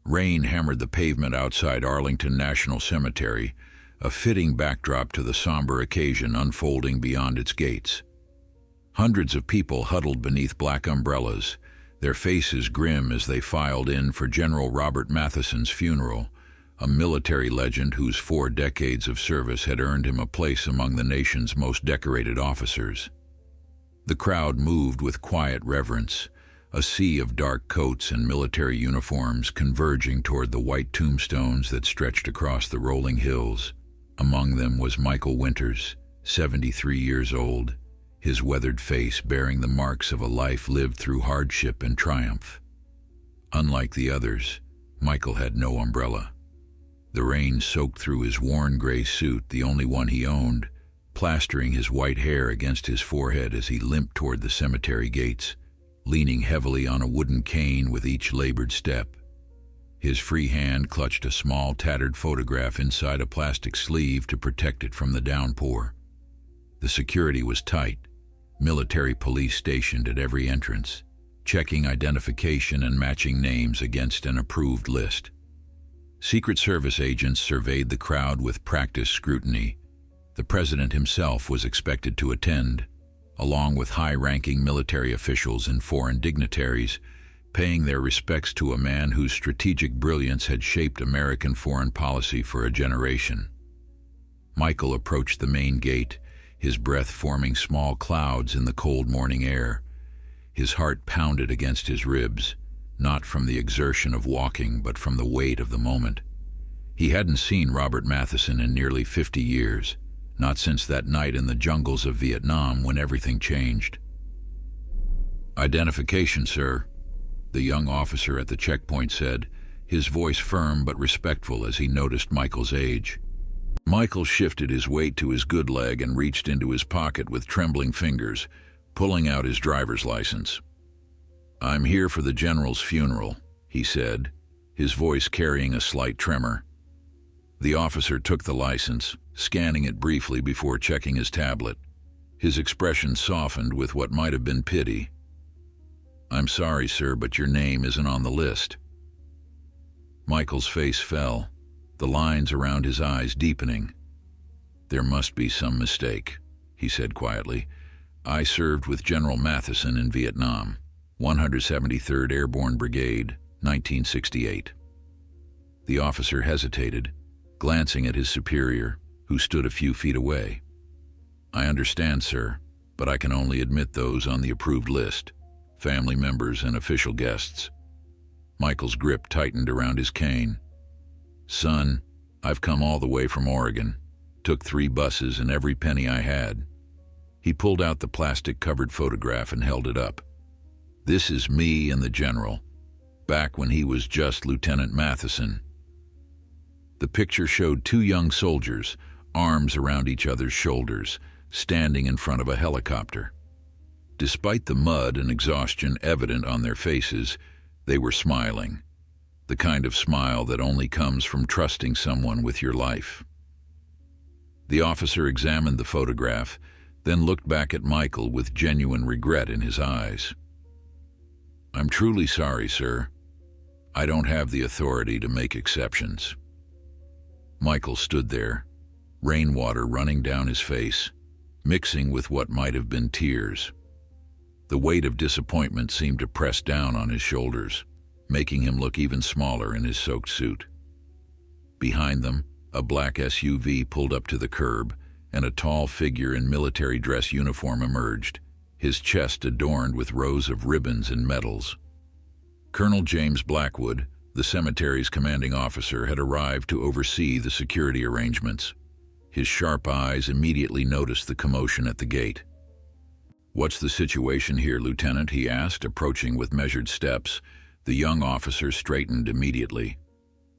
Rain hammered the pavement outside Arlington National Cemetery, a fitting backdrop to the somber occasion unfolding beyond its gates. Hundreds of people huddled beneath black umbrellas, their faces grim as they filed in for General Robert Matheson's funeral, a military legend whose 4 decades of service had earned him a place among the nation's most decorated officers. The crowd moved with quiet reverence, a sea of dark coats and military uniforms converging toward the white tombstones that stretched across the rolling hills. Among them was Michael Winters, 73 years old, his weathered face bearing the marks of a life lived through hardship and triumph. Unlike the others, Michael had no umbrella. The rain soaked through his worn gray suit, the only one he owned, plastering his white hair against his forehead as he limped toward the cemetery gates, leaning heavily on a wooden cane with each labored step. His free hand clutched a small, tattered photograph inside a plastic sleeve to protect it from the downpour. The security was tight, military police stationed at every entrance, checking identification and matching names against an approved list. Secret Service agents surveyed the crowd with practiced scrutiny. The president himself was expected to attend, along with high-ranking military officials and foreign dignitaries, paying their respects to a man whose strategic brilliance had shaped American foreign policy for a generation. Michael approached the main gate, his breath forming small clouds in the cold morning air. His heart pounded against his ribs, not from the exertion of walking, but from the weight of the moment. He hadn't seen Robert Matheson in nearly 50 years, not since that night in the jungles of Vietnam when everything changed. "Identification, sir," the young officer at the checkpoint said, his voice firm but respectful as he noticed Michael's age. Michael shifted his weight to his good leg and reached into his pocket with trembling fingers, pulling out his driver's license. "I'm here for the general's funeral," he said, his voice carrying a slight tremor. The officer took the license, scanning it briefly before checking his tablet. His expression softened with what might have been pity. "I'm sorry, sir, but your name isn't on the list." Michael's face fell, the lines around his eyes deepening. "There must be some mistake," he said quietly. "I served with General Matheson in Vietnam, 173rd Airborne Brigade, 1968. The officer hesitated, glancing at his superior, who stood a few feet away. "I understand, sir, but I can only admit those on the approved list, family members and official guests." Michael's grip tightened around his cane. "Son, I've come all the way from Oregon, took 3 buses and every penny I had." He pulled out the plastic-covered photograph and held it up. "This is me and the general, back when he was just Lieutenant Matheson." The picture showed 2 young soldiers, arms around each other's shoulders, standing in front of a helicopter. Despite the mud and exhaustion evident on their faces, they were smiling, the kind of smile that only comes from trusting someone with your life. The officer examined the photograph, then looked back at Michael with genuine regret in his eyes. "I'm truly sorry, sir. I don't have the authority to make exceptions." Michael stood there, rainwater running down his face, mixing with what might have been tears. The weight of disappointment seemed to press down on his shoulders, making him look even smaller in his soaked suit. Behind them, a black SUV pulled up to the curb, and a tall figure in military dress uniform emerged, his chest adorned with rows of ribbons and medals. Colonel James Blackwood, the cemetery's commanding officer, had arrived to oversee the security arrangements. His sharp eyes immediately noticed the commotion at the gate. "What's the situation here, Lieutenant?" he asked, approaching with measured steps. The young officer straightened immediately.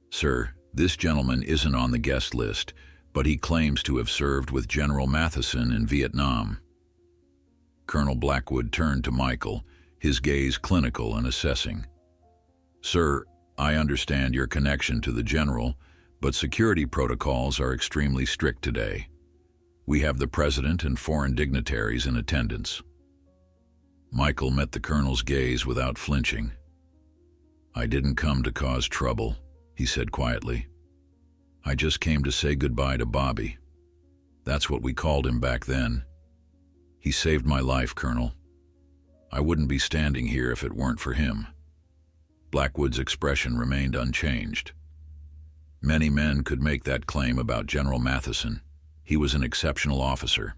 "Sir, this gentleman isn't on the guest list, but he claims to have served with General Matheson in Vietnam." Colonel Blackwood turned to Michael, his gaze clinical and assessing. "Sir, I understand your connection to the general, but security protocols are extremely strict today. We have the president and foreign dignitaries in attendance." Michael met the colonel's gaze without flinching. "I didn't come to cause trouble," he said quietly. "I just came to say goodbye to Bobby. That's what we called him back then. He saved my life, Colonel. I wouldn't be standing here if it weren't for him." Blackwood's expression remained unchanged. Many men could make that claim about General Matheson. He was an exceptional officer.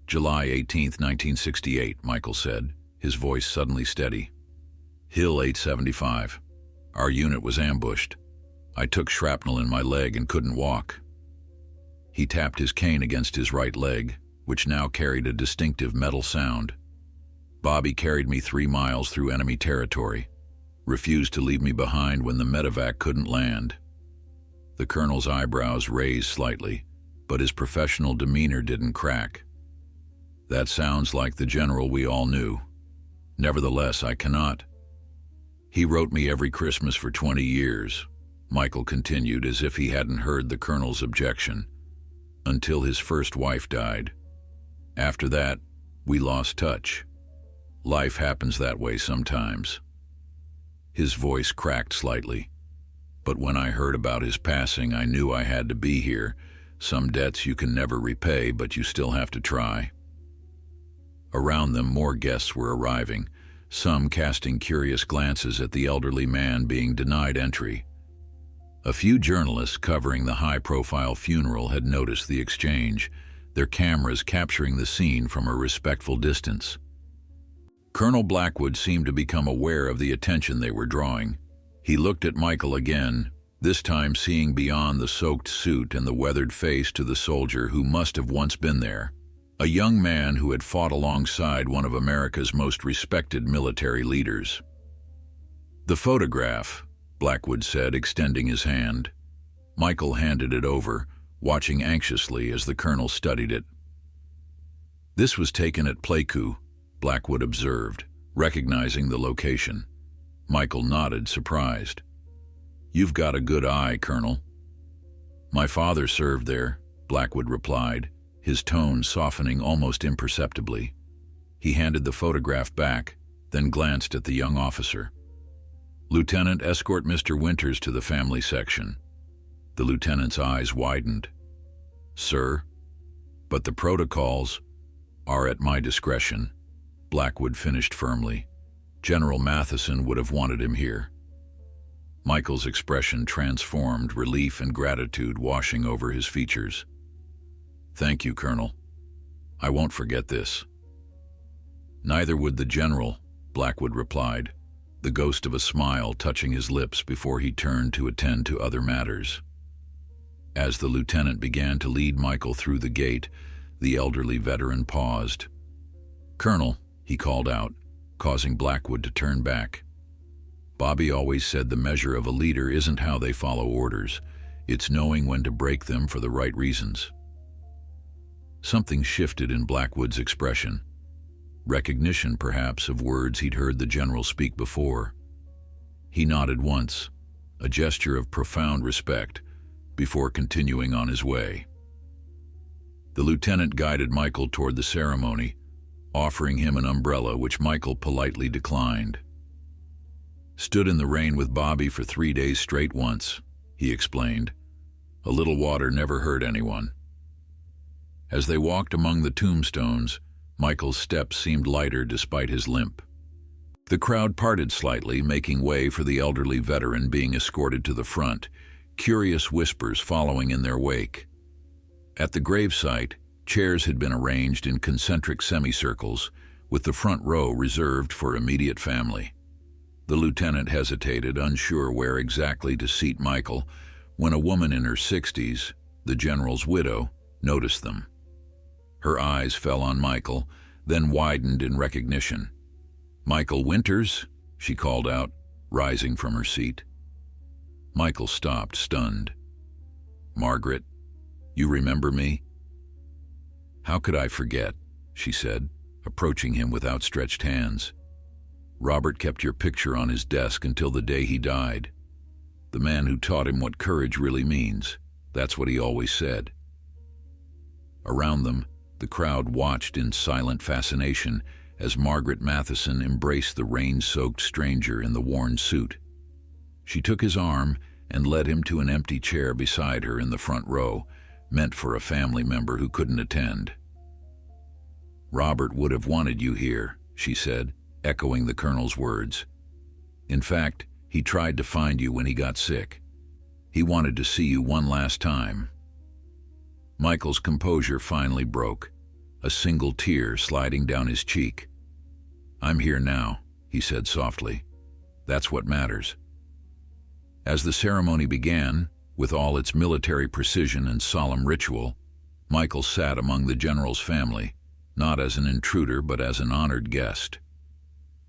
"July 18, 1968, Michael said, his voice suddenly steady. "Hill 875. Our unit was ambushed. I took shrapnel in my leg and couldn't walk." He tapped his cane against his right leg, which now carried a distinctive metal sound. "Bobby carried me 3 miles through enemy territory, refused to leave me behind when the medevac couldn't land." The colonel's eyebrows raised slightly, but his professional demeanor didn't crack. "That sounds like the general we all knew. Nevertheless, I cannot." "He wrote me every Christmas for 20 years, Michael continued as if he hadn't heard the colonel's objection, "until his first wife died. After that, we lost touch. Life happens that way sometimes." His voice cracked slightly. "But when I heard about his passing, I knew I had to be here. Some debts you can never repay, but you still have to try." Around them, more guests were arriving, some casting curious glances at the elderly man being denied entry. A few journalists covering the high-profile funeral had noticed the exchange, their cameras capturing the scene from a respectful distance. Colonel Blackwood seemed to become aware of the attention they were drawing. He looked at Michael again, this time seeing beyond the soaked suit and the weathered face to the soldier who must have once been there, a young man who had fought alongside one of America's most respected military leaders. "The photograph," Blackwood said, extending his hand. Michael handed it over, watching anxiously as the colonel studied it. "This was taken at Pleiku," Blackwood observed, recognizing the location. Michael nodded, surprised. "You've got a good eye, Colonel." "My father served there," Blackwood replied, his tone softening almost imperceptibly. He handed the photograph back, then glanced at the young officer. "Lieutenant, escort Mr. Winters to the family section." The lieutenant's eyes widened. "Sir, but the protocols are at my discretion," Blackwood finished firmly. "General Matheson would have wanted him here." Michael's expression transformed, relief and gratitude washing over his features. "Thank you, Colonel. I won't forget this." "Neither would the general," Blackwood replied, the ghost of a smile touching his lips before he turned to attend to other matters. As the lieutenant began to lead Michael through the gate, the elderly veteran paused. "Colonel," he called out, causing Blackwood to turn back. "Bobby always said the measure of a leader isn't how they follow orders, it's knowing when to break them for the right reasons." Something shifted in Blackwood's expression. Recognition, perhaps, of words he'd heard the general speak before. He nodded once, a gesture of profound respect, before continuing on his way. The lieutenant guided Michael toward the ceremony, offering him an umbrella which Michael politely declined. "Stood in the rain with Bobby for 3 days straight once," he explained. "A little water never hurt anyone." As they walked among the tombstones, Michael's steps seemed lighter despite his limp. The crowd parted slightly, making way for the elderly veteran being escorted to the front, curious whispers following in their wake. At the gravesite, chairs had been arranged in concentric semicircles, with the front row reserved for immediate family. The lieutenant hesitated, unsure where exactly to seat Michael, when a woman in her 60s, the general's widow, noticed them. Her eyes fell on Michael, then widened in recognition. "Michael Winters?" she called out, rising from her seat. Michael stopped, stunned. "Margaret, you remember me?" "How could I forget?" she said, approaching him with outstretched hands. "Robert kept your picture on his desk until the day he died. The man who taught him what courage really means. That's what he always said." Around them, the crowd watched in silent fascination as Margaret Matheson embraced the rain-soaked stranger in the worn suit. She took his arm and led him to an empty chair beside her in the front row, meant for a family member who couldn't attend. "Robert would have wanted you here," she said, echoing the colonel's words. "In fact, he tried to find you when he got sick. He wanted to see you one last time." Michael's composure finally broke, a single tear sliding down his cheek. "I'm here now," he said softly. "That's what matters." As the ceremony began, with all its military precision and solemn ritual, Michael sat among the general's family, not as an intruder but as an honored guest.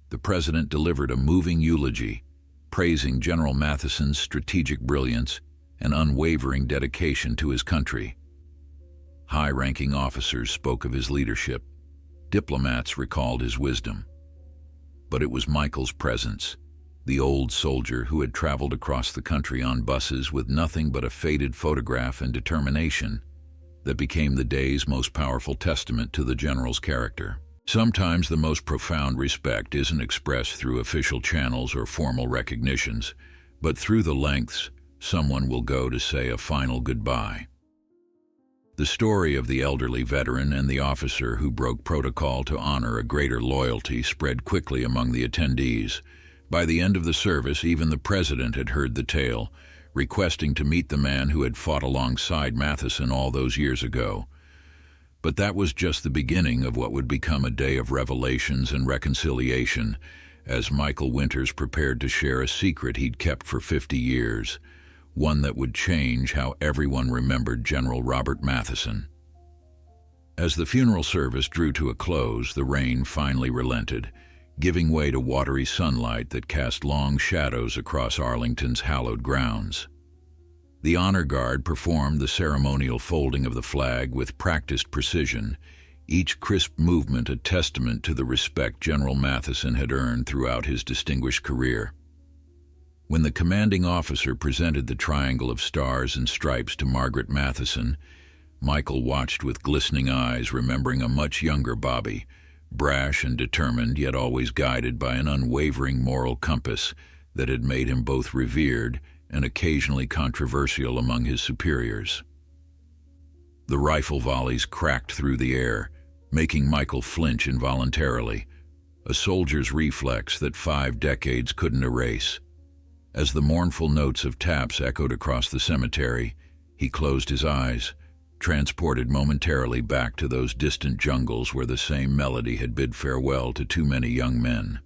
The president delivered a moving eulogy, praising General Matheson's strategic brilliance and unwavering dedication to his country. High-ranking officers spoke of his leadership. Diplomats recalled his wisdom. But it was Michael's presence, the old soldier who had traveled across the country on buses with nothing but a faded photograph and determination, that became the day's most powerful testament to the general's character. Sometimes the most profound respect isn't expressed through official channels or formal recognitions, but through the lengths someone will go to say a final goodbye. The story of the elderly veteran and the officer who broke protocol to honor a greater loyalty spread quickly among the attendees. By the end of the service, even the president had heard the tale, requesting to meet the man who had fought alongside Matheson all those years ago. But that was just the beginning of what would become a day of revelations and reconciliation, as Michael Winters prepared to share a secret he'd kept for 50 years, one that would change how everyone remembered General Robert Matheson. As the funeral service drew to a close, the rain finally relented, giving way to watery sunlight that cast long shadows across Arlington's hallowed grounds. The honor guard performed the ceremonial folding of the flag with practiced precision, each crisp movement a testament to the respect General Matheson had earned throughout his distinguished career. When the commanding officer presented the triangle of stars and stripes to Margaret Matheson, Michael watched with glistening eyes, remembering a much younger Bobby, brash and determined, yet always guided by an unwavering moral compass that had made him both revered and occasionally controversial among his superiors. The rifle volleys cracked through the air, making Michael flinch involuntarily, a soldier's reflex that 5 decades couldn't erase. As the mournful notes of taps echoed across the cemetery, he closed his eyes, transported momentarily back to those distant jungles where the same melody had bid farewell to too many young men.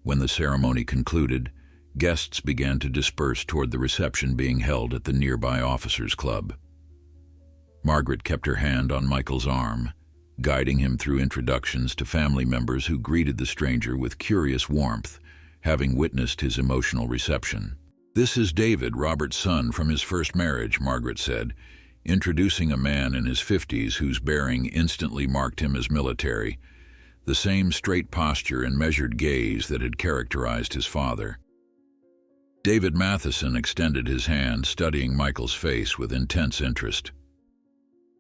When the ceremony concluded, guests began to disperse toward the reception being held at the nearby officers' club. Margaret kept her hand on Michael's arm, guiding him through introductions to family members who greeted the stranger with curious warmth, having witnessed his emotional reception. "This is David, Robert's son from his first marriage," Margaret said, introducing a man in his 50s whose bearing instantly marked him as military, the same straight posture and measured gaze that had characterized his father. David Matheson extended his hand, studying Michael's face with intense interest.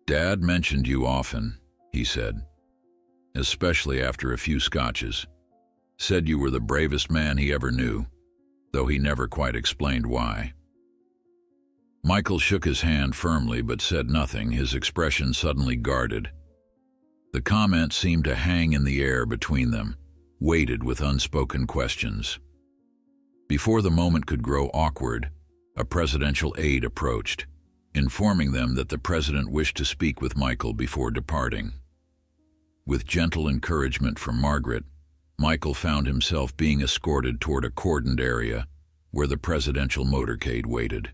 "Dad mentioned you often," he said, "especially after a few scotches. Said you were the bravest man he ever knew, though he never quite explained why." Michael shook his hand firmly but said nothing, his expression suddenly guarded. The comment seemed to hang in the air between them, weighted with unspoken questions. Before the moment could grow awkward, a presidential aide approached, informing them that the president wished to speak with Michael before departing. With gentle encouragement from Margaret, Michael found himself being escorted toward a cordoned area where the presidential motorcade waited.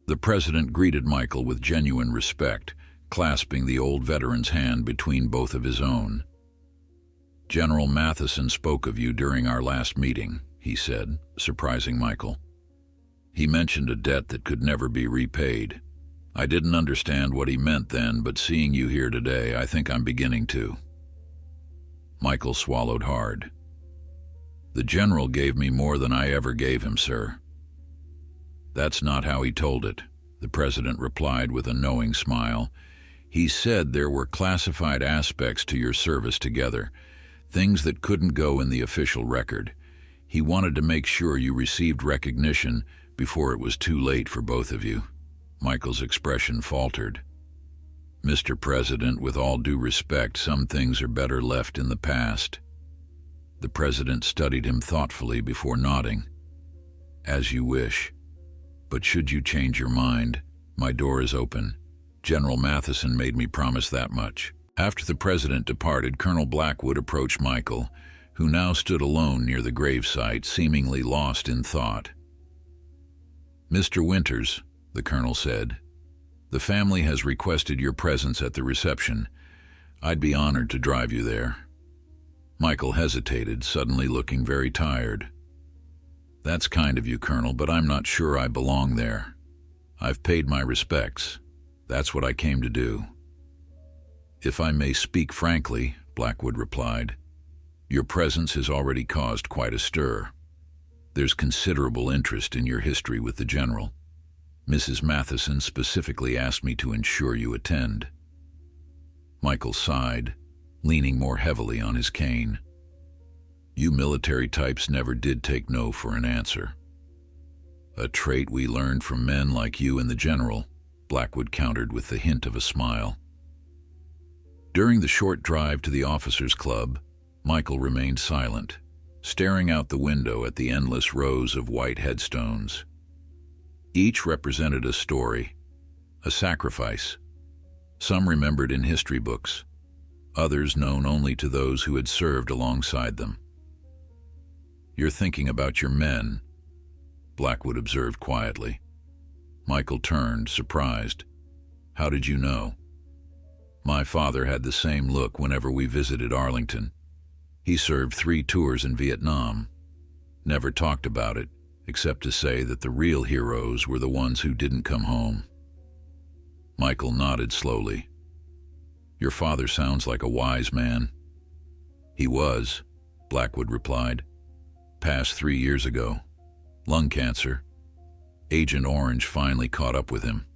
The president greeted Michael with genuine respect, clasping the old veteran's hand between both of his own. "General Matheson spoke of you during our last meeting," he said, surprising Michael. "He mentioned a debt that could never be repaid. I didn't understand what he meant then, but seeing you here today, I think I'm beginning to." Michael swallowed hard. "The general gave me more than I ever gave him, sir." "That's not how he told it," the president replied with a knowing smile. "He said there were classified aspects to your service together, things that couldn't go in the official record. He wanted to make sure you received recognition before it was too late for both of you. Michael's expression faltered. Mr. President, with all due respect, some things are better left in the past. The president studied him thoughtfully before nodding. As you wish. But should you change your mind, my door is open. General Matheson made me promise that much. After the president departed, Colonel Blackwood approached Michael, who now stood alone near the gravesite, seemingly lost in thought. Mr. Winters, the colonel said, the family has requested your presence at the reception. I'd be honored to drive you there. Michael hesitated, suddenly looking very tired. That's kind of you, Colonel, but I'm not sure I belong there. I've paid my respects. That's what I came to do. If I may speak frankly, Blackwood replied, your presence has already caused quite a stir. There's considerable interest in your history with the general. Mrs. Matheson specifically asked me to ensure you attend. Michael sighed, leaning more heavily on his cane. You military types never did take no for an answer. A trait we learned from men like you and the general, Blackwood countered with the hint of a smile. During the short drive to the officers' club, Michael remained silent, staring out the window at the endless rows of white headstones. Each represented a story, a sacrifice. Some remembered in history books, others known only to those who had served alongside them. You're thinking about your men, Blackwood observed quietly. Michael turned, surprised. How did you know? My father had the same look whenever we visited Arlington. He served 3 tours in Vietnam. Never talked about it, except to say that the real heroes were the ones who didn't come home. Michael nodded slowly. Your father sounds like a wise man. He was, Blackwood replied. Passed 3 years ago. Lung cancer. Agent Orange finally caught up with him.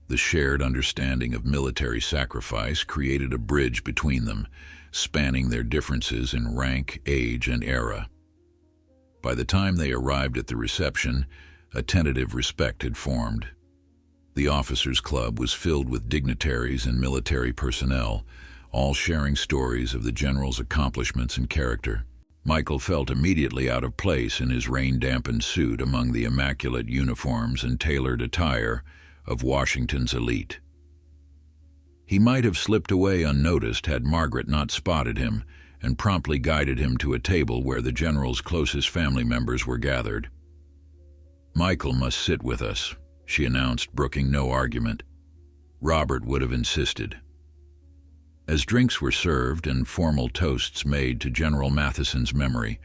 The shared understanding of military sacrifice created a bridge between them, spanning their differences in rank, age, and era. By the time they arrived at the reception, a tentative respect had formed. The officers' club was filled with dignitaries and military personnel, all sharing stories of the general's accomplishments and character. Michael felt immediately out of place in his rain-dampened suit among the immaculate uniforms and tailored attire of Washington's elite. He might have slipped away unnoticed had Margaret not spotted him and promptly guided him to a table where the general's closest family members were gathered. Michael must sit with us, she announced, brooking no argument. Robert would have insisted. As drinks were served and formal toasts made to General Matheson's memory,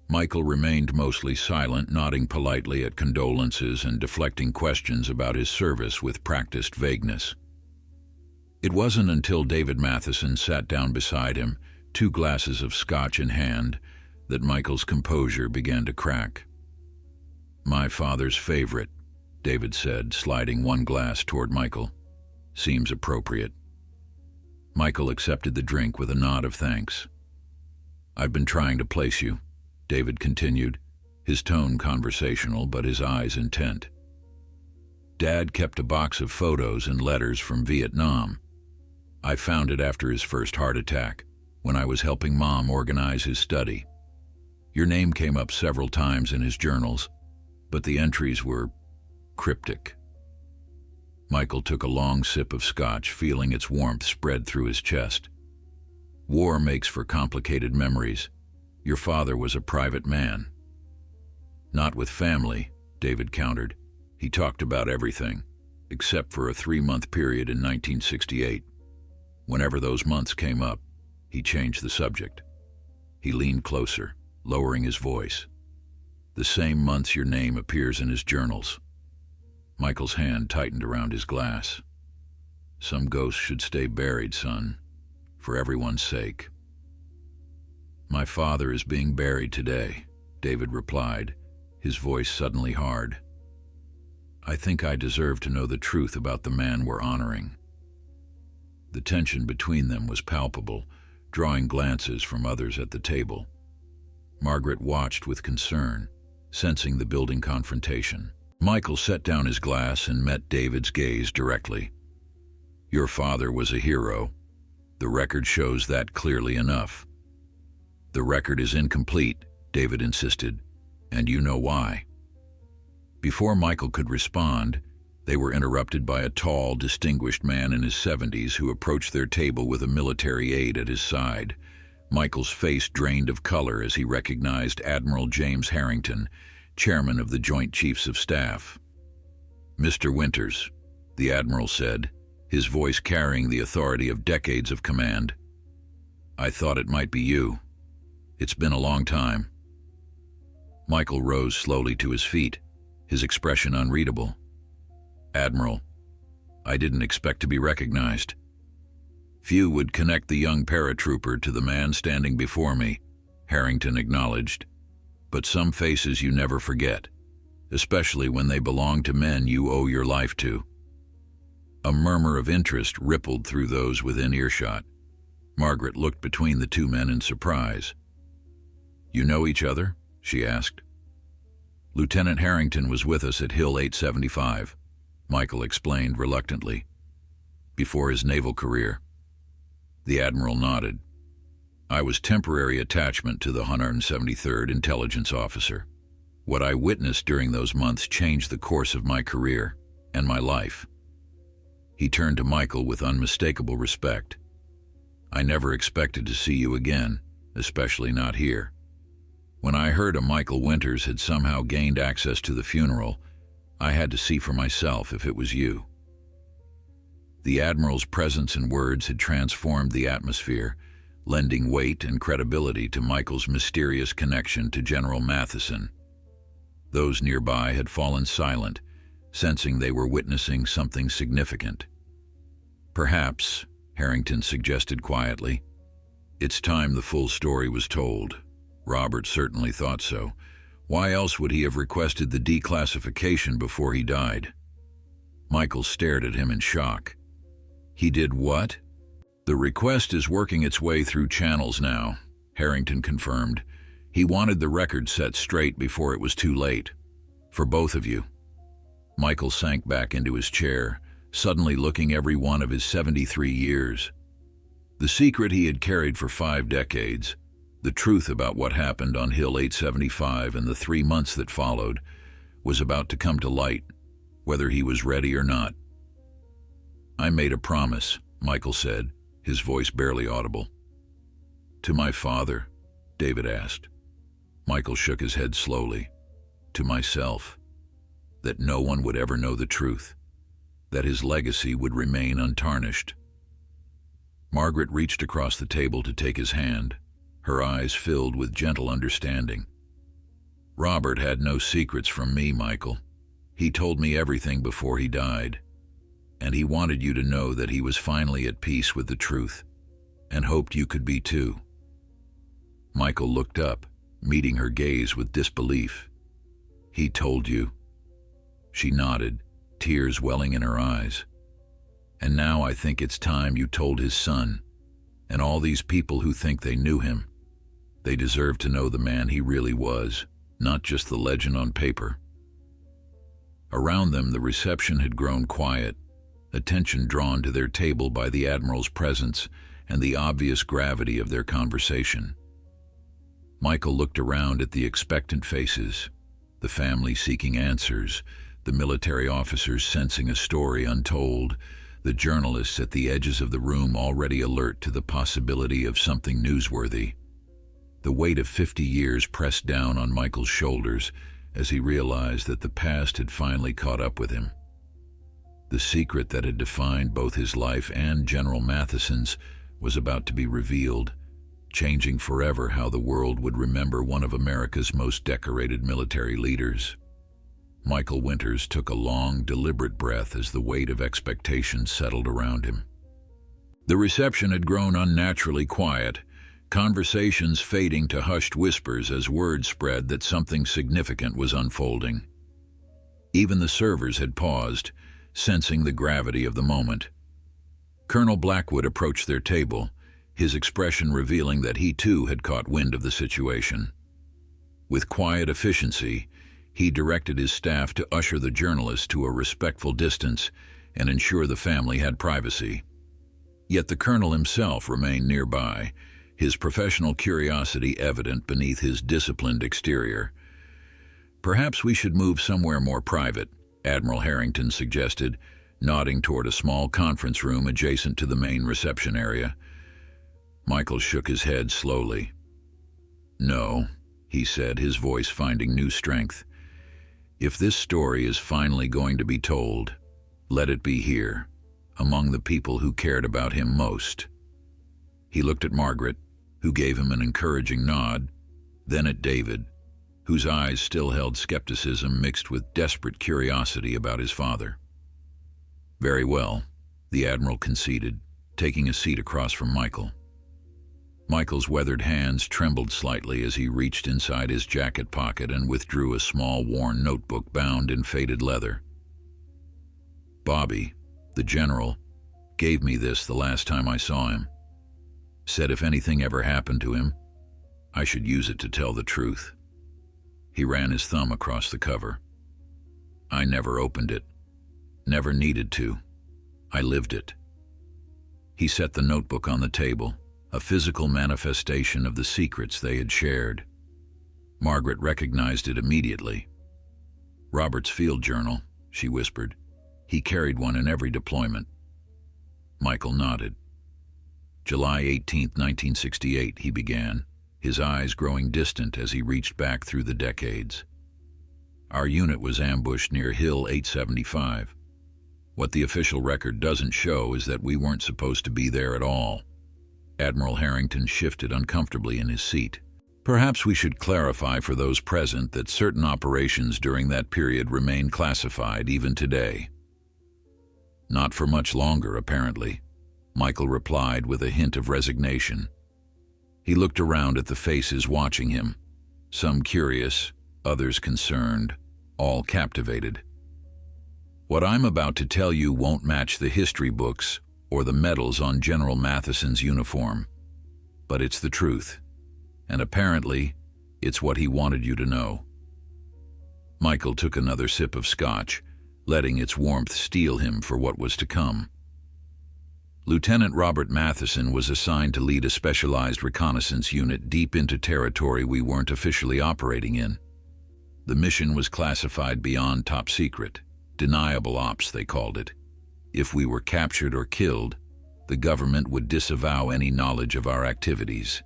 Michael remained mostly silent, nodding politely at condolences and deflecting questions about his service with practiced vagueness. It wasn't until David Matheson sat down beside him, 2 glasses of scotch in hand, that Michael's composure began to crack. My father's favorite, David said, sliding 1 glass toward Michael. Seems appropriate. Michael accepted the drink with a nod of thanks. I've been trying to place you, David continued, his tone conversational but his eyes intent. Dad kept a box of photos and letters from Vietnam. I found it after his first heart attack, when I was helping Mom organize his study. Your name came up several times in his journals, but the entries were cryptic. Michael took a long sip of scotch, feeling its warmth spread through his chest. War makes for complicated memories. Your father was a private man. Not with family, David countered. He talked about everything, except for a 3-month period in 1968. Whenever those months came up, he changed the subject. He leaned closer, lowering his voice. The same months your name appears in his journals. Michael's hand tightened around his glass. Some ghosts should stay buried, son, for everyone's sake. My father is being buried today, David replied, his voice suddenly hard. I think I deserve to know the truth about the man we're honoring. The tension between them was palpable, drawing glances from others at the table. Margaret watched with concern, sensing the building confrontation. Michael set down his glass and met David's gaze directly. "Your father was a hero. The record shows that clearly enough." "The record is incomplete," David insisted, "and you know why." Before Michael could respond, they were interrupted by a tall, distinguished man in his 70s who approached their table with a military aide at his side. Michael's face drained of color as he recognized Admiral James Harrington, chairman of the Joint Chiefs of Staff. "Mr. Winters," the admiral said, his voice carrying the authority of decades of command. "I thought it might be you. It's been a long time." Michael rose slowly to his feet, his expression unreadable. "Admiral, I didn't expect to be recognized. Few would connect the young paratrooper to the man standing before me," Harrington acknowledged. "But some faces you never forget, especially when they belong to men you owe your life to." A murmur of interest rippled through those within earshot. Margaret looked between the two men in surprise. "You know each other?" she asked. "Lieutenant Harrington was with us at Hill 875, Michael explained reluctantly, "before his naval career." The admiral nodded. "I was temporary attachment to the 173rd Intelligence Officer. What I witnessed during those months changed the course of my career and my life." He turned to Michael with unmistakable respect. "I never expected to see you again, especially not here. When I heard a Michael Winters had somehow gained access to the funeral, I had to see for myself if it was you." The admiral's presence and words had transformed the atmosphere, lending weight and credibility to Michael's mysterious connection to General Matheson. Those nearby had fallen silent, sensing they were witnessing something significant. "Perhaps," Harrington suggested quietly, "it's time the full story was told." Robert certainly thought so. Why else would he have requested the declassification before he died? Michael stared at him in shock. "He did what?" "The request is working its way through channels now," Harrington confirmed. "He wanted the record set straight before it was too late. For both of you." Michael sank back into his chair, suddenly looking every one of his 73 years. The secret he had carried for 5 decades, the truth about what happened on Hill 875 and the 3 months that followed, was about to come to light, whether he was ready or not. "I made a promise," Michael said, his voice barely audible. "To my father?" David asked. Michael shook his head slowly. "To myself. That no one would ever know the truth. That his legacy would remain untarnished." Margaret reached across the table to take his hand, her eyes filled with gentle understanding. "Robert had no secrets from me, Michael. He told me everything before he died. And he wanted you to know that he was finally at peace with the truth, and hoped you could be too." Michael looked up, meeting her gaze with disbelief. "He told you?" She nodded, tears welling in her eyes. "And now I think it's time you told his son, and all these people who think they knew him. They deserve to know the man he really was, not just the legend on paper." Around them, the reception had grown quiet, attention drawn to their table by the admiral's presence and the obvious gravity of their conversation. Michael looked around at the expectant faces, the family seeking answers, the military officers sensing a story untold, the journalists at the edges of the room already alert to the possibility of something newsworthy. The weight of 50 years pressed down on Michael's shoulders as he realized that the past had finally caught up with him. The secret that had defined both his life and General Matheson's was about to be revealed, changing forever how the world would remember one of America's most decorated military leaders. Michael Winters took a long, deliberate breath as the weight of expectation settled around him. The reception had grown unnaturally quiet, conversations fading to hushed whispers as word spread that something significant was unfolding. Even the servers had paused, sensing the gravity of the moment. Colonel Blackwood approached their table, his expression revealing that he too had caught wind of the situation. With quiet efficiency, he directed his staff to usher the journalist to a respectful distance and ensure the family had privacy. Yet the colonel himself remained nearby, his professional curiosity evident beneath his disciplined exterior. "Perhaps we should move somewhere more private," Admiral Harrington suggested, nodding toward a small conference room adjacent to the main reception area. Michael shook his head slowly. "No," he said, his voice finding new strength. "If this story is finally going to be told, let it be here, among the people who cared about him most." He looked at Margaret, who gave him an encouraging nod, then at David, whose eyes still held skepticism mixed with desperate curiosity about his father. "Very well," the Admiral conceded, taking a seat across from Michael. Michael's weathered hands trembled slightly as he reached inside his jacket pocket and withdrew a small worn notebook bound in faded leather. "Bobby, the general, gave me this the last time I saw him. Said if anything ever happened to him, I should use it to tell the truth." He ran his thumb across the cover. "I never opened it. Never needed to. I lived it." He set the notebook on the table, a physical manifestation of the secrets they had shared. Margaret recognized it immediately. "Robert's field journal," she whispered. "He carried one in every deployment." Michael nodded. "July 18, 1968, he began, his eyes growing distant as he reached back through the decades. "Our unit was ambushed near Hill 875. What the official record doesn't show is that we weren't supposed to be there at all." Admiral Harrington shifted uncomfortably in his seat. "Perhaps we should clarify for those present that certain operations during that period remain classified even today." "Not for much longer, apparently," Michael replied with a hint of resignation. He looked around at the faces watching him, some curious, others concerned, all captivated. "What I'm about to tell you won't match the history books or the medals on General Matheson's uniform, but it's the truth, and apparently, it's what he wanted you to know." Michael took another sip of scotch, letting its warmth steel him for what was to come. Lieutenant Robert Matheson was assigned to lead a specialized reconnaissance unit deep into territory we weren't officially operating in. The mission was classified beyond top secret, deniable ops they called it. If we were captured or killed, the government would disavow any knowledge of our activities.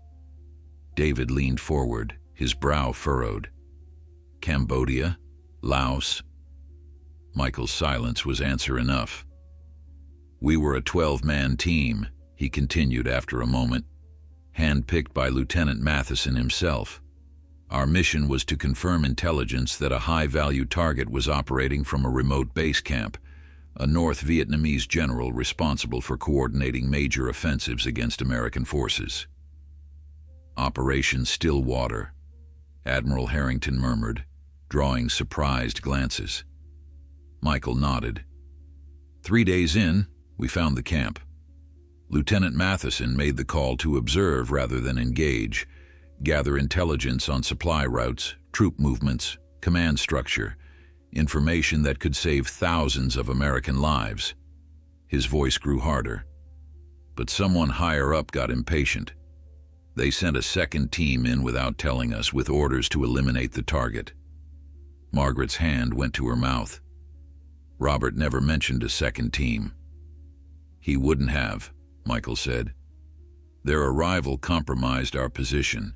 David leaned forward, his brow furrowed. "Cambodia? Laos?" Michael's silence was answer enough. "We were a 12-man team," he continued after a moment, handpicked by Lieutenant Matheson himself. "Our mission was to confirm intelligence that a high-value target was operating from a remote base camp, a North Vietnamese general responsible for coordinating major offensives against American forces." "Operation Stillwater," Admiral Harrington murmured, drawing surprised glances. Michael nodded. 3 days in, we found the camp. Lieutenant Matheson made the call to observe rather than engage, gather intelligence on supply routes, troop movements, command structure, information that could save thousands of American lives. His voice grew harder. But someone higher up got impatient. They sent a second team in without telling us, with orders to eliminate the target. Margaret's hand went to her mouth. "Robert never mentioned a second team." "He wouldn't have," Michael said. "Their arrival compromised our position.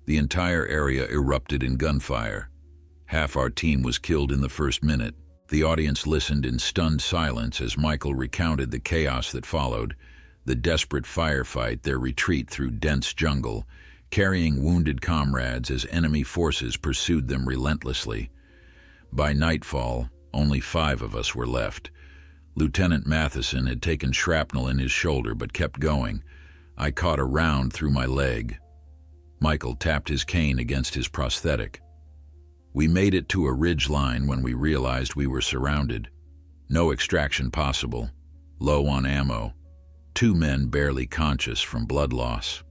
The entire area erupted in gunfire. Half our team was killed in the first minute." The audience listened in stunned silence as Michael recounted the chaos that followed, the desperate firefight, their retreat through dense jungle, carrying wounded comrades as enemy forces pursued them relentlessly. By nightfall, only 5 of us were left. Lieutenant Matheson had taken shrapnel in his shoulder but kept going. I caught a round through my leg. Michael tapped his cane against his prosthetic. "We made it to a ridge line when we realized we were surrounded. No extraction possible. Low on ammo. 2 men barely conscious from blood loss."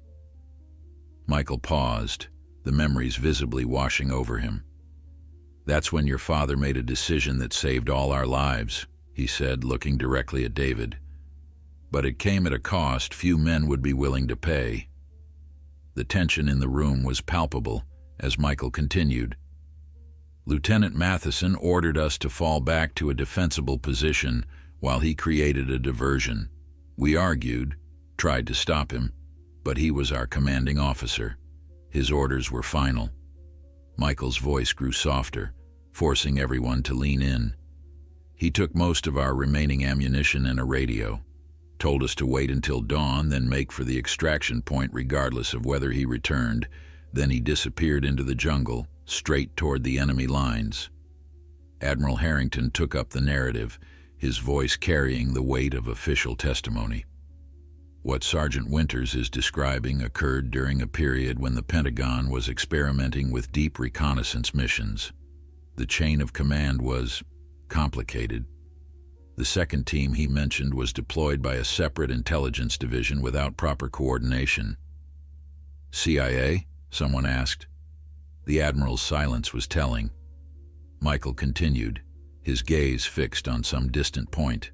Michael paused, the memories visibly washing over him. "That's when your father made a decision that saved all our lives," he said, looking directly at David. "But it came at a cost few men would be willing to pay." The tension in the room was palpable as Michael continued. "Lieutenant Matheson ordered us to fall back to a defensible position while he created a diversion. We argued, tried to stop him, but he was our commanding officer. His orders were final." Michael's voice grew softer, forcing everyone to lean in. "He took most of our remaining ammunition and a radio, told us to wait until dawn, then make for the extraction point regardless of whether he returned. Then he disappeared into the jungle, straight toward the enemy lines." Admiral Harrington took up the narrative, his voice carrying the weight of official testimony. "What Sergeant Winters is describing occurred during a period when the Pentagon was experimenting with deep reconnaissance missions. The chain of command was complicated. The second team he mentioned was deployed by a separate intelligence division without proper coordination." "CIA?" someone asked. The Admiral's silence was telling. Michael continued, his gaze fixed on some distant point.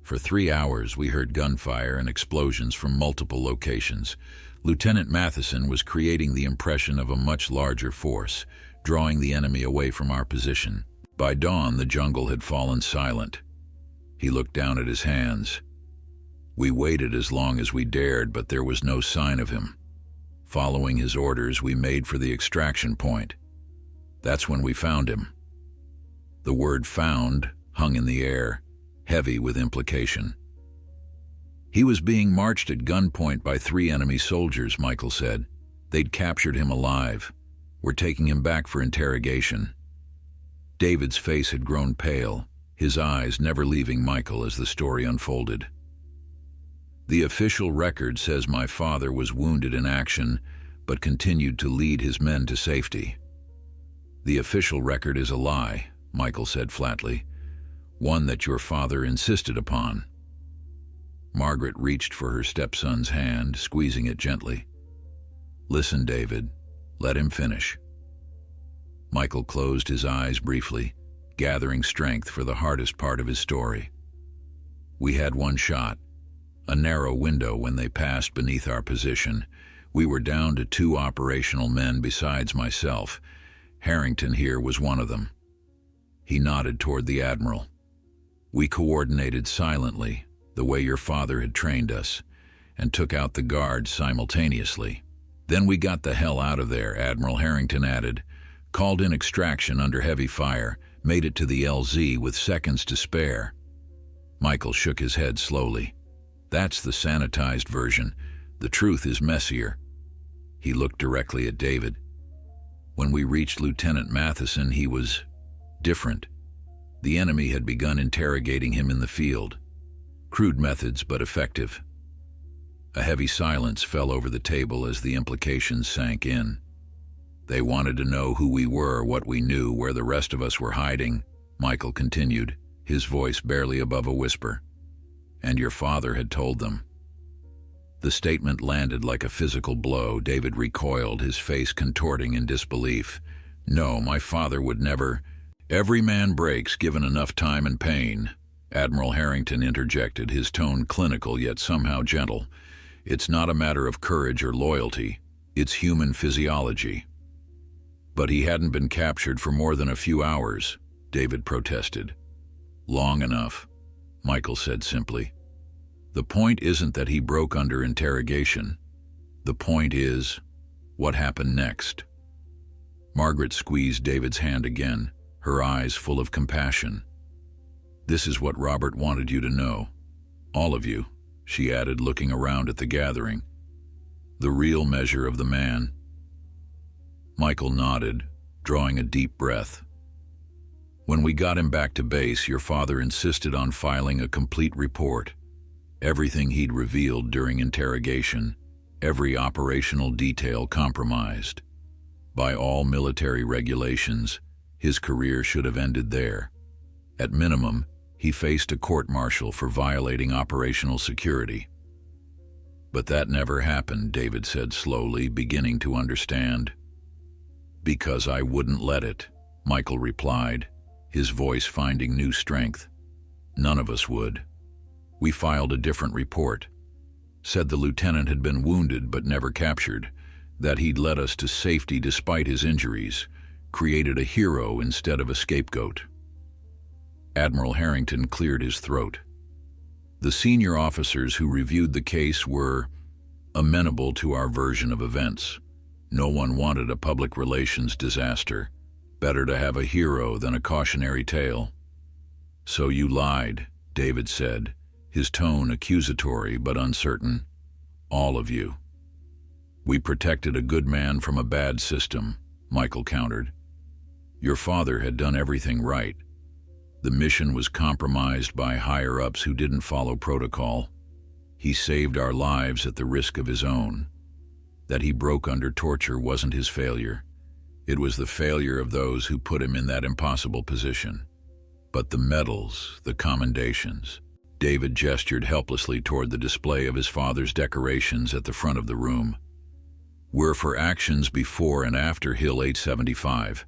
"For 3 hours we heard gunfire and explosions from multiple locations. Lieutenant Matheson was creating the impression of a much larger force, drawing the enemy away from our position. By dawn, the jungle had fallen silent." He looked down at his hands. "We waited as long as we dared, but there was no sign of him. Following his orders, we made for the extraction point. That's when we found him." The word "found" hung in the air, heavy with implication. "He was being marched at gunpoint by 3 enemy soldiers," Michael said. "They'd captured him alive. We're taking him back for interrogation." David's face had grown pale, his eyes never leaving Michael as the story unfolded. "The official record says my father was wounded in action, but continued to lead his men to safety." "The official record is a lie," Michael said flatly. "One that your father insisted upon." Margaret reached for her stepson's hand, squeezing it gently. "Listen, David. Let him finish." Michael closed his eyes briefly, gathering strength for the hardest part of his story. "We had one shot, a narrow window when they passed beneath our position. We were down to 2 operational men besides myself. Harrington here was one of them." He nodded toward the Admiral. "We coordinated silently, the way your father had trained us, and took out the guards simultaneously. Then we got the hell out of there," Admiral Harrington added. "Called in extraction under heavy fire, made it to the LZ with seconds to spare." Michael shook his head slowly. "That's the sanitized version. The truth is messier." He looked directly at David. "When we reached Lieutenant Matheson, he was different. The enemy had begun interrogating him in the field. Crude methods, but effective." A heavy silence fell over the table as the implications sank in. "They wanted to know who we were, what we knew, where the rest of us were hiding," Michael continued, his voice barely above a whisper. "And your father had told them." The statement landed like a physical blow. David recoiled, his face contorting in disbelief. "No, my father would never—" "Every man breaks given enough time and pain," Admiral Harrington interjected, his tone clinical yet somehow gentle. "It's not a matter of courage or loyalty. It's human physiology." "But he hadn't been captured for more than a few hours," David protested. "Long enough," Michael said simply. "The point isn't that he broke under interrogation. The point is, what happened next?" Margaret squeezed David's hand again, her eyes full of compassion. "This is what Robert wanted you to know. All of you," she added, looking around at the gathering. "The real measure of the man." Michael nodded, drawing a deep breath. "When we got him back to base, your father insisted on filing a complete report. Everything he'd revealed during interrogation, every operational detail compromised. By all military regulations, his career should have ended there. At minimum, he faced a court-martial for violating operational security." "But that never happened," David said slowly, beginning to understand. "Because I wouldn't let it," Michael replied, his voice finding new strength. "None of us would. We filed a different report. Said the lieutenant had been wounded but never captured, that he'd led us to safety despite his injuries, created a hero instead of a scapegoat." Admiral Harrington cleared his throat. The senior officers who reviewed the case were amenable to our version of events. No one wanted a public relations disaster. Better to have a hero than a cautionary tale. "So you lied," David said, his tone accusatory but uncertain. "All of you." "We protected a good man from a bad system," Michael countered. "Your father had done everything right. The mission was compromised by higher-ups who didn't follow protocol. He saved our lives at the risk of his own. That he broke under torture wasn't his failure. It was the failure of those who put him in that impossible position. But the medals, the commendations..." David gestured helplessly toward the display of his father's decorations at the front of the room. "Were for actions before and after Hill 875,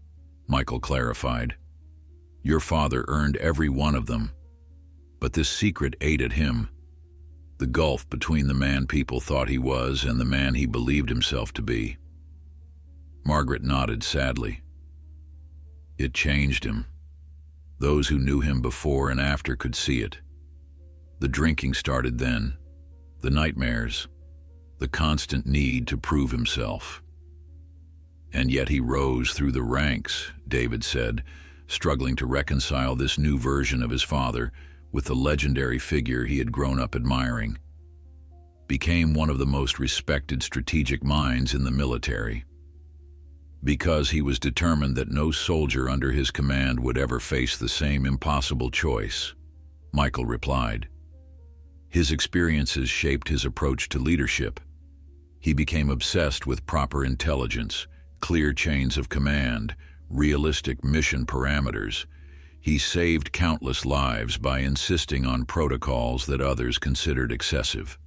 Michael clarified. "Your father earned every one of them. But this secret ate at him. The gulf between the man people thought he was and the man he believed himself to be." Margaret nodded sadly. "It changed him. Those who knew him before and after could see it. The drinking started then, the nightmares, the constant need to prove himself. And yet he rose through the ranks," David said, struggling to reconcile this new version of his father with the legendary figure he had grown up admiring. "Became one of the most respected strategic minds in the military. Because he was determined that no soldier under his command would ever face the same impossible choice," Michael replied. "His experiences shaped his approach to leadership. He became obsessed with proper intelligence, clear chains of command, realistic mission parameters. He saved countless lives by insisting on protocols that others considered excessive."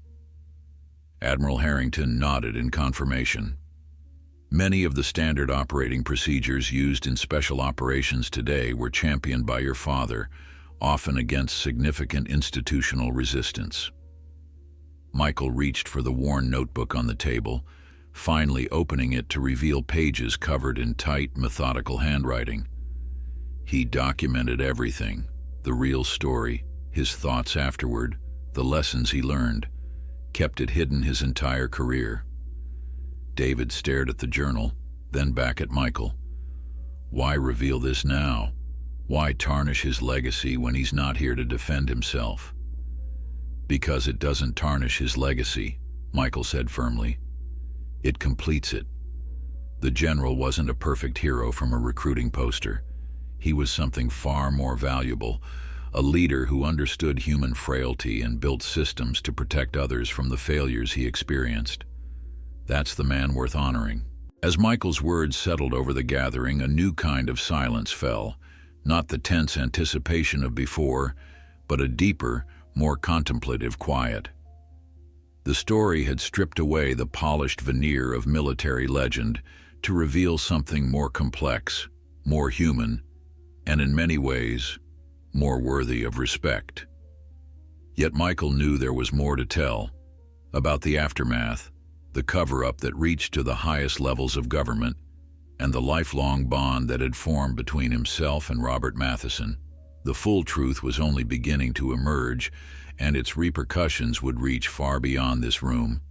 Admiral Harrington nodded in confirmation. "Many of the standard operating procedures used in special operations today were championed by your father, often against significant institutional resistance." Michael reached for the worn notebook on the table, finally opening it to reveal pages covered in tight, methodical handwriting. He documented everything, the real story, his thoughts afterward, the lessons he learned, kept it hidden his entire career. David stared at the journal, then back at Michael. Why reveal this now? Why tarnish his legacy when he's not here to defend himself? "Because it doesn't tarnish his legacy," Michael said firmly. "It completes it. The general wasn't a perfect hero from a recruiting poster. He was something far more valuable, a leader who understood human frailty and built systems to protect others from the failures he experienced. That's the man worth honoring." As Michael's words settled over the gathering, a new kind of silence fell, not the tense anticipation of before, but a deeper, more contemplative quiet. The story had stripped away the polished veneer of military legend to reveal something more complex, more human, and in many ways, more worthy of respect. Yet Michael knew there was more to tell, about the aftermath, the cover-up that reached to the highest levels of government, and the lifelong bond that had formed between himself and Robert Matheson. The full truth was only beginning to emerge, and its repercussions would reach far beyond this room.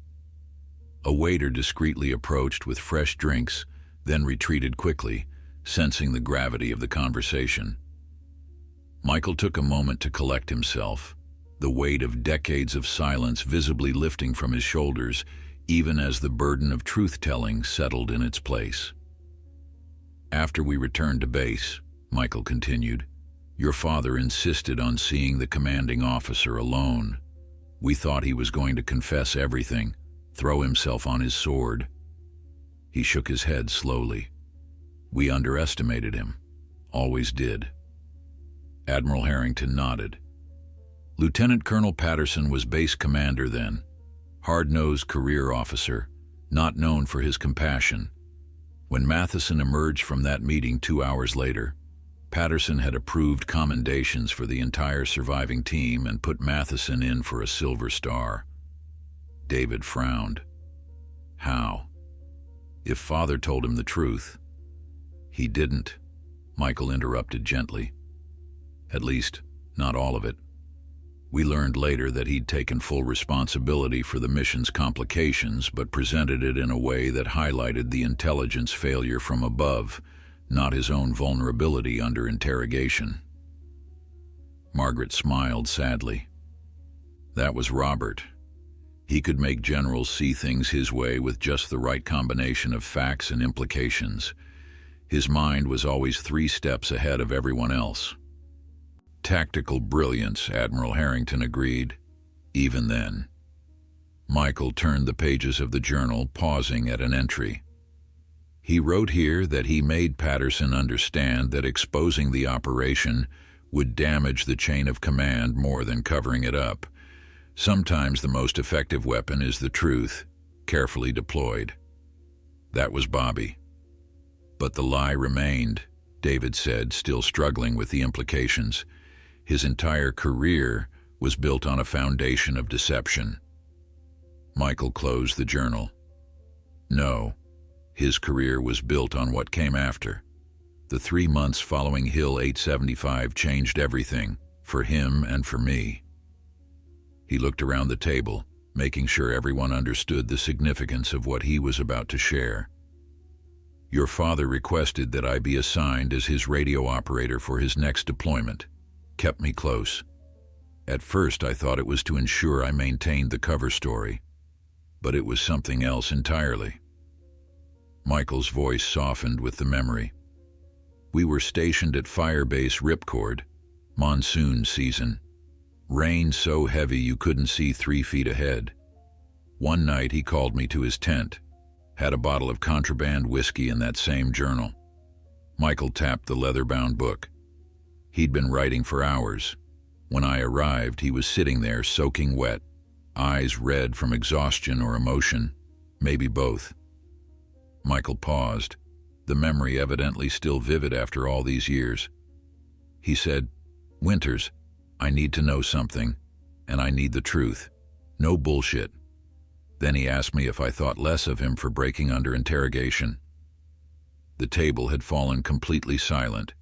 A waiter discreetly approached with fresh drinks, then retreated quickly, sensing the gravity of the conversation. Michael took a moment to collect himself, the weight of decades of silence visibly lifting from his shoulders, even as the burden of truth-telling settled in its place. "After we returned to base," Michael continued, "your father insisted on seeing the commanding officer alone. We thought he was going to confess everything, throw himself on his sword." He shook his head slowly. "We underestimated him. Always did." Admiral Harrington nodded. Lieutenant Colonel Patterson was base commander then, hard-nosed career officer, not known for his compassion. When Matheson emerged from that meeting 2 hours later, Patterson had approved commendations for the entire surviving team and put Matheson in for a Silver Star. David frowned. How? If Father told him the truth. He didn't, Michael interrupted gently. At least, not all of it. We learned later that he'd taken full responsibility for the mission's complications, but presented it in a way that highlighted the intelligence failure from above, not his own vulnerability under interrogation. Margaret smiled sadly. That was Robert. He could make generals see things his way with just the right combination of facts and implications. His mind was always 3 steps ahead of everyone else. Tactical brilliance, Admiral Harrington agreed. Even then. Michael turned the pages of the journal, pausing at an entry. He wrote here that he made Patterson understand that exposing the operation would damage the chain of command more than covering it up. Sometimes the most effective weapon is the truth, carefully deployed. That was Bobby. But the lie remained, David said, still struggling with the implications. His entire career was built on a foundation of deception. Michael closed the journal. No, his career was built on what came after. The 3 months following Hill 875 changed everything, for him and for me. He looked around the table, making sure everyone understood the significance of what he was about to share. Your father requested that I be assigned as his radio operator for his next deployment. Kept me close. At first I thought it was to ensure I maintained the cover story, but it was something else entirely. Michael's voice softened with the memory. We were stationed at Firebase Ripcord, monsoon season. Rain so heavy you couldn't see 3 feet ahead. One night he called me to his tent, had a bottle of contraband whiskey in that same journal. Michael tapped the leather-bound book. He'd been writing for hours. When I arrived, he was sitting there soaking wet, eyes red from exhaustion or emotion, maybe both. Michael paused, the memory evidently still vivid after all these years. He said, Winters, I need to know something, and I need the truth. No bullshit. Then he asked me if I thought less of him for breaking under interrogation. The table had fallen completely silent.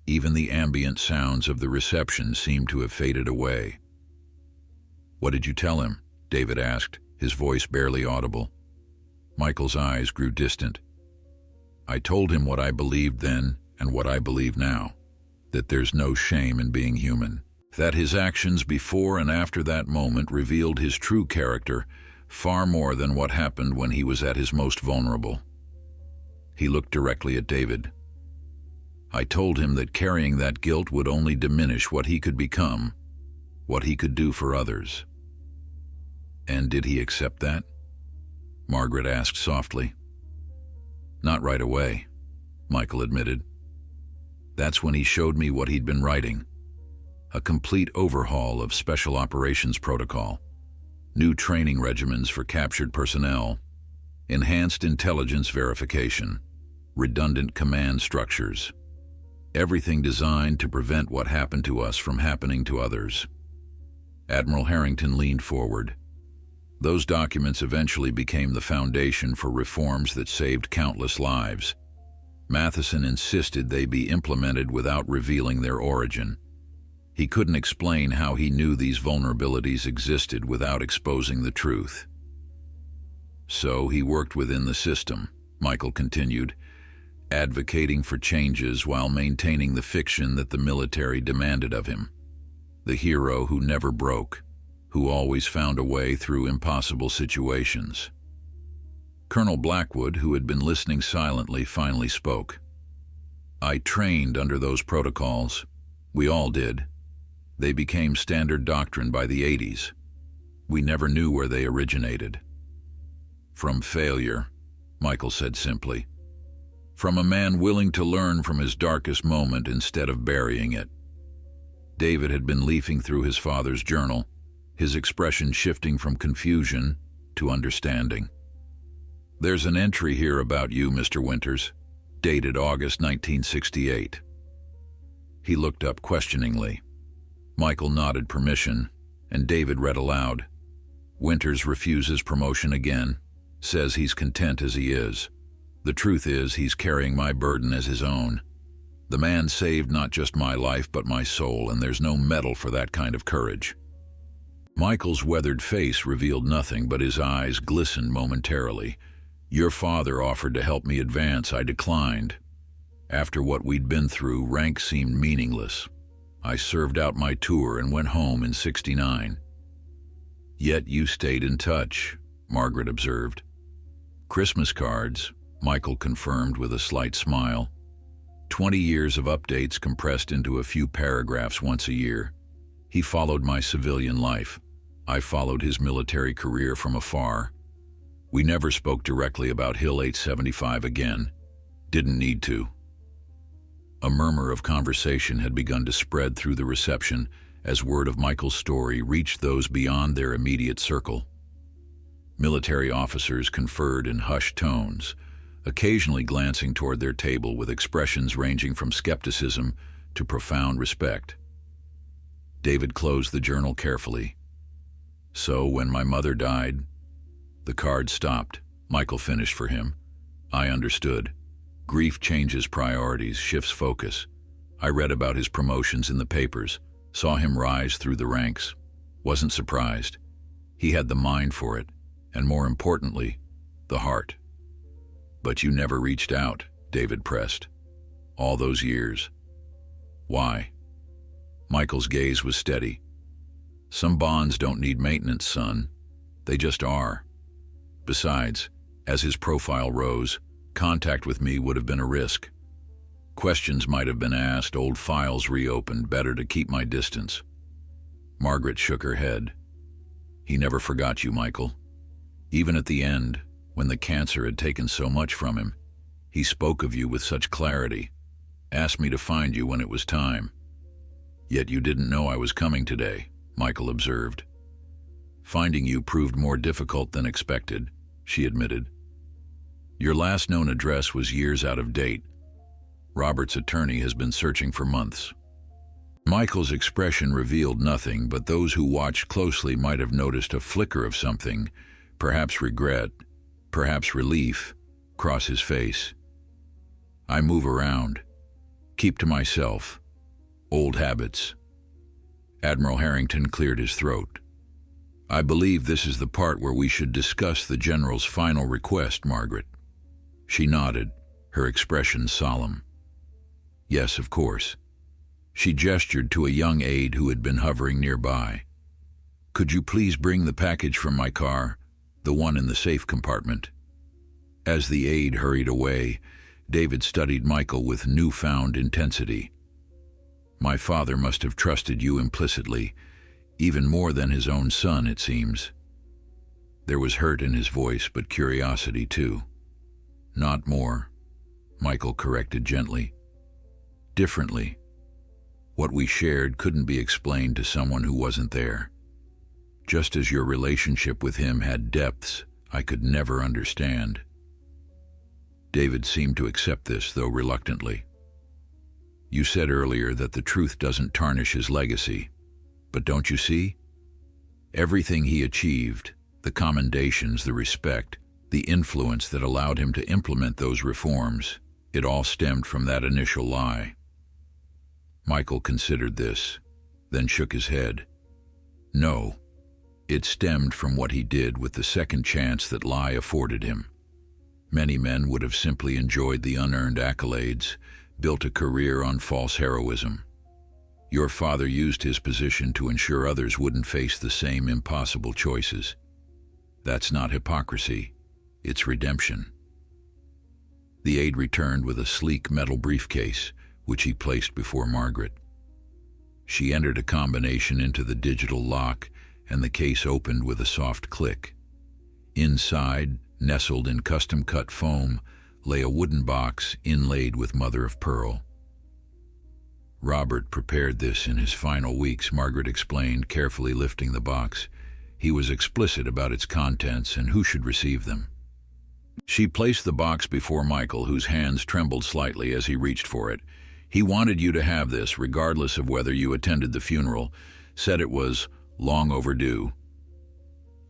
Even the ambient sounds of the reception seemed to have faded away. What did you tell him? David asked, his voice barely audible. Michael's eyes grew distant. I told him what I believed then and what I believe now, that there's no shame in being human, that his actions before and after that moment revealed his true character far more than what happened when he was at his most vulnerable. He looked directly at David. I told him that carrying that guilt would only diminish what he could become, what he could do for others. And did he accept that? Margaret asked softly. Not right away, Michael admitted. That's when he showed me what he'd been writing. A complete overhaul of Special Operations Protocol, new training regimens for captured personnel, enhanced intelligence verification, redundant command structures. Everything designed to prevent what happened to us from happening to others. Admiral Harrington leaned forward. Those documents eventually became the foundation for reforms that saved countless lives. Matheson insisted they be implemented without revealing their origin. He couldn't explain how he knew these vulnerabilities existed without exposing the truth. So he worked within the system, Michael continued, advocating for changes while maintaining the fiction that the military demanded of him. The hero who never broke, who always found a way through impossible situations. Colonel Blackwood, who had been listening silently, finally spoke. I trained under those protocols. We all did. They became standard doctrine by the 80s. We never knew where they originated. From failure, Michael said simply. From a man willing to learn from his darkest moment instead of burying it. David had been leafing through his father's journal, his expression shifting from confusion to understanding. There's an entry here about you, Mr. Winters, dated August 1968. He looked up questioningly. Michael nodded permission, and David read aloud. Winters refuses promotion again, says he's content as he is. The truth is, he's carrying my burden as his own. The man saved not just my life but my soul, and there's no medal for that kind of courage. Michael's weathered face revealed nothing, but his eyes glistened momentarily. Your father offered to help me advance. I declined. After what we'd been through, rank seemed meaningless. I served out my tour and went home in '69. Yet you stayed in touch, Margaret observed. Christmas cards, Michael confirmed with a slight smile. 20 years of updates compressed into a few paragraphs once a year. He followed my civilian life. I followed his military career from afar. We never spoke directly about Hill 875 again. Didn't need to. A murmur of conversation had begun to spread through the reception as word of Michael's story reached those beyond their immediate circle. Military officers conferred in hushed tones, occasionally glancing toward their table with expressions ranging from skepticism to profound respect. David closed the journal carefully. So when my mother died, the card stopped. Michael finished for him. I understood. Grief changes priorities, shifts focus. I read about his promotions in the papers, saw him rise through the ranks. Wasn't surprised. He had the mind for it, and more importantly, the heart. But you never reached out, David pressed. All those years. Why? Michael's gaze was steady. Some bonds don't need maintenance, son. They just are. Besides, as his profile rose, contact with me would have been a risk. Questions might have been asked, old files reopened, better to keep my distance. Margaret shook her head. He never forgot you, Michael. Even at the end, when the cancer had taken so much from him, he spoke of you with such clarity, asked me to find you when it was time. Yet you didn't know I was coming today, Michael observed. Finding you proved more difficult than expected, she admitted. Your last known address was years out of date. Robert's attorney has been searching for months. Michael's expression revealed nothing, but those who watched closely might have noticed a flicker of something, perhaps regret, perhaps relief, cross his face. I move around, keep to myself. Old habits. Admiral Harrington cleared his throat. I believe this is the part where we should discuss the General's final request, Margaret. She nodded, her expression solemn. Yes, of course. She gestured to a young aide who had been hovering nearby. Could you please bring the package from my car, the one in the safe compartment? As the aide hurried away, David studied Michael with newfound intensity. My father must have trusted you implicitly, even more than his own son, it seems. There was hurt in his voice, but curiosity too. Not more, Michael corrected gently. Differently. What we shared couldn't be explained to someone who wasn't there. Just as your relationship with him had depths I could never understand. David seemed to accept this, though reluctantly. You said earlier that the truth doesn't tarnish his legacy, but don't you see? Everything he achieved, the commendations, the respect, the influence that allowed him to implement those reforms, it all stemmed from that initial lie. Michael considered this, then shook his head. No, it stemmed from what he did with the second chance that lie afforded him. Many men would have simply enjoyed the unearned accolades, built a career on false heroism. Your father used his position to ensure others wouldn't face the same impossible choices. That's not hypocrisy, it's redemption. The aide returned with a sleek metal briefcase, which he placed before Margaret. She entered a combination into the digital lock, and the case opened with a soft click. Inside, nestled in custom-cut foam, lay a wooden box inlaid with mother-of-pearl. Robert prepared this in his final weeks, Margaret explained, carefully lifting the box. He was explicit about its contents and who should receive them. She placed the box before Michael, whose hands trembled slightly as he reached for it. He wanted you to have this, regardless of whether you attended the funeral, said it was long overdue.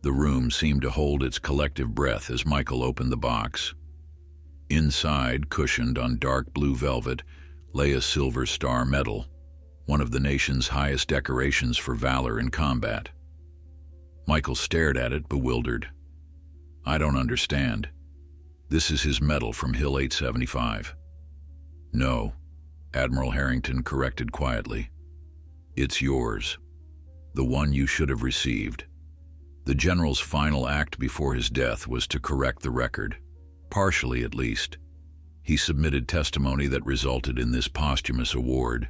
The room seemed to hold its collective breath as Michael opened the box. Inside, cushioned on dark blue velvet, lay a Silver Star medal, one of the nation's highest decorations for valor in combat. Michael stared at it, bewildered. I don't understand. This is his medal from Hill 875. No, Admiral Harrington corrected quietly. It's yours. The one you should have received. The general's final act before his death was to correct the record, partially at least. He submitted testimony that resulted in this posthumous award.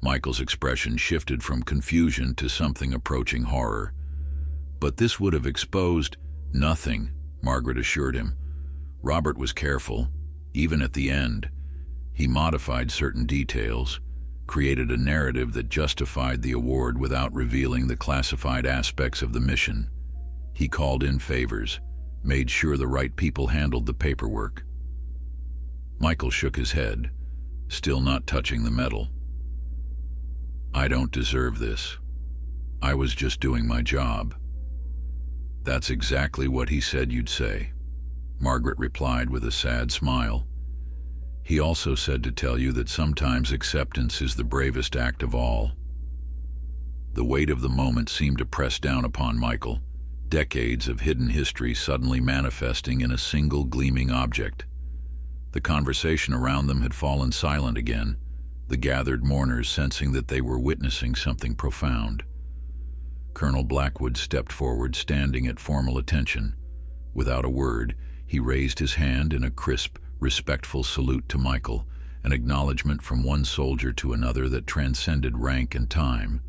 Michael's expression shifted from confusion to something approaching horror. But this would have exposed nothing, Margaret assured him. Robert was careful, even at the end. He modified certain details, created a narrative that justified the award without revealing the classified aspects of the mission. He called in favors, made sure the right people handled the paperwork. Michael shook his head, still not touching the medal. I don't deserve this. I was just doing my job. That's exactly what he said you'd say, Margaret replied with a sad smile. He also said to tell you that sometimes acceptance is the bravest act of all. The weight of the moment seemed to press down upon Michael, decades of hidden history suddenly manifesting in a single gleaming object. The conversation around them had fallen silent again, the gathered mourners sensing that they were witnessing something profound. Colonel Blackwood stepped forward, standing at formal attention. Without a word, he raised his hand in a crisp, respectful salute to Michael, an acknowledgement from one soldier to another that transcended rank and time.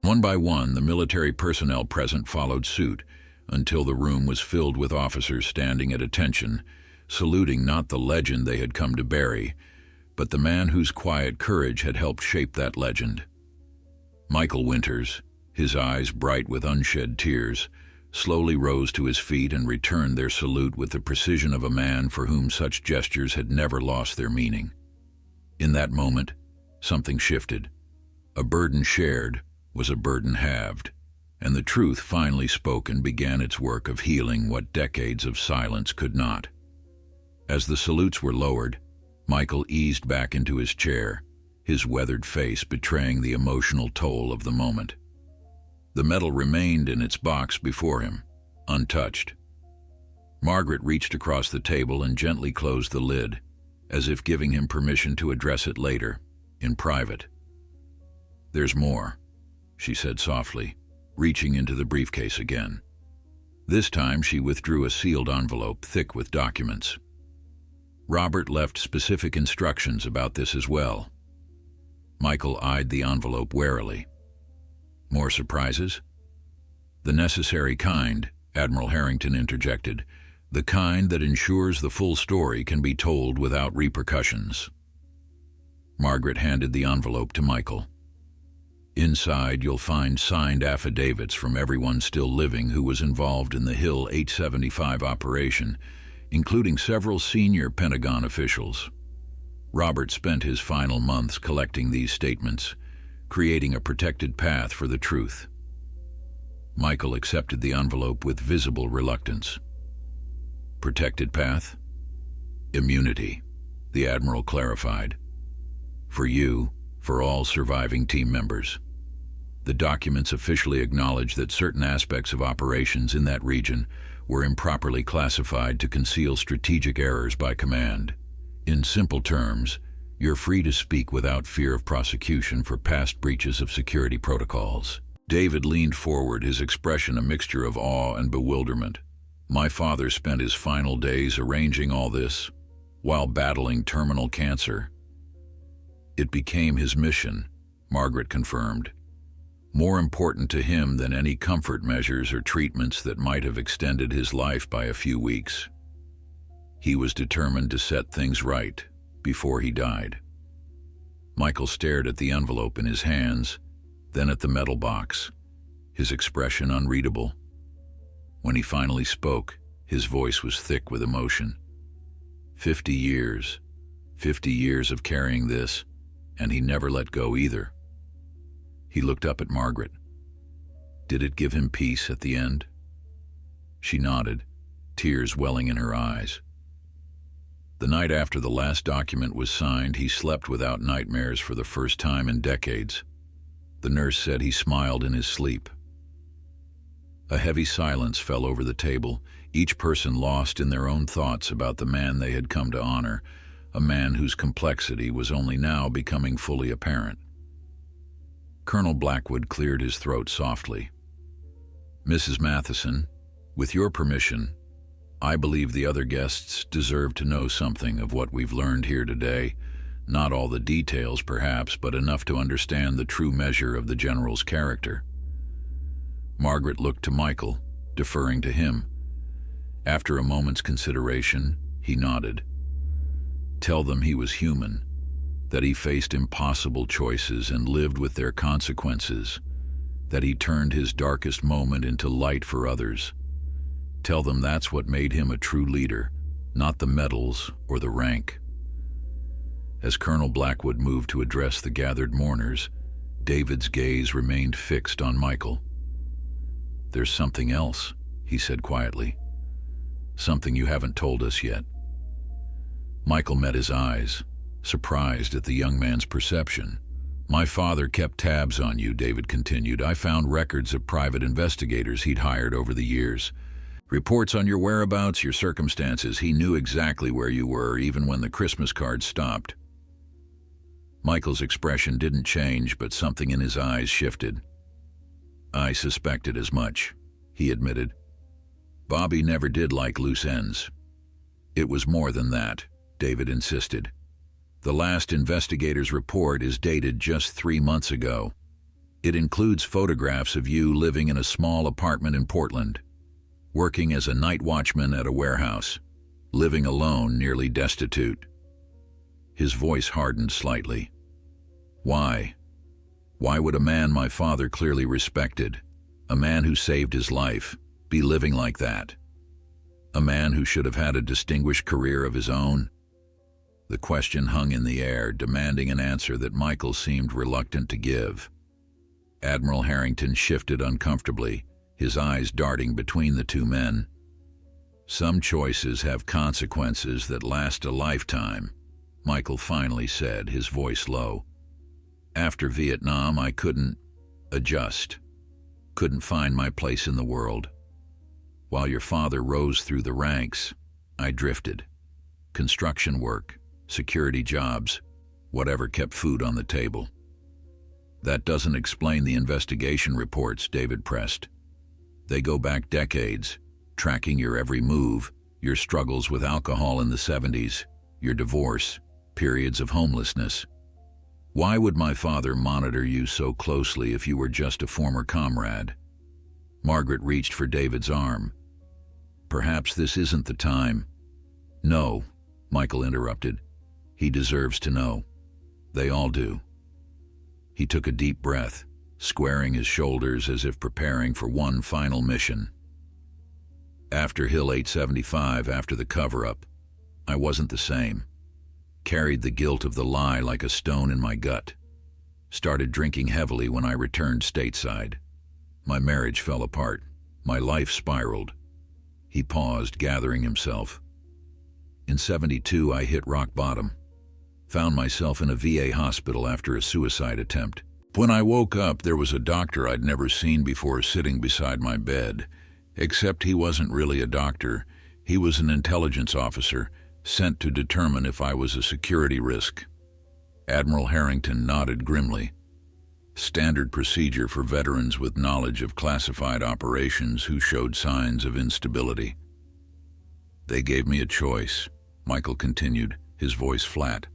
One by one, the military personnel present followed suit, until the room was filled with officers standing at attention, saluting not the legend they had come to bury, but the man whose quiet courage had helped shape that legend. Michael Winters, his eyes bright with unshed tears, slowly rose to his feet and returned their salute with the precision of a man for whom such gestures had never lost their meaning. In that moment, something shifted. A burden shared was a burden halved, and the truth finally spoken began its work of healing what decades of silence could not. As the salutes were lowered, Michael eased back into his chair, his weathered face betraying the emotional toll of the moment. The medal remained in its box before him, untouched. Margaret reached across the table and gently closed the lid, as if giving him permission to address it later, in private. There's more, she said softly, reaching into the briefcase again. This time she withdrew a sealed envelope thick with documents. Robert left specific instructions about this as well. Michael eyed the envelope warily. More surprises? The necessary kind, Admiral Harrington interjected, the kind that ensures the full story can be told without repercussions. Margaret handed the envelope to Michael. Inside, you'll find signed affidavits from everyone still living who was involved in the Hill 875 operation, including several senior Pentagon officials. Robert spent his final months collecting these statements, creating a protected path for the truth. Michael accepted the envelope with visible reluctance. Protected path? Immunity, the Admiral clarified. For you, for all surviving team members. The documents officially acknowledge that certain aspects of operations in that region were improperly classified to conceal strategic errors by command. In simple terms, you're free to speak without fear of prosecution for past breaches of security protocols. David leaned forward, his expression a mixture of awe and bewilderment. My father spent his final days arranging all this, while battling terminal cancer. It became his mission, Margaret confirmed. More important to him than any comfort measures or treatments that might have extended his life by a few weeks. He was determined to set things right before he died. Michael stared at the envelope in his hands, then at the metal box, his expression unreadable. When he finally spoke, His voice was thick with emotion. 50 years. 50 years of carrying this, and he never let go either. He looked up at Margaret. Did it give him peace at the end? She nodded, tears welling in her eyes. The night after the last document was signed, he slept without nightmares for the first time in decades. The nurse said he smiled in his sleep. A heavy silence fell over the table, each person lost in their own thoughts about the man they had come to honor, a man whose complexity was only now becoming fully apparent. Colonel Blackwood cleared his throat softly. Mrs. Matheson, with your permission, I believe the other guests deserve to know something of what we've learned here today. Not all the details, perhaps, but enough to understand the true measure of the general's character. Margaret looked to Michael, deferring to him. After a moment's consideration, he nodded. Tell them he was human, that he faced impossible choices and lived with their consequences, that he turned his darkest moment into light for others. Tell them that's what made him a true leader, not the medals or the rank. As Colonel Blackwood moved to address the gathered mourners, David's gaze remained fixed on Michael. There's something else, he said quietly. Something you haven't told us yet. Michael met his eyes, surprised at the young man's perception. My father kept tabs on you, David continued. I found records of private investigators he'd hired over the years. Reports on your whereabouts, your circumstances. He knew exactly where you were, even when the Christmas cards stopped. Michael's expression didn't change, but something in his eyes shifted. I suspected as much, he admitted. Bobby never did like loose ends. It was more than that, David insisted. The last investigator's report is dated just 3 months ago. It includes photographs of you living in a small apartment in Portland, working as a night watchman at a warehouse, living alone, nearly destitute. His voice hardened slightly. Why? Why would a man my father clearly respected, a man who saved his life, be living like that? A man who should have had a distinguished career of his own? The question hung in the air, demanding an answer that Michael seemed reluctant to give. Admiral Harrington shifted uncomfortably, his eyes darting between the two men. Some choices have consequences that last a lifetime, Michael finally said, his voice low. After Vietnam, I couldn't adjust, couldn't find my place in the world. While your father rose through the ranks, I drifted. Construction work, security jobs, whatever kept food on the table. That doesn't explain the investigation reports, David pressed. They go back decades, tracking your every move, your struggles with alcohol in the 70s, your divorce, periods of homelessness. Why would my father monitor you so closely if you were just a former comrade? Margaret reached for David's arm. Perhaps this isn't the time. No, Michael interrupted. He deserves to know. They all do. He took a deep breath, squaring his shoulders as if preparing for one final mission. After Hill 875, after the cover-up, I wasn't the same. Carried the guilt of the lie like a stone in my gut. Started drinking heavily when I returned stateside. My marriage fell apart. My life spiraled. He paused, gathering himself. In 72, I hit rock bottom. Found myself in a VA hospital after a suicide attempt. When I woke up, there was a doctor I'd never seen before sitting beside my bed. Except he wasn't really a doctor. He was an intelligence officer, sent to determine if I was a security risk. Admiral Harrington nodded grimly. Standard procedure for veterans with knowledge of classified operations who showed signs of instability. They gave me a choice, Michael continued, his voice flat.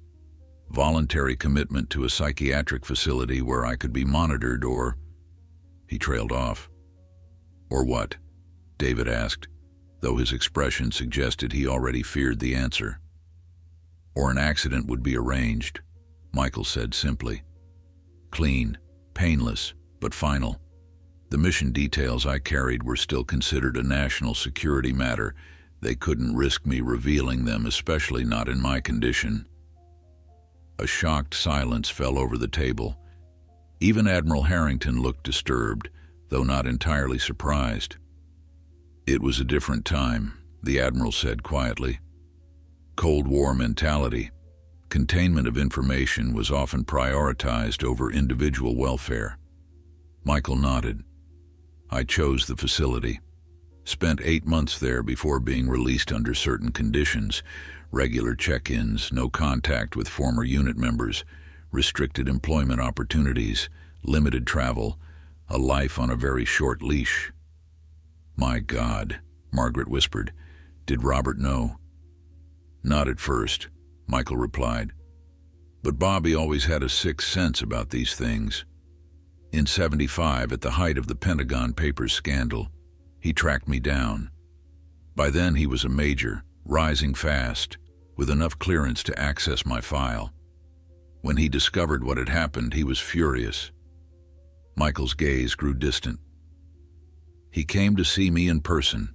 Voluntary commitment to a psychiatric facility where I could be monitored or... He trailed off. Or what? David asked, though his expression suggested he already feared the answer. Or an accident would be arranged, Michael said simply. Clean, painless, but final. The mission details I carried were still considered a national security matter. They couldn't risk me revealing them, especially not in my condition. A shocked silence fell over the table. Even Admiral Harrington looked disturbed, though not entirely surprised. "It was a different time," the Admiral said quietly. "Cold War mentality. Containment of information was often prioritized over individual welfare." Michael nodded. "I chose the facility. Spent 8 months there before being released under certain conditions: regular check-ins, no contact with former unit members, restricted employment opportunities, limited travel, a life on a very short leash." "My God," Margaret whispered. "Did Robert know?" "Not at first," Michael replied. "But Bobby always had a sixth sense about these things. In '75, at the height of the Pentagon Papers scandal, he tracked me down. By then he was a major, rising fast, with enough clearance to access my file. When he discovered what had happened, he was furious." Michael's gaze grew distant. "He came to see me in person.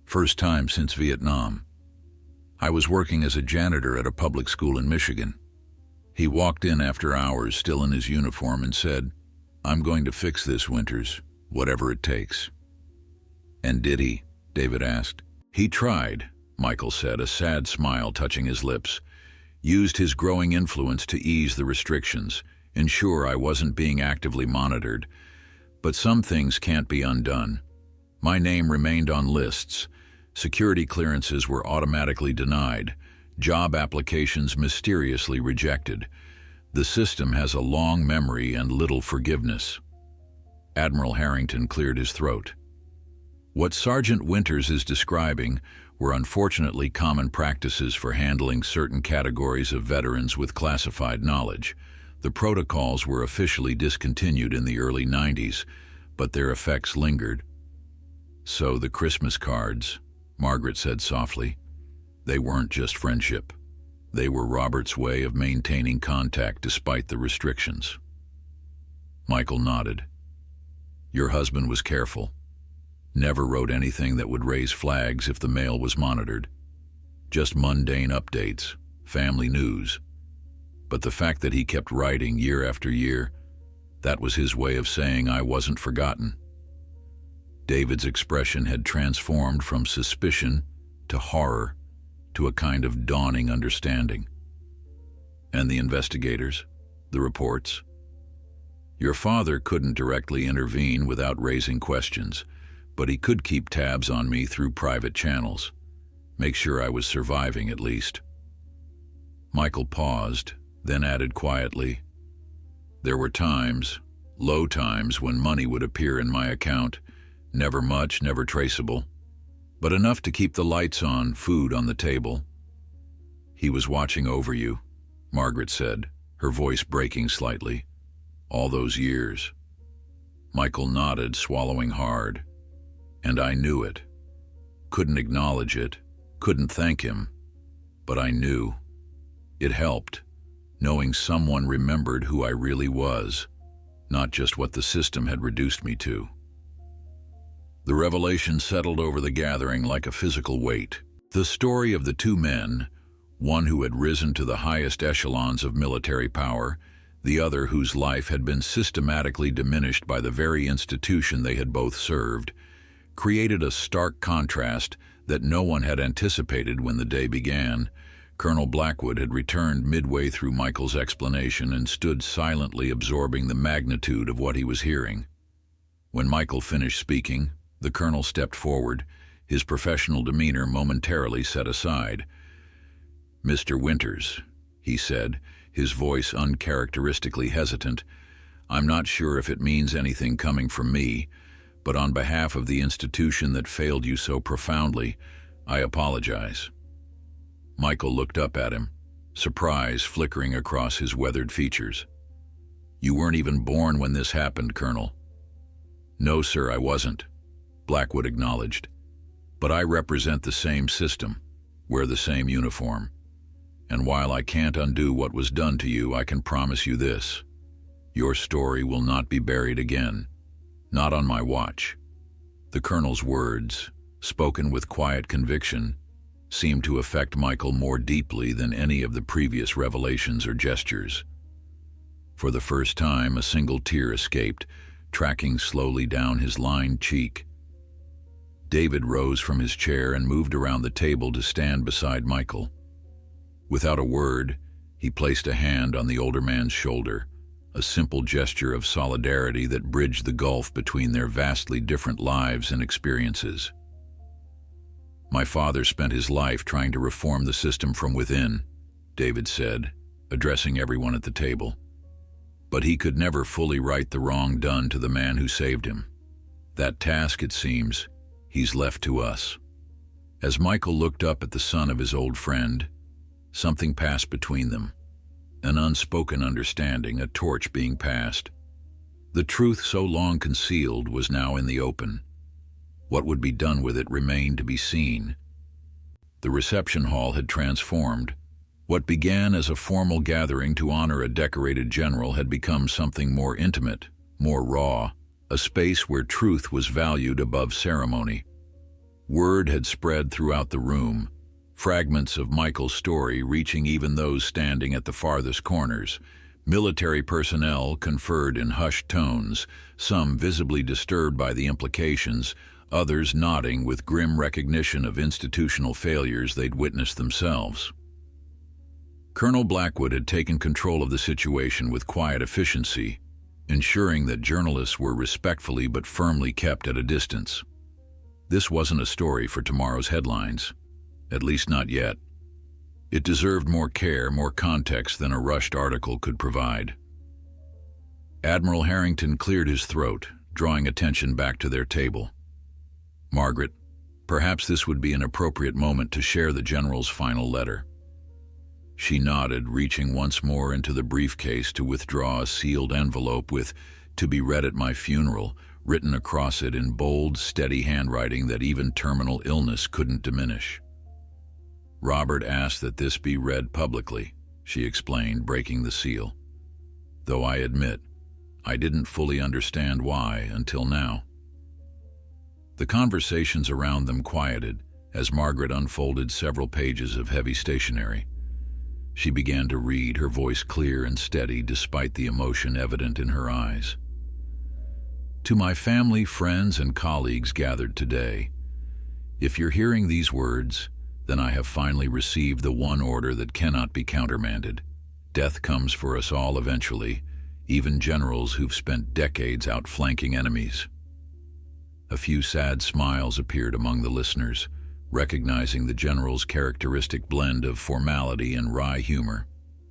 First time since Vietnam. I was working as a janitor at a public school in Michigan. He walked in after hours, still in his uniform, and said, 'I'm going to fix this, Winters, whatever it takes.'" "And did he?" David asked. "He tried," Michael said, a sad smile touching his lips. "Used his growing influence to ease the restrictions, ensure I wasn't being actively monitored. But some things can't be undone. My name remained on lists. Security clearances were automatically denied. Job applications mysteriously rejected. The system has a long memory and little forgiveness." Admiral Harrington cleared his throat. "What Sergeant Winters is describing were unfortunately common practices for handling certain categories of veterans with classified knowledge. The protocols were officially discontinued in the early '90s, but their effects lingered." "So the Christmas cards," Margaret said softly, "they weren't just friendship. They were Robert's way of maintaining contact despite the restrictions." Michael nodded. "Your husband was careful. Never wrote anything that would raise flags if the mail was monitored. Just mundane updates, family news. But the fact that he kept writing year after year, that was his way of saying I wasn't forgotten." David's expression had transformed from suspicion to horror, to a kind of dawning understanding. "And the investigators? The reports?" "Your father couldn't directly intervene without raising questions, but he could keep tabs on me through private channels. Make sure I was surviving at least." Michael paused, then added quietly, "There were times, low times, when money would appear in my account. Never much, never traceable, but enough to keep the lights on, food on the table." "He was watching over you," Margaret said, her voice breaking slightly. "All those years." Michael nodded, swallowing hard. "And I knew it. Couldn't acknowledge it, couldn't thank him, but I knew. It helped, knowing someone remembered who I really was, not just what the system had reduced me to." The revelation settled over the gathering like a physical weight. The story of the two men, one who had risen to the highest echelons of military power, the other whose life had been systematically diminished by the very institution they had both served, created a stark contrast that no one had anticipated when the day began. Colonel Blackwood had returned midway through Michael's explanation and stood silently absorbing the magnitude of what he was hearing. When Michael finished speaking, the colonel stepped forward, his professional demeanor momentarily set aside. "Mr. Winters," he said, his voice uncharacteristically hesitant, "I'm not sure if it means anything coming from me, but on behalf of the institution that failed you so profoundly, I apologize." Michael looked up at him, surprise flickering across his weathered features. "You weren't even born when this happened, Colonel." "No, sir, I wasn't," Blackwood acknowledged. "But I represent the same system, wear the same uniform. And while I can't undo what was done to you, I can promise you this: your story will not be buried again. Not on my watch." The colonel's words, spoken with quiet conviction, seemed to affect Michael more deeply than any of the previous revelations or gestures. For the first time, a single tear escaped, tracking slowly down his lined cheek. David rose from his chair and moved around the table to stand beside Michael. Without a word, he placed a hand on the older man's shoulder, a simple gesture of solidarity that bridged the gulf between their vastly different lives and experiences. "My father spent his life trying to reform the system from within," David said, addressing everyone at the table. "But he could never fully right the wrong done to the man who saved him. That task, it seems, he's left to us." As Michael looked up at the son of his old friend, something passed between them. An unspoken understanding, a torch being passed. The truth so long concealed was now in the open. What would be done with it remained to be seen. The reception hall had transformed. What began as a formal gathering to honor a decorated general had become something more intimate, more raw, a space where truth was valued above ceremony. Word had spread throughout the room, fragments of Michael's story reaching even those standing at the farthest corners. Military personnel conferred in hushed tones, some visibly disturbed by the implications, others nodding with grim recognition of institutional failures they'd witnessed themselves. Colonel Blackwood had taken control of the situation with quiet efficiency, ensuring that journalists were respectfully but firmly kept at a distance. This wasn't a story for tomorrow's headlines, at least not yet. It deserved more care, more context than a rushed article could provide. Admiral Harrington cleared his throat, drawing attention back to their table. "Margaret, perhaps this would be an appropriate moment to share the general's final letter." She nodded, reaching once more into the briefcase to withdraw a sealed envelope with "To be read at my funeral" written across it in bold, steady handwriting that even terminal illness couldn't diminish. "Robert asked that this be read publicly," she explained, breaking the seal. "Though I admit, I didn't fully understand why until now." The conversations around them quieted as Margaret unfolded several pages of heavy stationery. She began to read, her voice clear and steady despite the emotion evident in her eyes. "To my family, friends, and colleagues gathered today, if you're hearing these words, then I have finally received the one order that cannot be countermanded. Death comes for us all eventually, even generals who've spent decades outflanking enemies." A few sad smiles appeared among the listeners, recognizing the general's characteristic blend of formality and wry humor.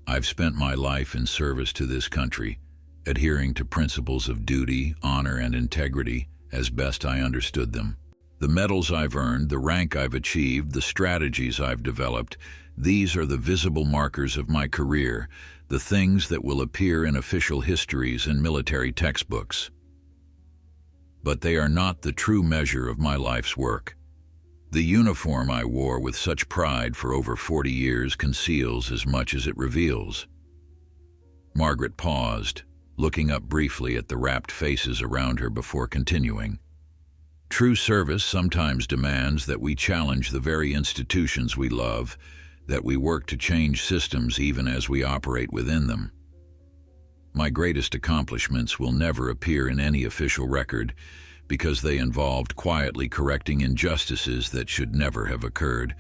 "I've spent my life in service to this country, adhering to principles of duty, honor, and integrity as best I understood them. The medals I've earned, the rank I've achieved, the strategies I've developed, these are the visible markers of my career, the things that will appear in official histories and military textbooks. But they are not the true measure of my life's work. The uniform I wore with such pride for over 40 years conceals as much as it reveals." Margaret paused, looking up briefly at the rapt faces around her before continuing. "True service sometimes demands that we challenge the very institutions we love, that we work to change systems even as we operate within them. My greatest accomplishments will never appear in any official record because they involved quietly correcting injustices that should never have occurred,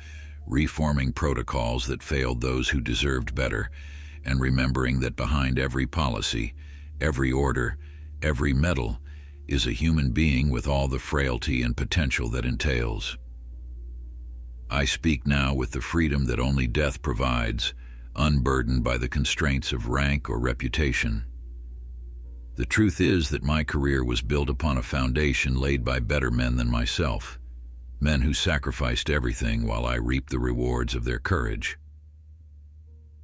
reforming protocols that failed those who deserved better, and remembering that behind every policy, every order, every medal is a human being with all the frailty and potential that entails. I speak now with the freedom that only death provides, unburdened by the constraints of rank or reputation. The truth is that my career was built upon a foundation laid by better men than myself, men who sacrificed everything while I reaped the rewards of their courage."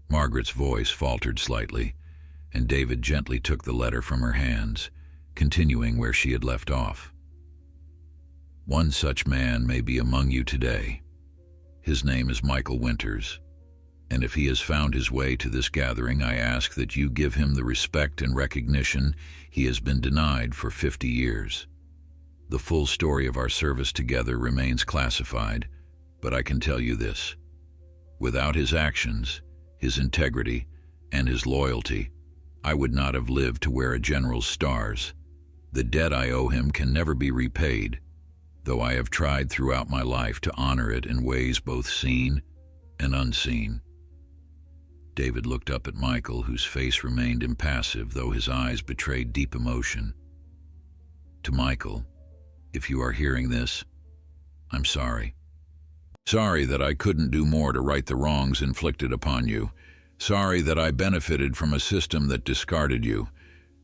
Margaret's voice faltered slightly, and David gently took the letter from her hands, continuing where she had left off. "One such man may be among you today. His name is Michael Winters, and if he has found his way to this gathering, I ask that you give him the respect and recognition he has been denied for 50 years. The full story of our service together remains classified, but I can tell you this. Without his actions, his integrity, and his loyalty, I would not have lived to wear a general's stars. The debt I owe him can never be repaid, though I have tried throughout my life to honor it in ways both seen and unseen. David looked up at Michael, whose face remained impassive, though his eyes betrayed deep emotion. To Michael, if you are hearing this, I'm sorry. Sorry that I couldn't do more to right the wrongs inflicted upon you. Sorry that I benefited from a system that discarded you.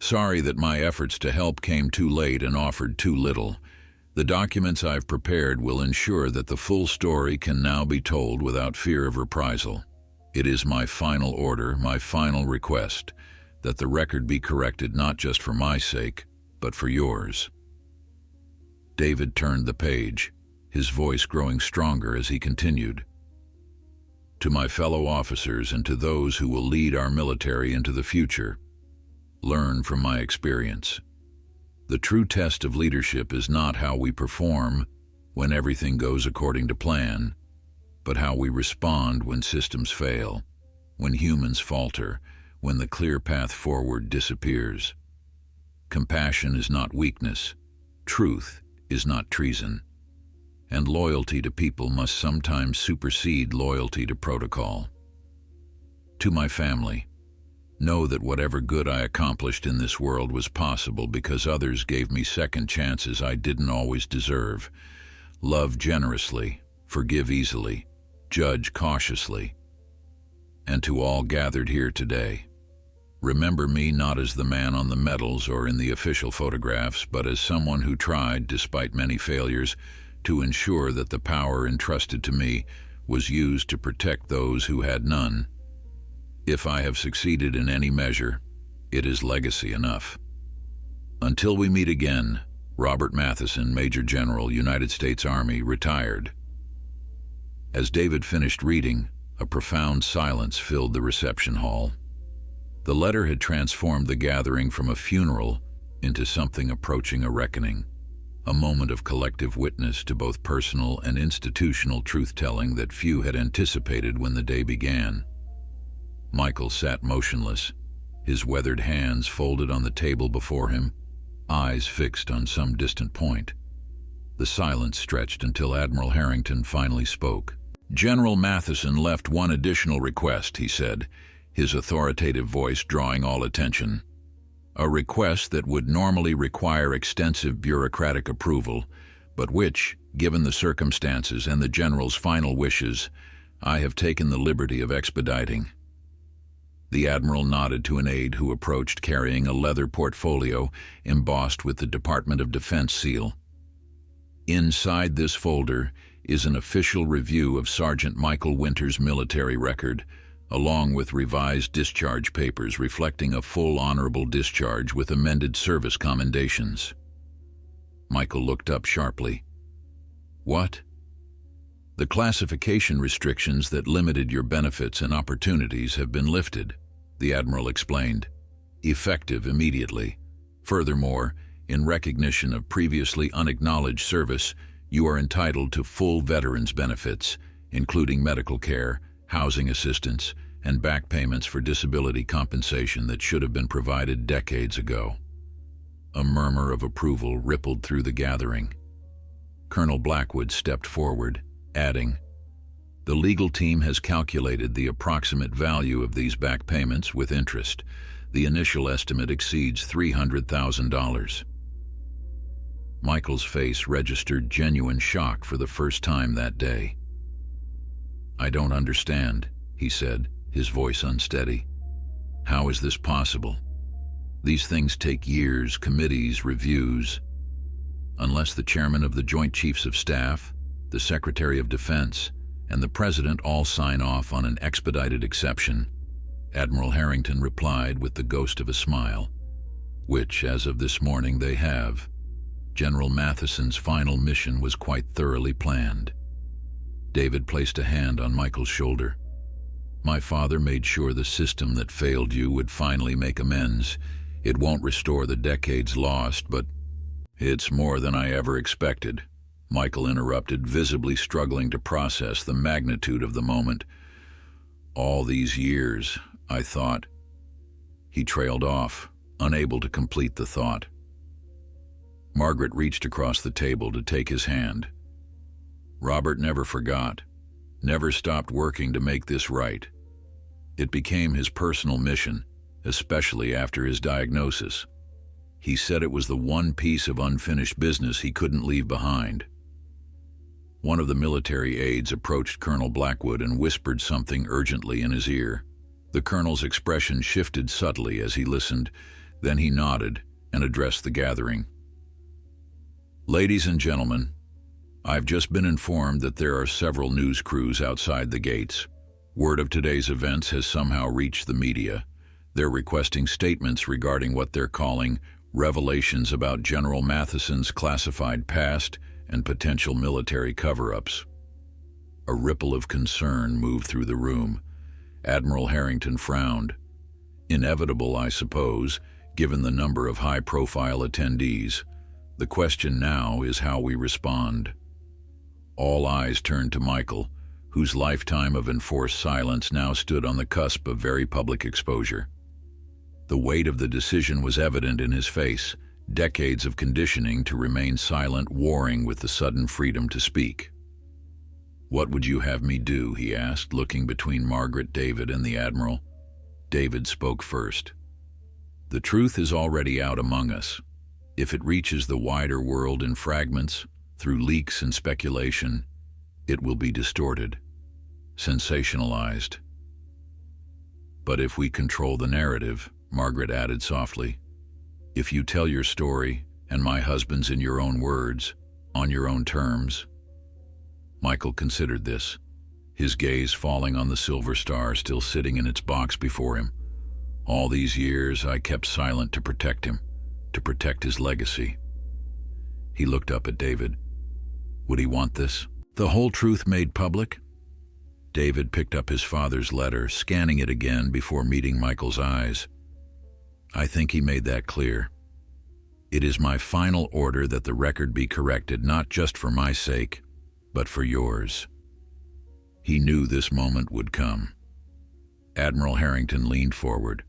Sorry that my efforts to help came too late and offered too little. The documents I've prepared will ensure that the full story can now be told without fear of reprisal. It is my final order, my final request, that the record be corrected not just for my sake, but for yours. David turned the page, his voice growing stronger as he continued. To my fellow officers and to those who will lead our military into the future, learn from my experience. The true test of leadership is not how we perform when everything goes according to plan, but how we respond when systems fail, when humans falter, when the clear path forward disappears. Compassion is not weakness, truth is not treason, and loyalty to people must sometimes supersede loyalty to protocol. To my family, know that whatever good I accomplished in this world was possible because others gave me second chances I didn't always deserve. Love generously, forgive easily, judge cautiously. And to all gathered here today, remember me not as the man on the medals or in the official photographs, but as someone who tried, despite many failures, to ensure that the power entrusted to me was used to protect those who had none. If I have succeeded in any measure, it is legacy enough. Until we meet again, Robert Matheson, Major General, United States Army, retired. As David finished reading, a profound silence filled the reception hall. The letter had transformed the gathering from a funeral into something approaching a reckoning, a moment of collective witness to both personal and institutional truth-telling that few had anticipated when the day began. Michael sat motionless, his weathered hands folded on the table before him, eyes fixed on some distant point. The silence stretched until Admiral Harrington finally spoke. "General Matheson left one additional request," he said, his authoritative voice drawing all attention. "A request that would normally require extensive bureaucratic approval, but which, given the circumstances and the General's final wishes, I have taken the liberty of expediting." The Admiral nodded to an aide who approached carrying a leather portfolio embossed with the Department of Defense seal. Inside this folder is an official review of Sergeant Michael Winter's military record, along with revised discharge papers reflecting a full honorable discharge with amended service commendations. Michael looked up sharply. "What?" "The classification restrictions that limited your benefits and opportunities have been lifted," the Admiral explained, "effective immediately. Furthermore, in recognition of previously unacknowledged service, you are entitled to full veterans benefits, including medical care, housing assistance, and back payments for disability compensation that should have been provided decades ago." A murmur of approval rippled through the gathering. Colonel Blackwood stepped forward, adding, "The legal team has calculated the approximate value of these back payments with interest. The initial estimate exceeds $300,000. Michael's face registered genuine shock for the first time that day. "I don't understand," he said, his voice unsteady. "How is this possible? These things take years, committees, reviews. Unless the chairman of the Joint Chiefs of Staff, the Secretary of Defense, and the President all sign off on an expedited exception," Admiral Harrington replied with the ghost of a smile, "which, as of this morning, they have. General Matheson's final mission was quite thoroughly planned." David placed a hand on Michael's shoulder. "My father made sure the system that failed you would finally make amends. It won't restore the decades lost, but..." It's more than I ever expected, Michael interrupted, visibly struggling to process the magnitude of the moment. All these years, I thought. He trailed off, unable to complete the thought. Margaret reached across the table to take his hand. Robert never forgot, never stopped working to make this right. It became his personal mission, especially after his diagnosis. He said it was the one piece of unfinished business he couldn't leave behind. One of the military aides approached Colonel Blackwood and whispered something urgently in his ear. The colonel's expression shifted subtly as he listened, then he nodded and addressed the gathering. Ladies and gentlemen, I've just been informed that there are several news crews outside the gates. Word of today's events has somehow reached the media. They're requesting statements regarding what they're calling revelations about General Matheson's classified past and potential military cover-ups. A ripple of concern moved through the room. Admiral Harrington frowned. Inevitable, I suppose, given the number of high-profile attendees. The question now is how we respond. All eyes turned to Michael, whose lifetime of enforced silence now stood on the cusp of very public exposure. The weight of the decision was evident in his face, decades of conditioning to remain silent warring with the sudden freedom to speak. "What would you have me do?" he asked, looking between Margaret, David, and the Admiral. David spoke first. "The truth is already out among us. If it reaches the wider world in fragments, through leaks and speculation, it will be distorted, sensationalized. But if we control the narrative," Margaret added softly, "if you tell your story, and my husband's in your own words, on your own terms." Michael considered this, his gaze falling on the silver star still sitting in its box before him. "All these years I kept silent to protect him, to protect his legacy." He looked up at David. Would he want this? The whole truth made public? David picked up his father's letter, scanning it again before meeting Michael's eyes. "I think he made that clear. It is my final order that the record be corrected, not just for my sake, but for yours." He knew this moment would come. Admiral Harrington leaned forward.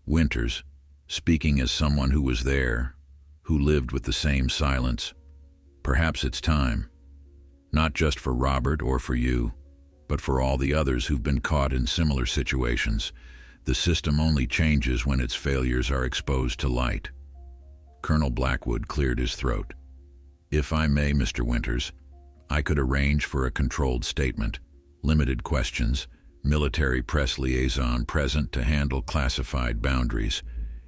"Winters, speaking as someone who was there, who lived with the same silence, perhaps it's time, not just for Robert or for you, but for all the others who've been caught in similar situations. The system only changes when its failures are exposed to light." Colonel Blackwood cleared his throat. "If I may, Mr. Winters, I could arrange for a controlled statement, limited questions, military press liaison present to handle classified boundaries.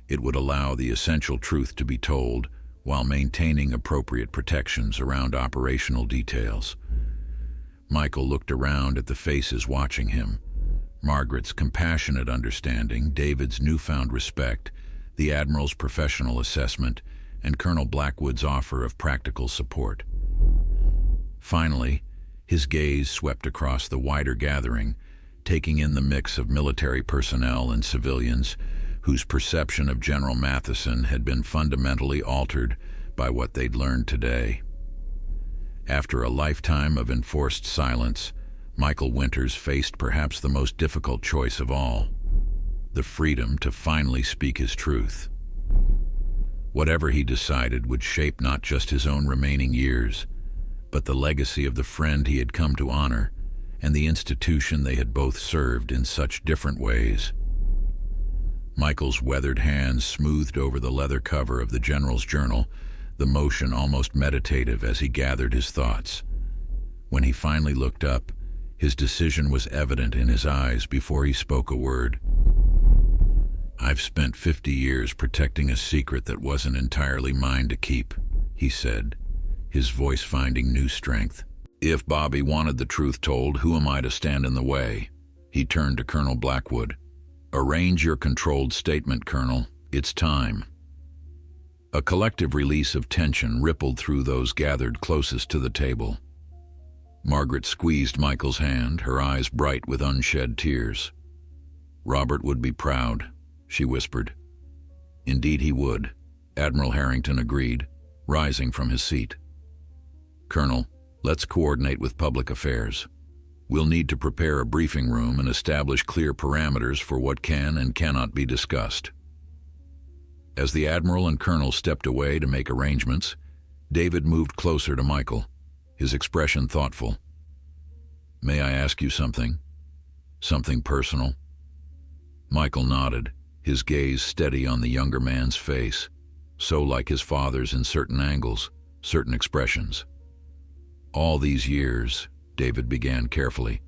It would allow the essential truth to be told while maintaining appropriate protections around operational details." Michael looked around at the faces watching him. Margaret's compassionate understanding, David's newfound respect, the Admiral's professional assessment, and Colonel Blackwood's offer of practical support. Finally, his gaze swept across the wider gathering, taking in the mix of military personnel and civilians whose perception of General Matheson had been fundamentally altered by what they'd learned today. After a lifetime of enforced silence, Michael Winters faced perhaps the most difficult choice of all: the freedom to finally speak his truth. Whatever he decided would shape not just his own remaining years, but the legacy of the friend he had come to honor and the institution they had both served in such different ways. Michael's weathered hands smoothed over the leather cover of the General's journal, the motion almost meditative as he gathered his thoughts. When he finally looked up, his decision was evident in his eyes before he spoke a word. "I've spent 50 years protecting a secret that wasn't entirely mine to keep," he said, his voice finding new strength. "If Bobby wanted the truth told, who am I to stand in the way?" He turned to Colonel Blackwood. "Arrange your controlled statement, Colonel. It's time." A collective release of tension rippled through those gathered closest to the table. Margaret squeezed Michael's hand, her eyes bright with unshed tears. "Robert would be proud," she whispered. "Indeed he would," Admiral Harrington agreed. rising from his seat. "Colonel, let's coordinate with public affairs. We'll need to prepare a briefing room and establish clear parameters for what can and cannot be discussed." As the Admiral and Colonel stepped away to make arrangements, David moved closer to Michael, his expression thoughtful. "May I ask you something? Something personal?" Michael nodded, his gaze steady on the younger man's face, so like his father's in certain angles, certain expressions. "All these years," David began carefully,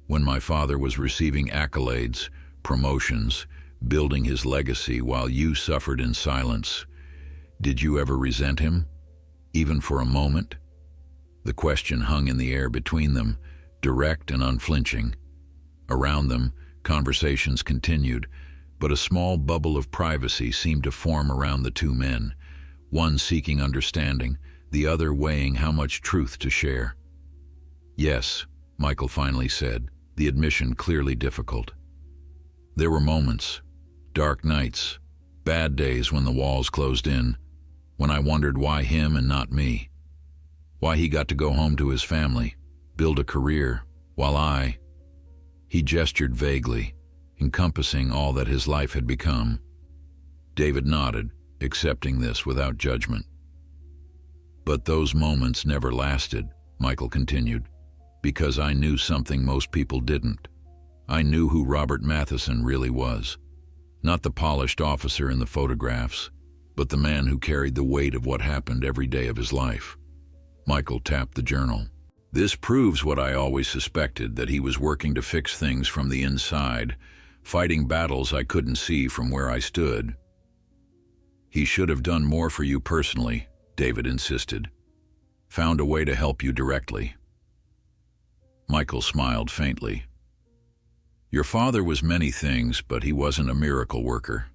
"when my father was receiving accolades, promotions, building his legacy while you suffered in silence, did you ever resent him, even for a moment?" The question hung in the air between them, direct and unflinching. Around them, conversations continued, but a small bubble of privacy seemed to form around the two men, one seeking understanding, the other weighing how much truth to share. "Yes," Michael finally said, the admission clearly difficult. "There were moments, dark nights, bad days when the walls closed in, when I wondered why him and not me. Why he got to go home to his family, build a career, while I—" He gestured vaguely, encompassing all that his life had become. David nodded, accepting this without judgment. "But those moments never lasted," Michael continued, "because I knew something most people didn't. I knew who Robert Matheson really was. Not the polished officer in the photographs, but the man who carried the weight of what happened every day of his life." Michael tapped the journal. "This proves what I always suspected, that he was working to fix things from the inside, fighting battles I couldn't see from where I stood." "He should have done more for you personally," David insisted. "Found a way to help you directly." Michael smiled faintly. "Your father was many things, but he wasn't a miracle worker.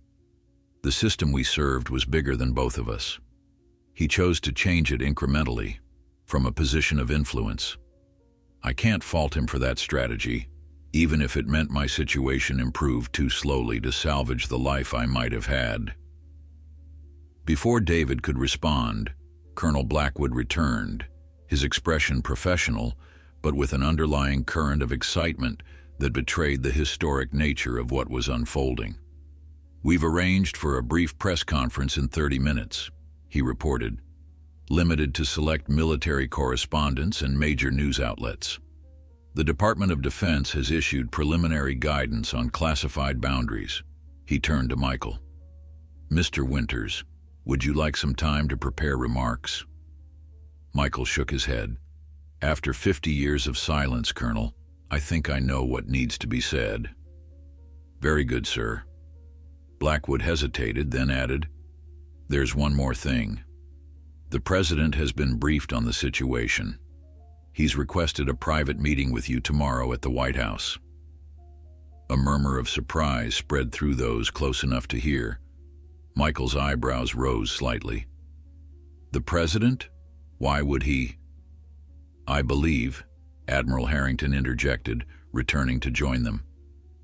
The system we served was bigger than both of us. He chose to change it incrementally, from a position of influence. I can't fault him for that strategy, even if it meant my situation improved too slowly to salvage the life I might have had." Before David could respond, Colonel Blackwood returned, his expression professional, but with an underlying current of excitement that betrayed the historic nature of what was unfolding. "We've arranged for a brief press conference in 30 minutes, he reported, limited to select military correspondents and major news outlets. "The Department of Defense has issued preliminary guidance on classified boundaries." He turned to Michael. "Mr. Winters, would you like some time to prepare remarks?" Michael shook his head. "After 50 years of silence, Colonel, I think I know what needs to be said." "Very good, sir." Blackwood hesitated, then added, "There's one more thing. The President has been briefed on the situation. He's requested a private meeting with you tomorrow at the White House." A murmur of surprise spread through those close enough to hear. Michael's eyebrows rose slightly. "The President? Why would he—" "I believe," Admiral Harrington interjected, returning to join them,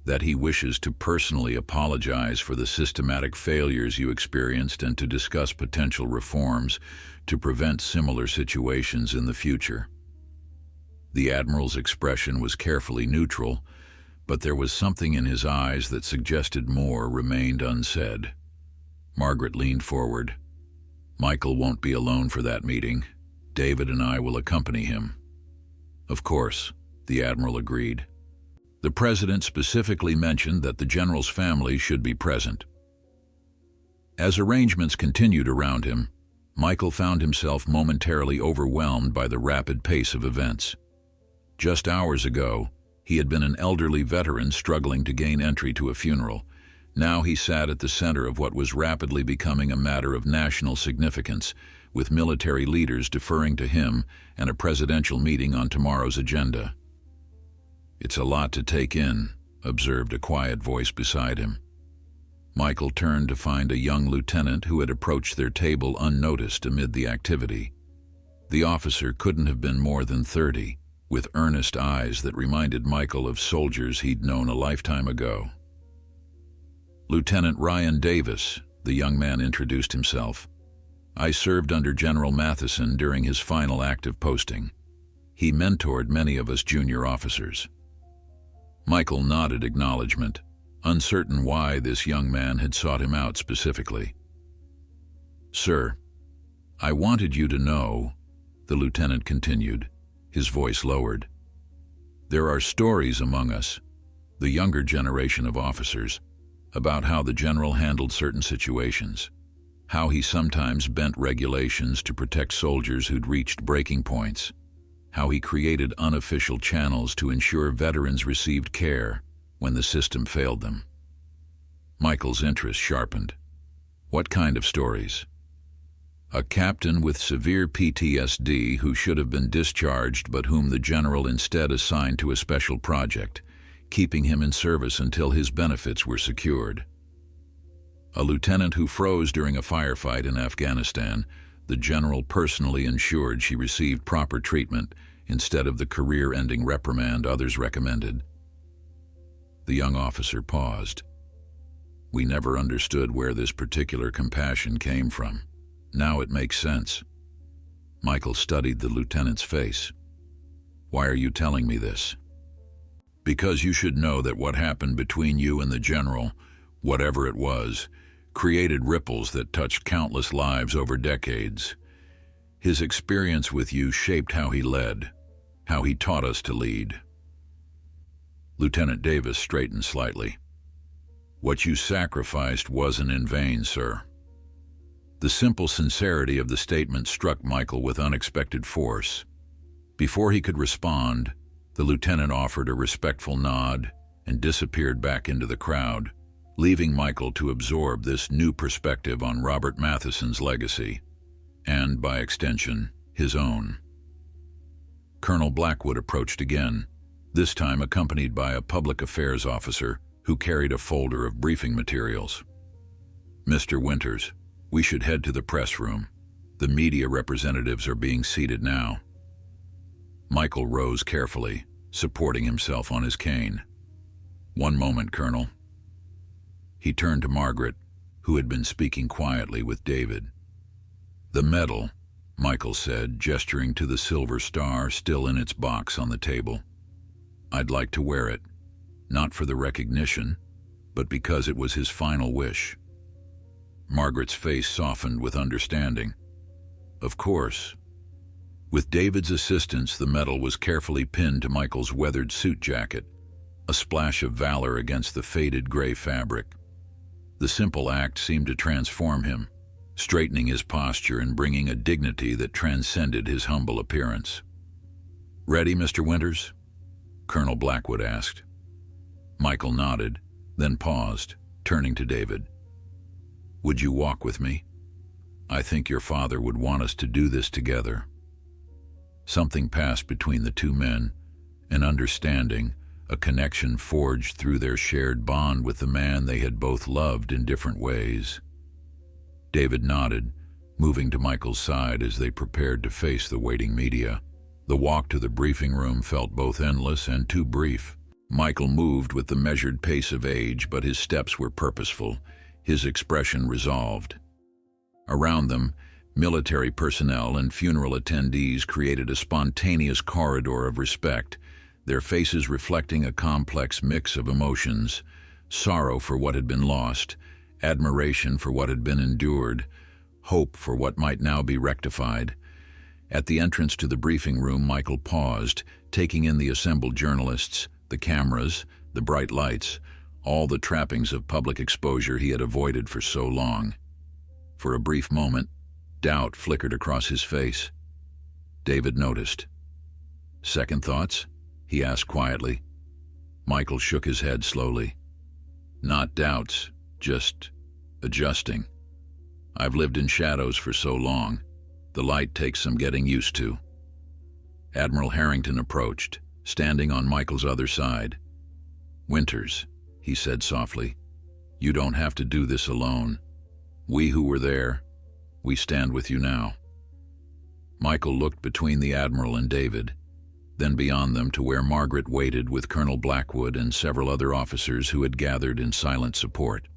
"that he wishes to personally apologize for the systematic failures you experienced and to discuss potential reforms to prevent similar situations in the future." The Admiral's expression was carefully neutral, but there was something in his eyes that suggested more remained unsaid. Margaret leaned forward. "Michael won't be alone for that meeting. David and I will accompany him." "Of course," the Admiral agreed. The President specifically mentioned that the General's family should be present. As arrangements continued around him, Michael found himself momentarily overwhelmed by the rapid pace of events. Just hours ago, he had been an elderly veteran struggling to gain entry to a funeral. Now he sat at the center of what was rapidly becoming a matter of national significance, with military leaders deferring to him and a presidential meeting on tomorrow's agenda. "It's a lot to take in," observed a quiet voice beside him. Michael turned to find a young lieutenant who had approached their table unnoticed amid the activity. The officer couldn't have been more than 30, with earnest eyes that reminded Michael of soldiers he'd known a lifetime ago. "Lieutenant Ryan Davis," the young man introduced himself. I served under General Matheson during his final active posting. He mentored many of us junior officers. Michael nodded acknowledgement, uncertain why this young man had sought him out specifically. "Sir, I wanted you to know," the lieutenant continued, his voice lowered. "There are stories among us, the younger generation of officers, about how the general handled certain situations, how he sometimes bent regulations to protect soldiers who'd reached breaking points, how he created unofficial channels to ensure veterans received care when the system failed them." Michael's interest sharpened. "What kind of stories?" "A captain with severe PTSD who should have been discharged but whom the general instead assigned to a special project, keeping him in service until his benefits were secured. A lieutenant who froze during a firefight in Afghanistan, the general personally ensured she received proper treatment instead of the career-ending reprimand others recommended." The young officer paused. "We never understood where this particular compassion came from. Now it makes sense." Michael studied the lieutenant's face. "Why are you telling me this?" "Because you should know that what happened between you and the general, whatever it was, created ripples that touched countless lives over decades. His experience with you shaped how he led, how he taught us to lead." Lieutenant Davis straightened slightly. "What you sacrificed wasn't in vain, sir." The simple sincerity of the statement struck Michael with unexpected force. Before he could respond, the lieutenant offered a respectful nod and disappeared back into the crowd, leaving Michael to absorb this new perspective on Robert Matheson's legacy, and, by extension, his own. Colonel Blackwood approached again, this time accompanied by a public affairs officer who carried a folder of briefing materials. "Mr. Winters, we should head to the press room. The media representatives are being seated now." Michael rose carefully, supporting himself on his cane. "One moment, Colonel." He turned to Margaret, who had been speaking quietly with David. "The medal," Michael said, gesturing to the silver star still in its box on the table. "I'd like to wear it, not for the recognition, but because it was his final wish." Margaret's face softened with understanding. "Of course." With David's assistance, the medal was carefully pinned to Michael's weathered suit jacket, a splash of valor against the faded gray fabric. The simple act seemed to transform him, straightening his posture and bringing a dignity that transcended his humble appearance. "Ready, Mr. Winters?" Colonel Blackwood asked. Michael nodded, then paused, turning to David. "Would you walk with me? I think your father would want us to do this together." Something passed between the two men, an understanding, a connection forged through their shared bond with the man they had both loved in different ways. David nodded, moving to Michael's side as they prepared to face the waiting media. The walk to the briefing room felt both endless and too brief. Michael moved with the measured pace of age, but his steps were purposeful, his expression resolved. Around them, military personnel and funeral attendees created a spontaneous corridor of respect, their faces reflecting a complex mix of emotions: sorrow for what had been lost, admiration for what had been endured, hope for what might now be rectified. At the entrance to the briefing room, Michael paused, taking in the assembled journalists, the cameras, the bright lights, all the trappings of public exposure he had avoided for so long. For a brief moment, doubt flickered across his face. David noticed. "Second thoughts?" he asked quietly. Michael shook his head slowly. "Not doubts, just adjusting. I've lived in shadows for so long. The light takes some getting used to." Admiral Harrington approached, standing on Michael's other side. "Winters," he said softly, "you don't have to do this alone. We who were there, we stand with you now." Michael looked between the Admiral and David, then beyond them to where Margaret waited with Colonel Blackwood and several other officers who had gathered in silent support.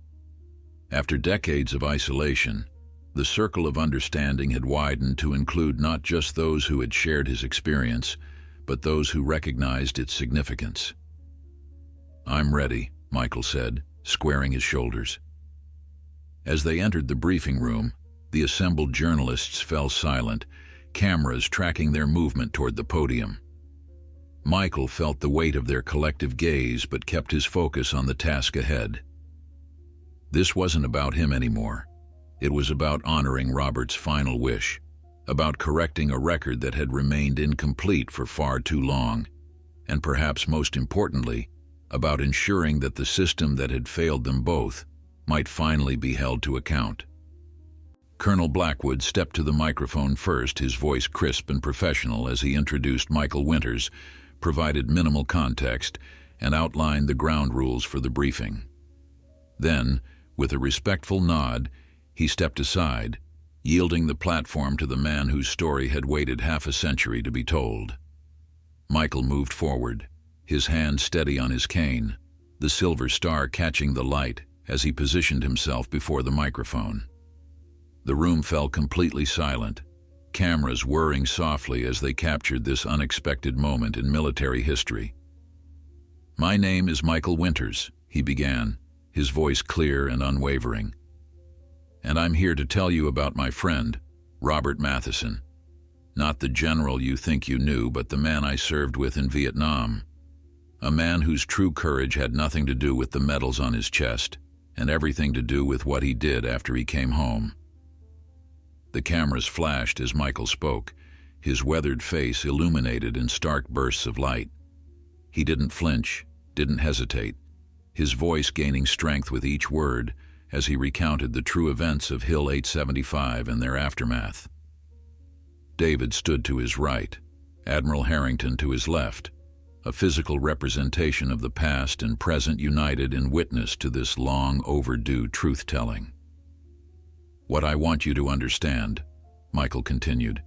After decades of isolation, The circle of understanding had widened to include not just those who had shared his experience, but those who recognized its significance. "I'm ready," Michael said, squaring his shoulders. As they entered the briefing room, the assembled journalists fell silent, cameras tracking their movement toward the podium. Michael felt the weight of their collective gaze but kept his focus on the task ahead. This wasn't about him anymore. It was about honoring Robert's final wish, about correcting a record that had remained incomplete for far too long, and perhaps most importantly, about ensuring that the system that had failed them both might finally be held to account. Colonel Blackwood stepped to the microphone first, his voice crisp and professional as he introduced Michael Winters, provided minimal context, and outlined the ground rules for the briefing. Then, with a respectful nod, he stepped aside, yielding the platform to the man whose story had waited half a century to be told. Michael moved forward, his hand steady on his cane, the silver star catching the light as he positioned himself before the microphone. The room fell completely silent, cameras whirring softly as they captured this unexpected moment in military history. "My name is Michael Winters," he began, his voice clear and unwavering. "And I'm here to tell you about my friend, Robert Matheson. Not the general you think you knew, but the man I served with in Vietnam. A man whose true courage had nothing to do with the medals on his chest, and everything to do with what he did after he came home." The cameras flashed as Michael spoke, his weathered face illuminated in stark bursts of light. He didn't flinch, didn't hesitate, his voice gaining strength with each word as he recounted the true events of Hill 875 and their aftermath. David stood to his right, Admiral Harrington to his left, a physical representation of the past and present united in witness to this long overdue truth-telling. "What I want you to understand," Michael continued,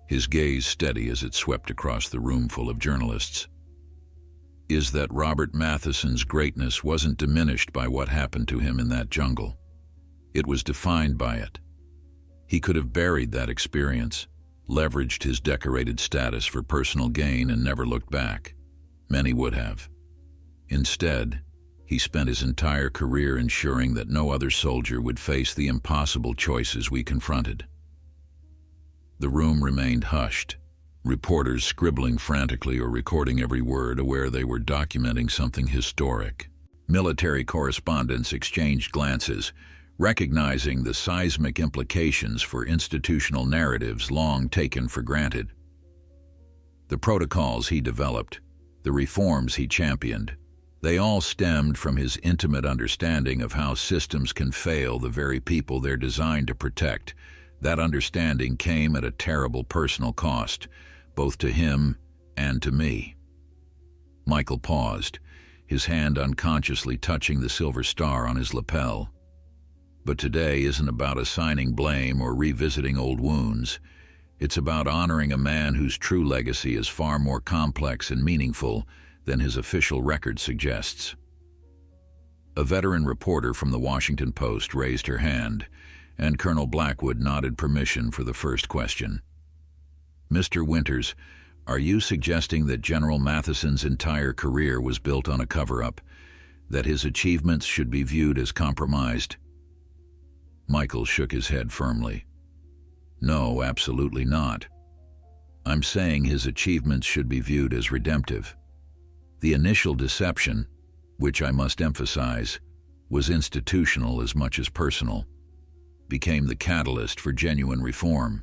his gaze steady as it swept across the room full of journalists, "is that Robert Matheson's greatness wasn't diminished by what happened to him in that jungle. It was defined by it. He could have buried that experience, leveraged his decorated status for personal gain and never looked back. Many would have. Instead, he spent his entire career ensuring that no other soldier would face the impossible choices we confronted." The room remained hushed, reporters scribbling frantically or recording every word, aware they were documenting something historic. Military correspondents exchanged glances, recognizing the seismic implications for institutional narratives long taken for granted. The protocols he developed, the reforms he championed, they all stemmed from his intimate understanding of how systems can fail the very people they're designed to protect. That understanding came at a terrible personal cost, both to him and to me. Michael paused, his hand unconsciously touching the silver star on his lapel. But today isn't about assigning blame or revisiting old wounds. It's about honoring a man whose true legacy is far more complex and meaningful than his official record suggests. A veteran reporter from the Washington Post raised her hand, and Colonel Blackwood nodded permission for the first question. "Mr. Winters, are you suggesting that General Matheson's entire career was built on a cover-up, that his achievements should be viewed as compromised?" Michael shook his head firmly. "No, absolutely not. I'm saying his achievements should be viewed as redemptive. The initial deception, which I must emphasize, was institutional as much as personal, became the catalyst for genuine reform.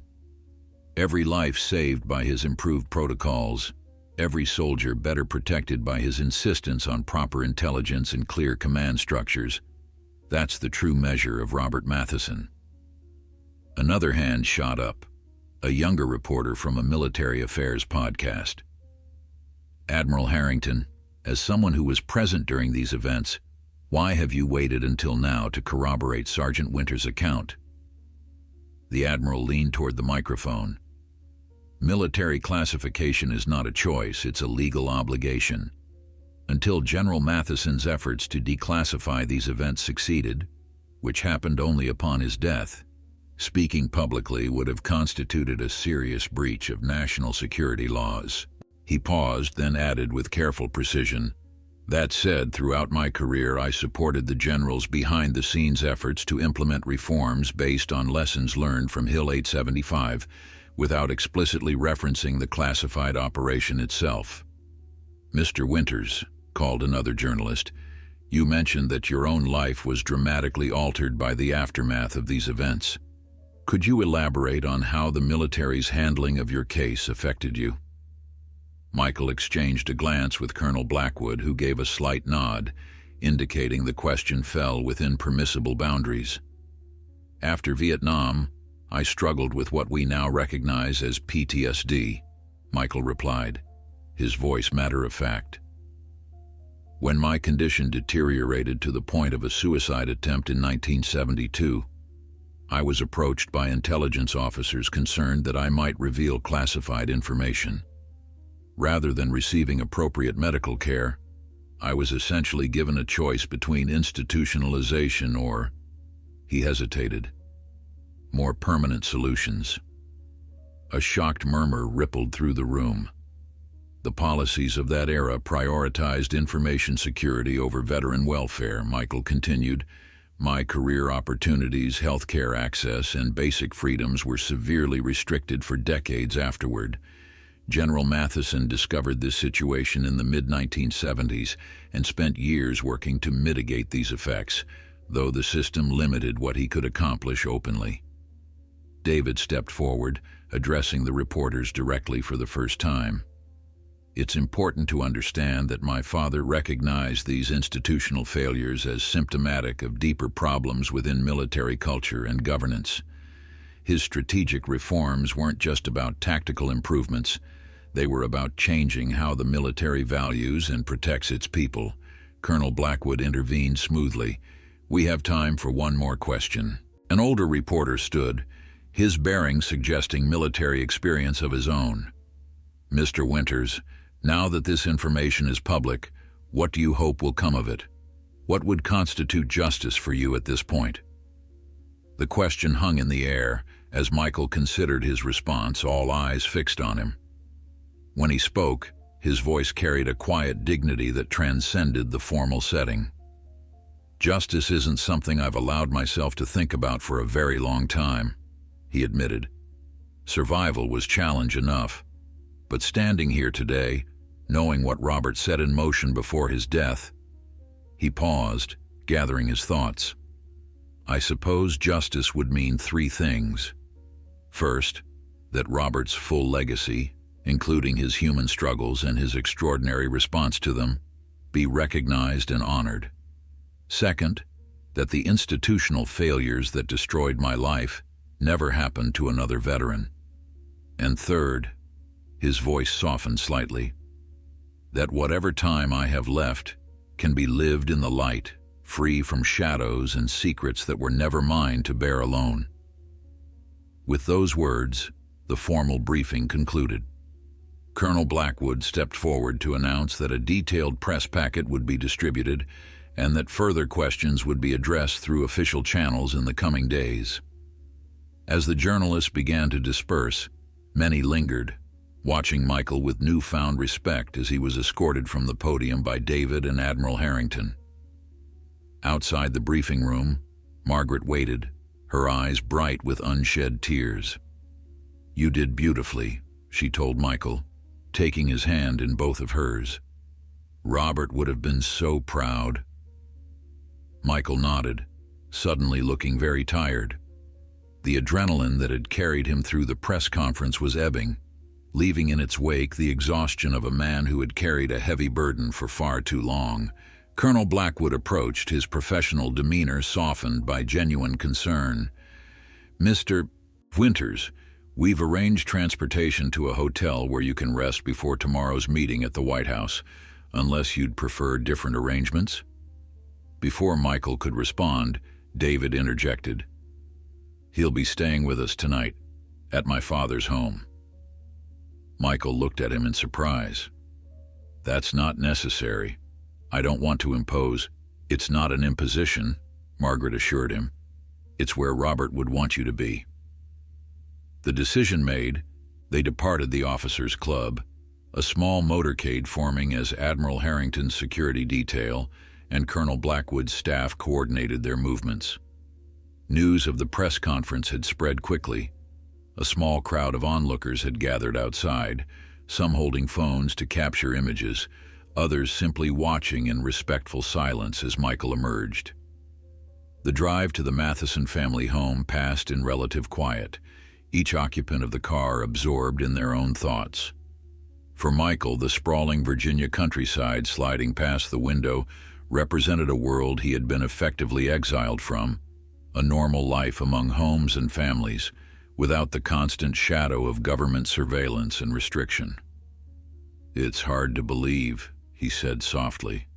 Every life saved by his improved protocols, every soldier better protected by his insistence on proper intelligence and clear command structures, that's the true measure of Robert Matheson." Another hand shot up, a younger reporter from a military affairs podcast. "Admiral Harrington, as someone who was present during these events, why have you waited until now to corroborate Sergeant Winters' account?" The Admiral leaned toward the microphone. "Military classification is not a choice, it's a legal obligation. Until General Matheson's efforts to declassify these events succeeded, which happened only upon his death, Speaking publicly would have constituted a serious breach of national security laws. He paused, then added with careful precision, "That said, throughout my career I supported the general's behind-the-scenes efforts to implement reforms based on lessons learned from Hill 875, without explicitly referencing the classified operation itself." "Mr. Winters," called another journalist, "you mentioned that your own life was dramatically altered by the aftermath of these events. Could you elaborate on how the military's handling of your case affected you?" Michael exchanged a glance with Colonel Blackwood, who gave a slight nod, indicating the question fell within permissible boundaries. "After Vietnam, I struggled with what we now recognize as PTSD," Michael replied, his voice matter-of-fact. "When my condition deteriorated to the point of a suicide attempt in 1972, I was approached by intelligence officers concerned that I might reveal classified information. Rather than receiving appropriate medical care, I was essentially given a choice between institutionalization or," he hesitated, "more permanent solutions." A shocked murmur rippled through the room. "The policies of that era prioritized information security over veteran welfare," Michael continued. "My career opportunities, healthcare access, and basic freedoms were severely restricted for decades afterward. General Matheson discovered this situation in the mid-1970s and spent years working to mitigate these effects, though the system limited what he could accomplish openly." David stepped forward, addressing the reporters directly for the first time. "It's important to understand that my father recognized these institutional failures as symptomatic of deeper problems within military culture and governance. His strategic reforms weren't just about tactical improvements. They were about changing how the military values and protects its people." Colonel Blackwood intervened smoothly. "We have time for one more question." An older reporter stood, his bearing suggesting military experience of his own. "Mr. Winters, now that this information is public, what do you hope will come of it? What would constitute justice for you at this point?" The question hung in the air. As Michael considered his response, all eyes fixed on him. When he spoke, his voice carried a quiet dignity that transcended the formal setting. "Justice isn't something I've allowed myself to think about for a very long time," he admitted. "Survival was challenge enough. But standing here today, knowing what Robert set in motion before his death," he paused, gathering his thoughts. "I suppose justice would mean three things. First, that Robert's full legacy, including his human struggles and his extraordinary response to them, be recognized and honored. Second, that the institutional failures that destroyed my life never happened to another veteran. And third," his voice softened slightly, "that whatever time I have left can be lived in the light, free from shadows and secrets that were never mine to bear alone." With those words, the formal briefing concluded. Colonel Blackwood stepped forward to announce that a detailed press packet would be distributed and that further questions would be addressed through official channels in the coming days. As the journalists began to disperse, many lingered, watching Michael with newfound respect as he was escorted from the podium by David and Admiral Harrington. Outside the briefing room, Margaret waited, her eyes bright with unshed tears. "You did beautifully," she told Michael, taking his hand in both of hers. "Robert would have been so proud." Michael nodded, suddenly looking very tired. The adrenaline that had carried him through the press conference was ebbing, leaving in its wake the exhaustion of a man who had carried a heavy burden for far too long. Colonel Blackwood approached, his professional demeanor softened by genuine concern. "Mr. Winters, we've arranged transportation to a hotel where you can rest before tomorrow's meeting at the White House, unless you'd prefer different arrangements." Before Michael could respond, David interjected. "He'll be staying with us tonight, at my father's home." Michael looked at him in surprise. "That's not necessary. I don't want to impose." "It's not an imposition," Margaret assured him. "It's where Robert would want you to be." The decision made, they departed the officers' club, a small motorcade forming as Admiral Harrington's security detail and Colonel Blackwood's staff coordinated their movements. News of the press conference had spread quickly. A small crowd of onlookers had gathered outside, some holding phones to capture images, others simply watching in respectful silence as Michael emerged. The drive to the Matheson family home passed in relative quiet, each occupant of the car absorbed in their own thoughts. For Michael, the sprawling Virginia countryside sliding past the window represented a world he had been effectively exiled from, a normal life among homes and families, without the constant shadow of government surveillance and restriction. "It's hard to believe," he said softly,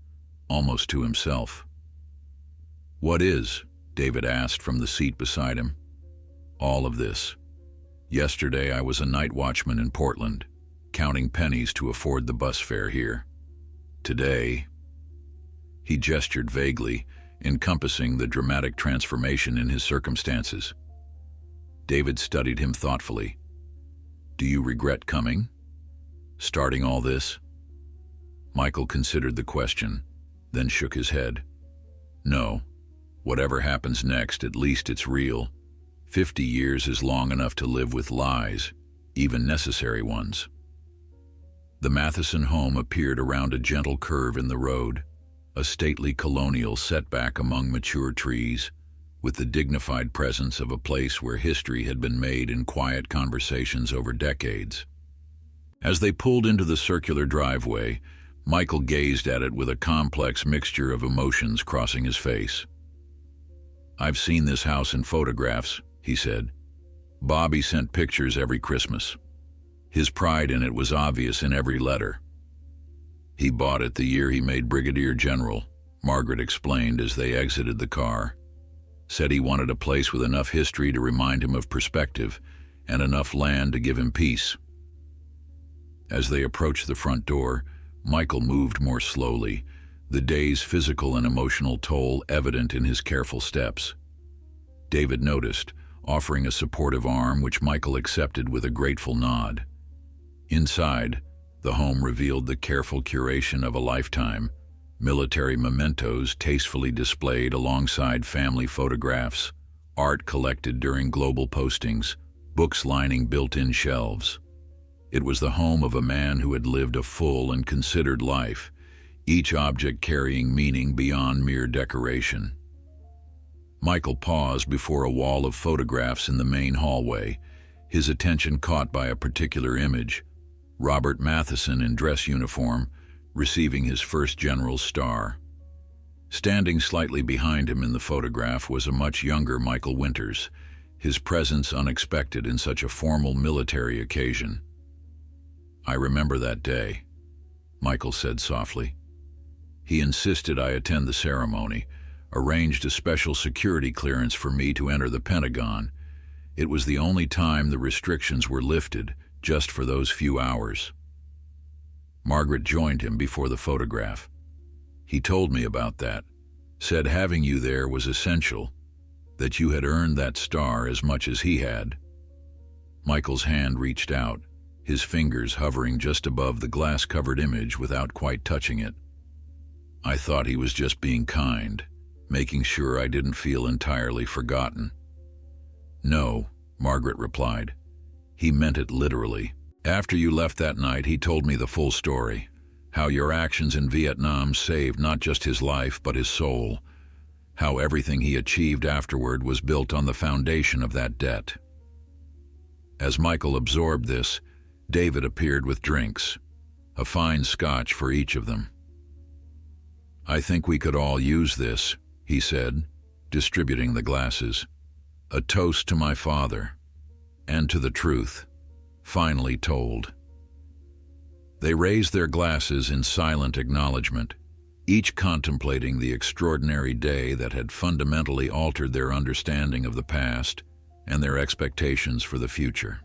almost to himself. "What is?" David asked from the seat beside him. "All of this. Yesterday I was a night watchman in Portland, counting pennies to afford the bus fare here. Today—" He gestured vaguely, encompassing the dramatic transformation in his circumstances. David studied him thoughtfully. "Do you regret coming? Starting all this?" Michael considered the question, then shook his head. "No. Whatever happens next, at least it's real. 50 years is long enough to live with lies, even necessary ones." The Matheson home appeared around a gentle curve in the road, a stately colonial setback among mature trees, with the dignified presence of a place where history had been made in quiet conversations over decades. As they pulled into the circular driveway, Michael gazed at it with a complex mixture of emotions crossing his face. "I've seen this house in photographs," he said. "Bobby sent pictures every Christmas. His pride in it was obvious in every letter. He bought it the year he made Brigadier General," Margaret explained as they exited the car. "Said he wanted a place with enough history to remind him of perspective and enough land to give him peace." As they approached the front door, Michael moved more slowly, the day's physical and emotional toll evident in his careful steps. David noticed, offering a supportive arm which Michael accepted with a grateful nod. Inside, the home revealed the careful curation of a lifetime, military mementos tastefully displayed alongside family photographs, art collected during global postings, books lining built-in shelves. It was the home of a man who had lived a full and considered life, each object carrying meaning beyond mere decoration. Michael paused before a wall of photographs in the main hallway, his attention caught by a particular image: Robert Matheson in dress uniform, receiving his first general's star. Standing slightly behind him in the photograph was a much younger Michael Winters, his presence unexpected in such a formal military occasion. "I remember that day," Michael said softly. "He insisted I attend the ceremony, arranged a special security clearance for me to enter the Pentagon. It was the only time the restrictions were lifted, just for those few hours." Margaret joined him before the photograph. "He told me about that, said having you there was essential, that you had earned that star as much as he had." Michael's hand reached out, his fingers hovering just above the glass-covered image without quite touching it. "I thought he was just being kind, making sure I didn't feel entirely forgotten." "No," Margaret replied. "He meant it literally. After you left that night, he told me the full story, how your actions in Vietnam saved not just his life but his soul, how everything he achieved afterward was built on the foundation of that debt." As Michael absorbed this, David appeared with drinks, a fine scotch for each of them. "I think we could all use this," he said, distributing the glasses. "A toast to my father, and to the truth, finally told." They raised their glasses in silent acknowledgement, each contemplating the extraordinary day that had fundamentally altered their understanding of the past and their expectations for the future.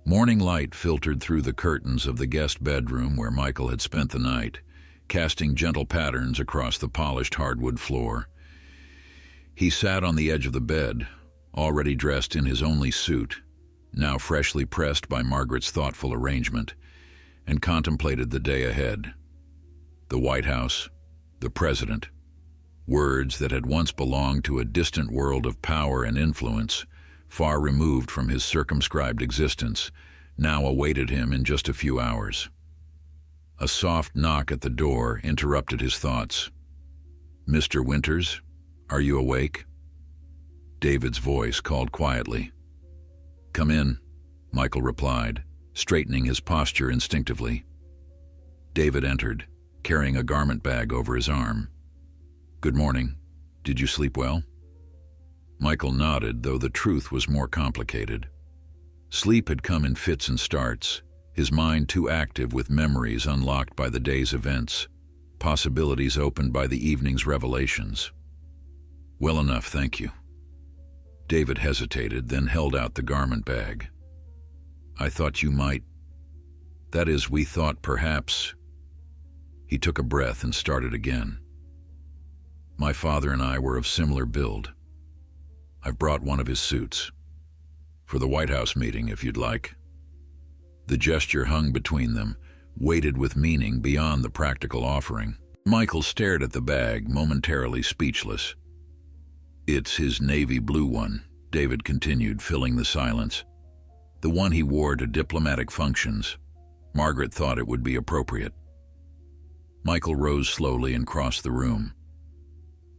Morning light filtered through the curtains of the guest bedroom where Michael had spent the night, casting gentle patterns across the polished hardwood floor. He sat on the edge of the bed, already dressed in his only suit, now freshly pressed by Margaret's thoughtful arrangement, and contemplated the day ahead. The White House, the President, words that had once belonged to a distant world of power and influence, far removed from his circumscribed existence, now awaited him in just a few hours. A soft knock at the door interrupted his thoughts. "Mr. Winters, are you awake?" David's voice called quietly. "Come in," Michael replied, straightening his posture instinctively. David entered, carrying a garment bag over his arm. "Good morning. Did you sleep well?" Michael nodded, though the truth was more complicated. Sleep had come in fits and starts, his mind too active with memories unlocked by the day's events, possibilities opened by the evening's revelations. "Well enough, thank you." David hesitated, then held out the garment bag. "I thought you might. That is, we thought perhaps." He took a breath and started again. "My father and I were of similar build. I've brought one of his suits. For the White House meeting, if you'd like." The gesture hung between them, weighted with meaning beyond the practical offering. Michael stared at the bag, momentarily speechless. "It's his navy blue one," David continued, filling the silence. "The one he wore to diplomatic functions. Margaret thought it would be appropriate." Michael rose slowly and crossed the room.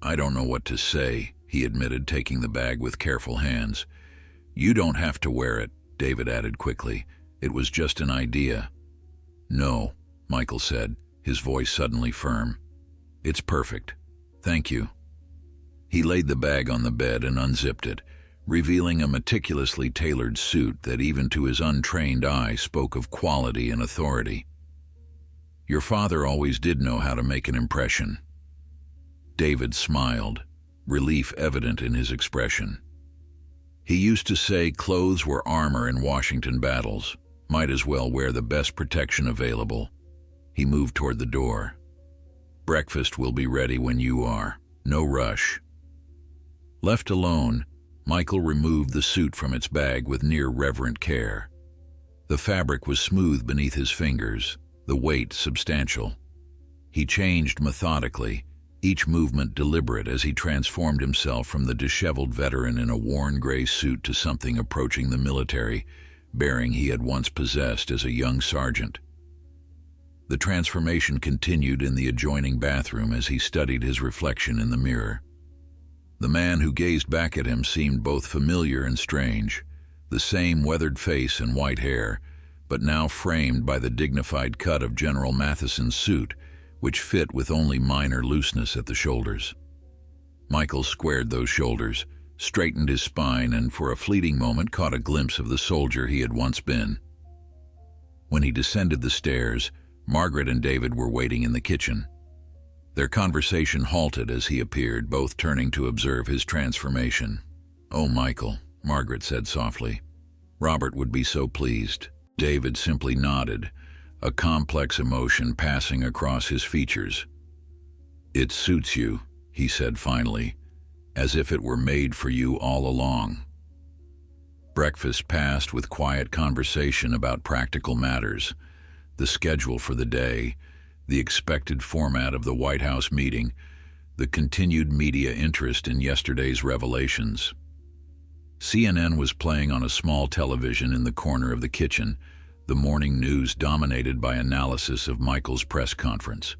"I don't know what to say," he admitted, taking the bag with careful hands. "You don't have to wear it," David added quickly. "It was just an idea." "No," Michael said, his voice suddenly firm. "It's perfect. Thank you." He laid the bag on the bed and unzipped it, revealing a meticulously tailored suit that even to his untrained eye spoke of quality and authority. "Your father always did know how to make an impression." David smiled, relief evident in his expression. "He used to say clothes were armor in Washington battles. Might as well wear the best protection available." He moved toward the door. "Breakfast will be ready when you are. No rush." Left alone, Michael removed the suit from its bag with near reverent care. The fabric was smooth beneath his fingers, the weight substantial. He changed methodically, each movement deliberate as he transformed himself from the disheveled veteran in a worn gray suit to something approaching the military bearing he had once possessed as a young sergeant. The transformation continued in the adjoining bathroom as he studied his reflection in the mirror. The man who gazed back at him seemed both familiar and strange, the same weathered face and white hair, but now framed by the dignified cut of General Matheson's suit, which fit with only minor looseness at the shoulders. Michael squared those shoulders, straightened his spine, and for a fleeting moment caught a glimpse of the soldier he had once been. When he descended the stairs, Margaret and David were waiting in the kitchen. Their conversation halted as he appeared, both turning to observe his transformation. "Oh, Michael," Margaret said softly. "Robert would be so pleased." David simply nodded, a complex emotion passing across his features. "It suits you," he said finally, "as if it were made for you all along." Breakfast passed with quiet conversation about practical matters, the schedule for the day, the expected format of the White House meeting, the continued media interest in yesterday's revelations. CNN was playing on a small television in the corner of the kitchen, the morning news dominated by analysis of Michael's press conference.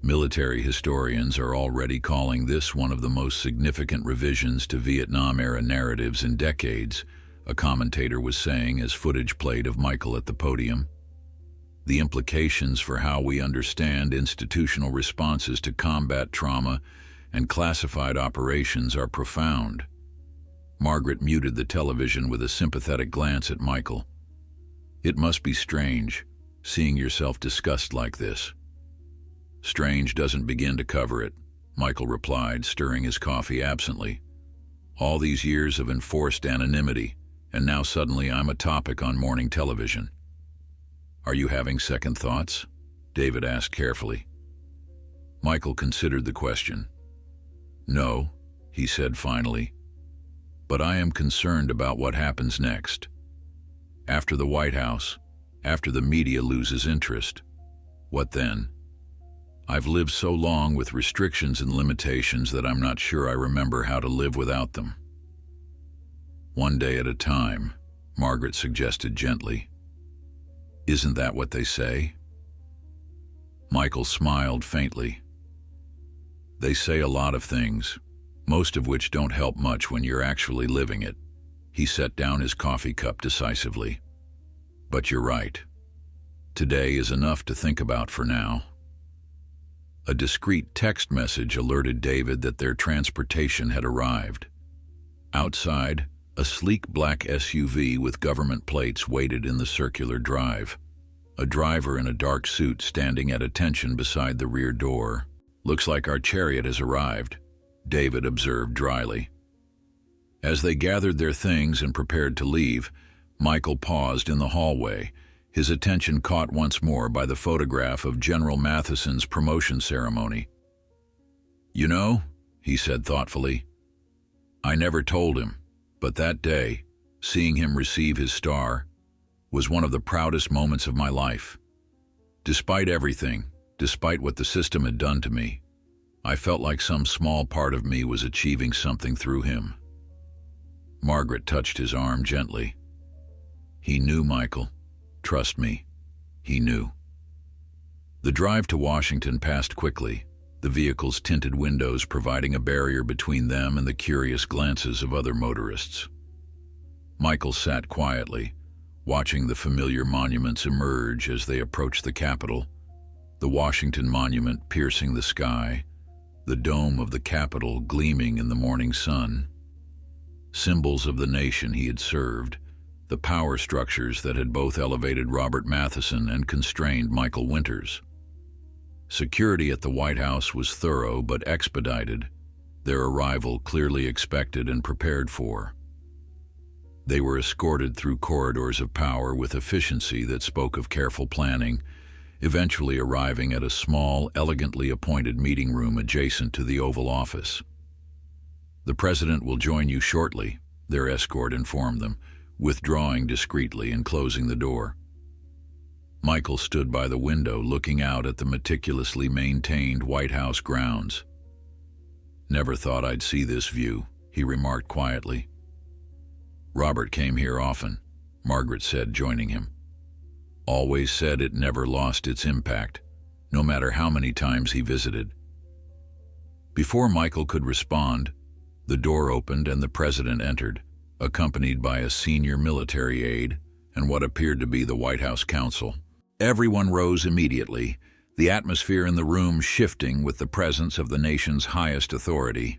Military historians are already calling this one of the most significant revisions to Vietnam-era narratives in decades, a commentator was saying as footage played of Michael at the podium. The implications for how we understand institutional responses to combat trauma and classified operations are profound. Margaret muted the television with a sympathetic glance at Michael. "It must be strange, seeing yourself discussed like this." "Strange doesn't begin to cover it," Michael replied, stirring his coffee absently. "All these years of enforced anonymity, and now suddenly I'm a topic on morning television." "Are you having second thoughts?" David asked carefully. Michael considered the question. "No," he said finally. But I am concerned about what happens next. After the White House, after the media loses interest, what then? I've lived so long with restrictions and limitations that I'm not sure I remember how to live without them. One day at a time, Margaret suggested gently. Isn't that what they say? Michael smiled faintly. They say a lot of things, most of which don't help much when you're actually living it. He set down his coffee cup decisively. But you're right. Today is enough to think about for now. A discreet text message alerted David that their transportation had arrived. Outside, a sleek black SUV with government plates waited in the circular drive. A driver in a dark suit standing at attention beside the rear door. Looks like our chariot has arrived, David observed dryly. As they gathered their things and prepared to leave, Michael paused in the hallway, his attention caught once more by the photograph of General Matheson's promotion ceremony. You know, he said thoughtfully, I never told him, but that day, seeing him receive his star, was one of the proudest moments of my life. Despite everything, despite what the system had done to me, I felt like some small part of me was achieving something through him. Margaret touched his arm gently. He knew, Michael. Trust me, he knew. The drive to Washington passed quickly, the vehicle's tinted windows providing a barrier between them and the curious glances of other motorists. Michael sat quietly, watching the familiar monuments emerge as they approached the Capitol, the Washington Monument piercing the sky, the dome of the Capitol gleaming in the morning sun. Symbols of the nation he had served, the power structures that had both elevated Robert Matheson and constrained Michael Winters. Security at the White House was thorough but expedited, their arrival clearly expected and prepared for. They were escorted through corridors of power with efficiency that spoke of careful planning, eventually arriving at a small, elegantly appointed meeting room adjacent to the Oval Office. The President will join you shortly, their escort informed them, withdrawing discreetly and closing the door. Michael stood by the window looking out at the meticulously maintained White House grounds. Never thought I'd see this view, he remarked quietly. Robert came here often, Margaret said, joining him. Always said it never lost its impact, no matter how many times he visited. Before Michael could respond, the door opened and the President entered, accompanied by a senior military aide and what appeared to be the White House counsel. Everyone rose immediately, the atmosphere in the room shifting with the presence of the nation's highest authority.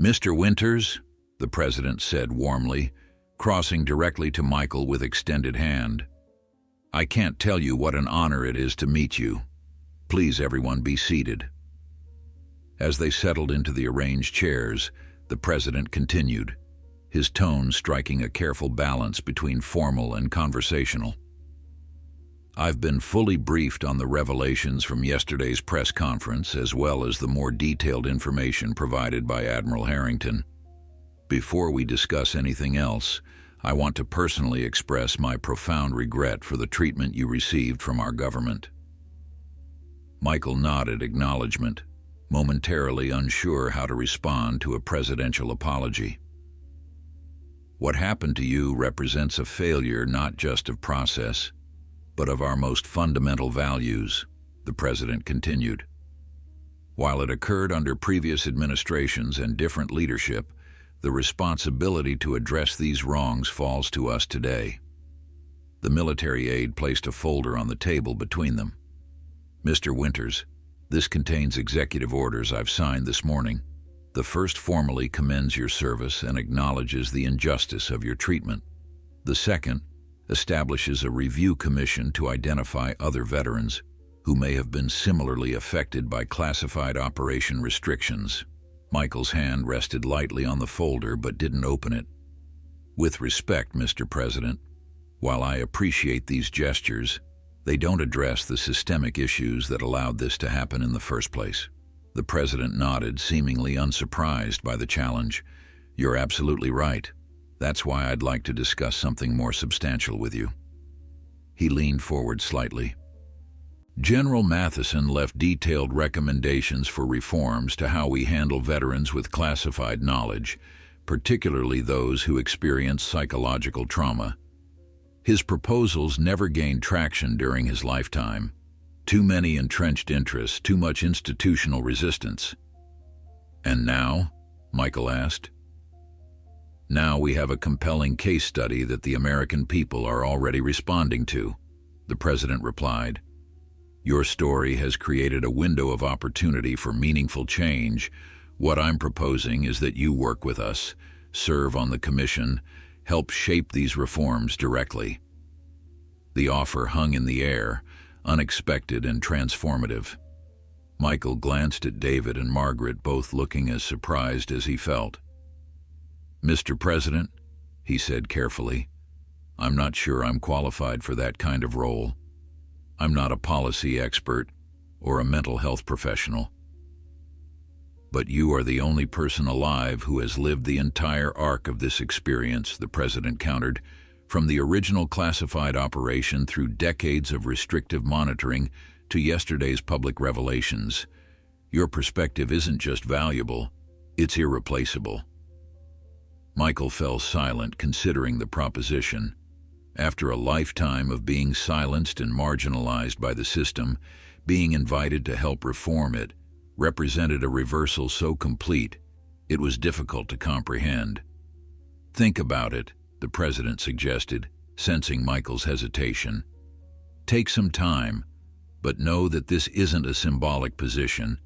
Mr. Winters, the President said warmly, crossing directly to Michael with extended hand. I can't tell you what an honor it is to meet you. Please, everyone, be seated. As they settled into the arranged chairs, the President continued, his tone striking a careful balance between formal and conversational. I've been fully briefed on the revelations from yesterday's press conference, as well as the more detailed information provided by Admiral Harrington. Before we discuss anything else, I want to personally express my profound regret for the treatment you received from our government. Michael nodded acknowledgement, momentarily unsure how to respond to a presidential apology. What happened to you represents a failure not just of process, but of our most fundamental values, the President continued. While it occurred under previous administrations and different leadership, the responsibility to address these wrongs falls to us today. The military aide placed a folder on the table between them. Mr. Winters, this contains executive orders I've signed this morning. The first formally commends your service and acknowledges the injustice of your treatment. The second establishes a review commission to identify other veterans who may have been similarly affected by classified operation restrictions. Michael's hand rested lightly on the folder but didn't open it. With respect, Mr. President, while I appreciate these gestures, they don't address the systemic issues that allowed this to happen in the first place. The President nodded, seemingly unsurprised by the challenge. You're absolutely right. That's why I'd like to discuss something more substantial with you. He leaned forward slightly. General Matheson left detailed recommendations for reforms to how we handle veterans with classified knowledge, particularly those who experience psychological trauma. His proposals never gained traction during his lifetime. Too many entrenched interests, too much institutional resistance. And now? Michael asked. Now we have a compelling case study that the American people are already responding to, the president replied. Your story has created a window of opportunity for meaningful change. What I'm proposing is that you work with us, serve on the commission, help shape these reforms directly. The offer hung in the air, unexpected and transformative. Michael glanced at David and Margaret, both looking as surprised as he felt. Mr. President, he said carefully, I'm not sure I'm qualified for that kind of role. I'm not a policy expert or a mental health professional. But you are the only person alive who has lived the entire arc of this experience, the president countered, from the original classified operation through decades of restrictive monitoring to yesterday's public revelations. Your perspective isn't just valuable, it's irreplaceable. Michael fell silent, considering the proposition. After a lifetime of being silenced and marginalized by the system, being invited to help reform it represented a reversal so complete it was difficult to comprehend. Think about it, the president suggested, sensing Michael's hesitation. Take some time, but know that this isn't a symbolic position.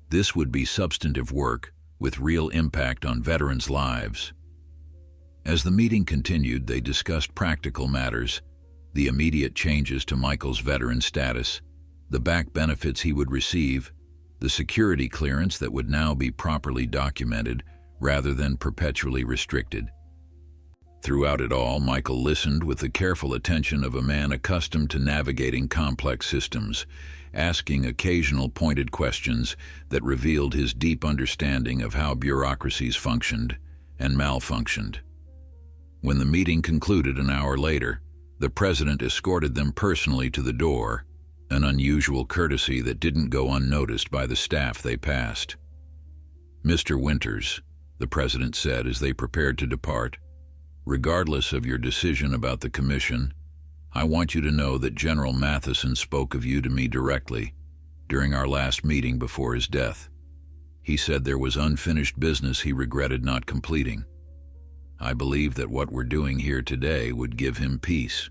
This would be substantive work with real impact on veterans' lives. As the meeting continued, they discussed practical matters, the immediate changes to Michael's veteran status, the back benefits he would receive, the security clearance that would now be properly documented rather than perpetually restricted. Throughout it all, Michael listened with the careful attention of a man accustomed to navigating complex systems, asking occasional pointed questions that revealed his deep understanding of how bureaucracies functioned and malfunctioned. When the meeting concluded an hour later, the president escorted them personally to the door, an unusual courtesy that didn't go unnoticed by the staff they passed. Mr. Winters, the president said as they prepared to depart, regardless of your decision about the commission, I want you to know that General Matheson spoke of you to me directly during our last meeting before his death. He said there was unfinished business he regretted not completing. I believe that what we're doing here today would give him peace.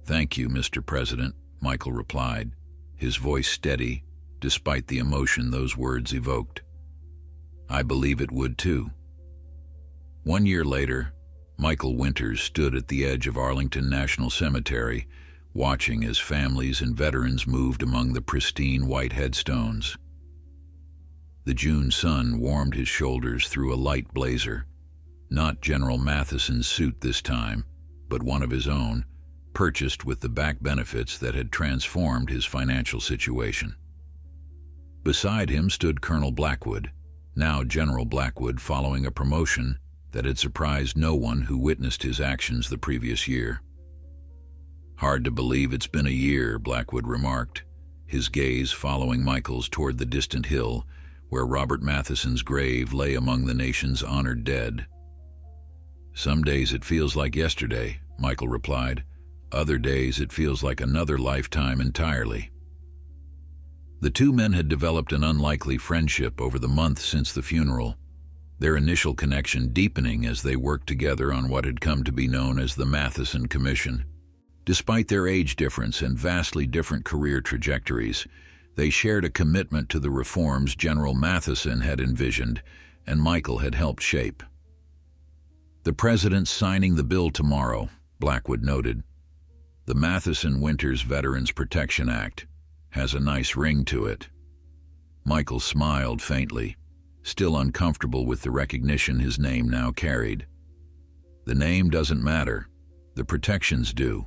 Thank you, Mr. President, Michael replied, his voice steady, despite the emotion those words evoked. I believe it would too. 1 year later, Michael Winters stood at the edge of Arlington National Cemetery, watching as families and veterans moved among the pristine white headstones. The June sun warmed his shoulders through a light blazer, not General Matheson's suit this time, but one of his own, purchased with the back benefits that had transformed his financial situation. Beside him stood Colonel Blackwood, now General Blackwood, following a promotion that had surprised no one who witnessed his actions the previous year. Hard to believe it's been a year, Blackwood remarked, his gaze following Michael's toward the distant hill where Robert Matheson's grave lay among the nation's honored dead. Some days it feels like yesterday, Michael replied. Other days it feels like another lifetime entirely. The two men had developed an unlikely friendship over the month since the funeral, their initial connection deepening as they worked together on what had come to be known as the Matheson Commission. Despite their age difference and vastly different career trajectories, they shared a commitment to the reforms General Matheson had envisioned and Michael had helped shape. The president's signing the bill tomorrow, Blackwood noted. The Matheson-Winters Veterans Protection Act has a nice ring to it. Michael smiled faintly, still uncomfortable with the recognition his name now carried. The name doesn't matter. The protections do.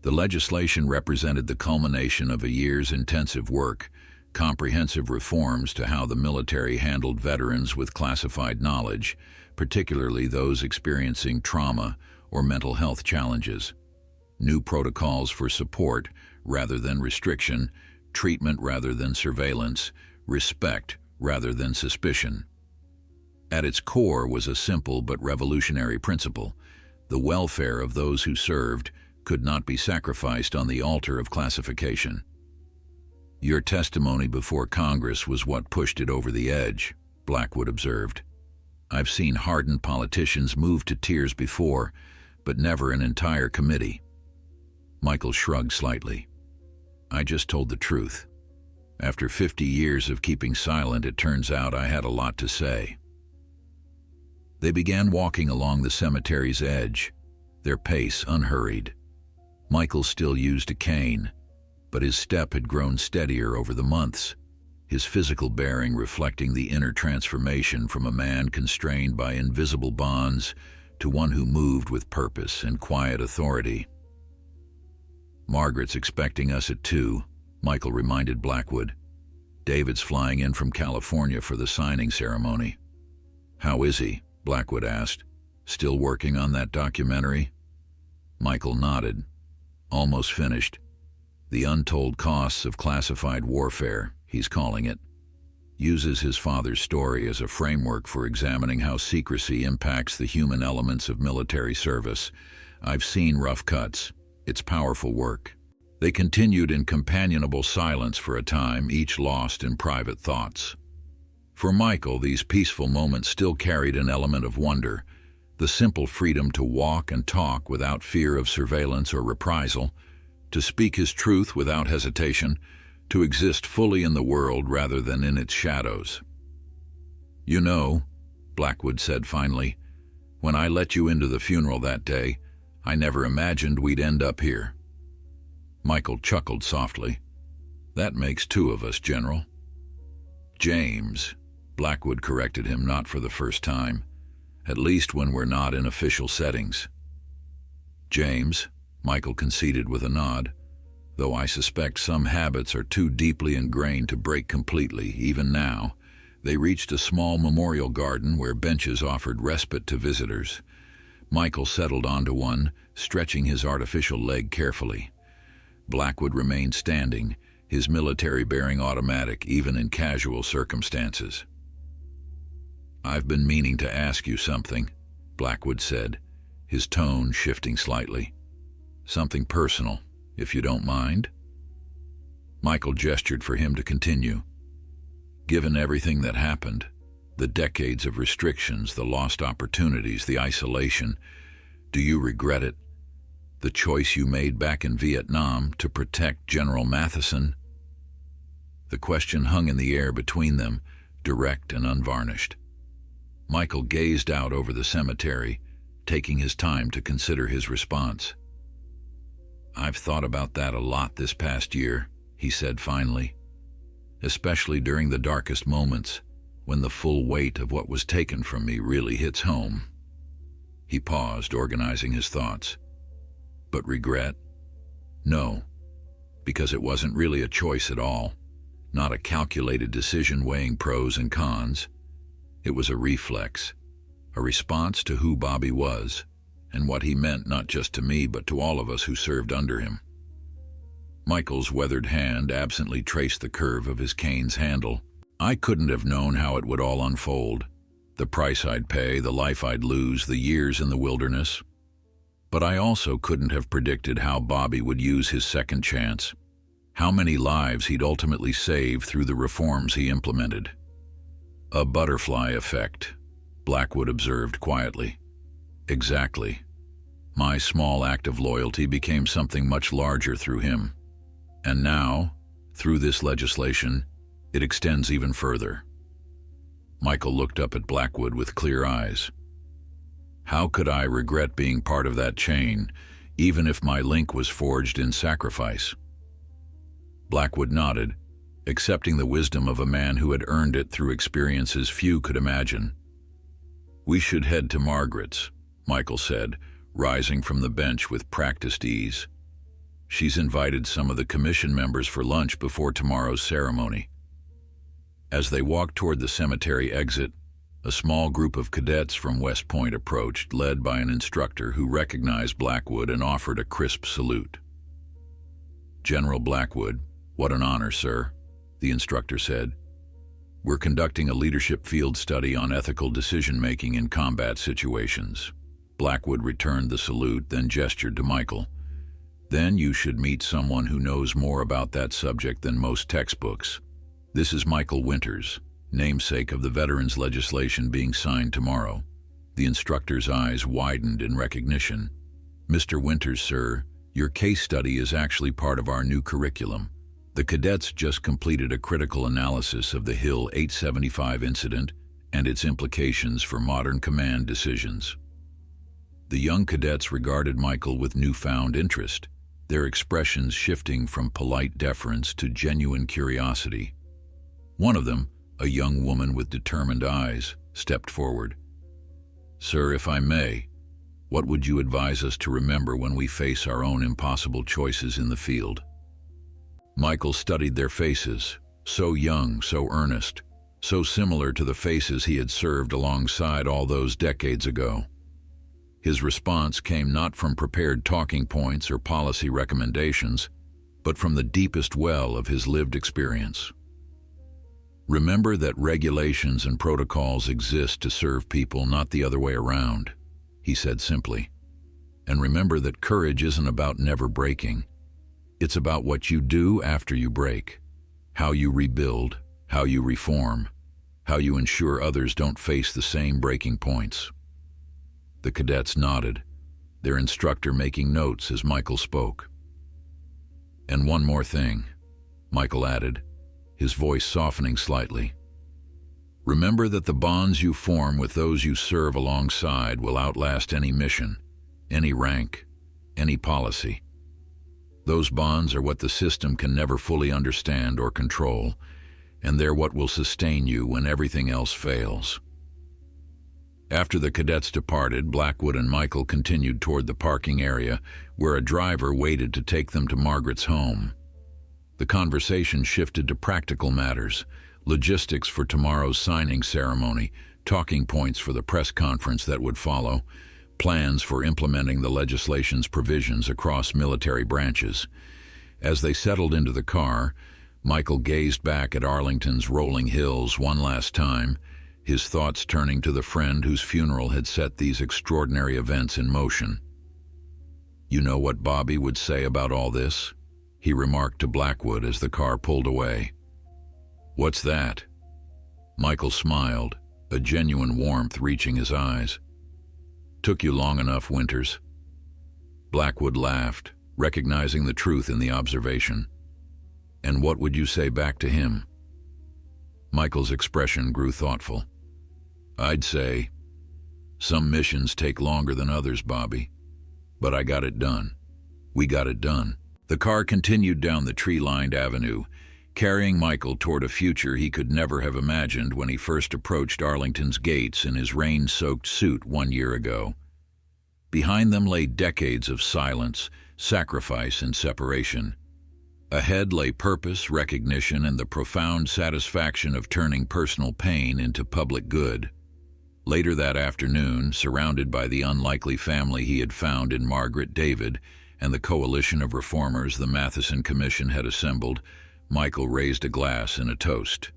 The legislation represented the culmination of a year's intensive work, comprehensive reforms to how the military handled veterans with classified knowledge, particularly those experiencing trauma or mental health challenges. New protocols for support rather than restriction, treatment rather than surveillance, respect rather than suspicion. At its core was a simple but revolutionary principle: the welfare of those who served could not be sacrificed on the altar of classification. Your testimony before Congress was what pushed it over the edge, Blackwood observed. I've seen hardened politicians move to tears before, but never an entire committee. Michael shrugged slightly. I just told the truth. After 50 years of keeping silent, it turns out I had a lot to say. They began walking along the cemetery's edge, their pace unhurried. Michael still used a cane, but his step had grown steadier over the months, his physical bearing reflecting the inner transformation from a man constrained by invisible bonds to one who moved with purpose and quiet authority. Margaret's expecting us at 2, Michael reminded Blackwood. David's flying in from California for the signing ceremony. How is he? Blackwood asked. Still working on that documentary? Michael nodded. Almost finished. The Untold Costs of Classified Warfare, he's calling it. Uses his father's story as a framework for examining how secrecy impacts the human elements of military service. I've seen rough cuts. It's powerful work. They continued in companionable silence for a time, each lost in private thoughts. For Michael, these peaceful moments still carried an element of wonder, the simple freedom to walk and talk without fear of surveillance or reprisal, to speak his truth without hesitation, to exist fully in the world rather than in its shadows. You know, Blackwood said finally, when I let you into the funeral that day, I never imagined we'd end up here. Michael chuckled softly. That makes 2 of us, General. James, Blackwood corrected him, not for the first time, at least when we're not in official settings. James, Michael conceded with a nod, though I suspect some habits are too deeply ingrained to break completely, even now. They reached a small memorial garden where benches offered respite to visitors. Michael settled onto one, stretching his artificial leg carefully. Blackwood remained standing, his military-bearing automatic even in casual circumstances. I've been meaning to ask you something, Blackwood said, his tone shifting slightly. Something personal, if you don't mind. Michael gestured for him to continue. Given everything that happened, the decades of restrictions, the lost opportunities, the isolation, do you regret it? The choice you made back in Vietnam to protect General Matheson? The question hung in the air between them, direct and unvarnished. Michael gazed out over the cemetery, taking his time to consider his response. I've thought about that a lot this past year, he said finally, especially during the darkest moments, when the full weight of what was taken from me really hits home. He paused, organizing his thoughts. But regret? No, because it wasn't really a choice at all, not a calculated decision weighing pros and cons. It was a reflex, a response to who Bobby was, and what he meant not just to me but to all of us who served under him. Michael's weathered hand absently traced the curve of his cane's handle. I couldn't have known how it would all unfold, the price I'd pay, the life I'd lose, the years in the wilderness. But I also couldn't have predicted how Bobby would use his second chance, how many lives he'd ultimately save through the reforms he implemented. A butterfly effect, Blackwood observed quietly. Exactly. My small act of loyalty became something much larger through him. And now, through this legislation, it extends even further. Michael looked up at Blackwood with clear eyes. How could I regret being part of that chain, even if my link was forged in sacrifice? Blackwood nodded, accepting the wisdom of a man who had earned it through experiences few could imagine. We should head to Margaret's, Michael said, rising from the bench with practiced ease. She's invited some of the commission members for lunch before tomorrow's ceremony. As they walked toward the cemetery exit, a small group of cadets from West Point approached, led by an instructor who recognized Blackwood and offered a crisp salute. "General Blackwood, what an honor, sir," the instructor said. "We're conducting a leadership field study on ethical decision-making in combat situations." Blackwood returned the salute, then gestured to Michael. "Then you should meet someone who knows more about that subject than most textbooks. This is Michael Winters, namesake of the veterans legislation being signed tomorrow." The instructor's eyes widened in recognition. "Mr. Winters, sir, your case study is actually part of our new curriculum. The cadets just completed a critical analysis of the Hill 875 incident and its implications for modern command decisions." The young cadets regarded Michael with newfound interest, their expressions shifting from polite deference to genuine curiosity. One of them, a young woman with determined eyes, stepped forward. "Sir, if I may, what would you advise us to remember when we face our own impossible choices in the field?" Michael studied their faces, so young, so earnest, so similar to the faces he had served alongside all those decades ago. His response came not from prepared talking points or policy recommendations, but from the deepest well of his lived experience. "Remember that regulations and protocols exist to serve people, not the other way around," he said simply. "And remember that courage isn't about never breaking. It's about what you do after you break, how you rebuild, how you reform, how you ensure others don't face the same breaking points." The cadets nodded, their instructor making notes as Michael spoke. "And one more thing," Michael added, his voice softening slightly. "Remember that the bonds you form with those you serve alongside will outlast any mission, any rank, any policy. Those bonds are what the system can never fully understand or control, and they're what will sustain you when everything else fails." After the cadets departed, Blackwood and Michael continued toward the parking area, where a driver waited to take them to Margaret's home. The conversation shifted to practical matters, logistics for tomorrow's signing ceremony, talking points for the press conference that would follow, plans for implementing the legislation's provisions across military branches. As they settled into the car, Michael gazed back at Arlington's rolling hills one last time, his thoughts turning to the friend whose funeral had set these extraordinary events in motion. "You know what Bobby would say about all this?" he remarked to Blackwood as the car pulled away. "What's that?" Michael smiled, a genuine warmth reaching his eyes. "Took you long enough, Winters." Blackwood laughed, recognizing the truth in the observation. "And what would you say back to him?" Michael's expression grew thoughtful. "I'd say, some missions take longer than others, Bobby. But I got it done. We got it done." The car continued down the tree-lined avenue, carrying Michael toward a future he could never have imagined when he first approached Arlington's gates in his rain-soaked suit 1 year ago. Behind them lay decades of silence, sacrifice, and separation. Ahead lay purpose, recognition, and the profound satisfaction of turning personal pain into public good. Later that afternoon, surrounded by the unlikely family he had found in Margaret, David, and the coalition of reformers the Matheson Commission had assembled, Michael raised a glass in a toast.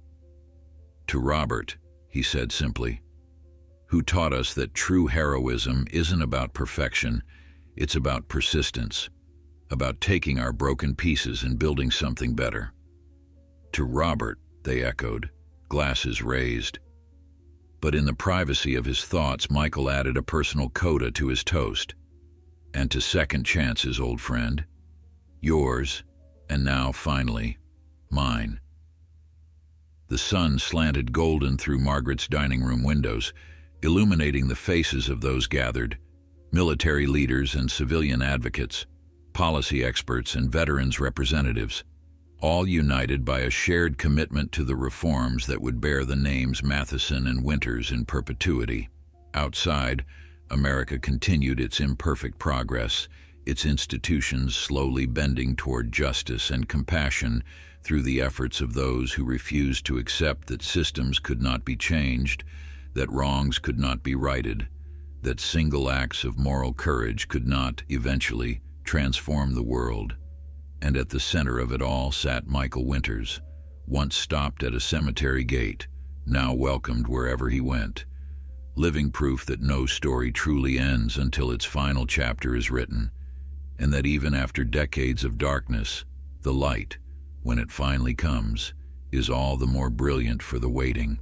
"To Robert," he said simply, "who taught us that true heroism isn't about perfection, it's about persistence, about taking our broken pieces and building something better." "To Robert," they echoed, glasses raised. But in the privacy of his thoughts, Michael added a personal coda to his toast. "And to second chances, old friend. Yours, and now, finally, mine." The sun slanted golden through Margaret's dining room windows, illuminating the faces of those gathered, military leaders and civilian advocates, policy experts and veterans representatives, all united by a shared commitment to the reforms that would bear the names Matheson and Winters in perpetuity. Outside, America continued its imperfect progress, its institutions slowly bending toward justice and compassion, through the efforts of those who refused to accept that systems could not be changed, that wrongs could not be righted, that single acts of moral courage could not, eventually, transform the world. And at the center of it all sat Michael Winters, once stopped at a cemetery gate, now welcomed wherever he went, living proof that no story truly ends until its final chapter is written, and that even after decades of darkness, the light, when it finally comes, is all the more brilliant for the waiting.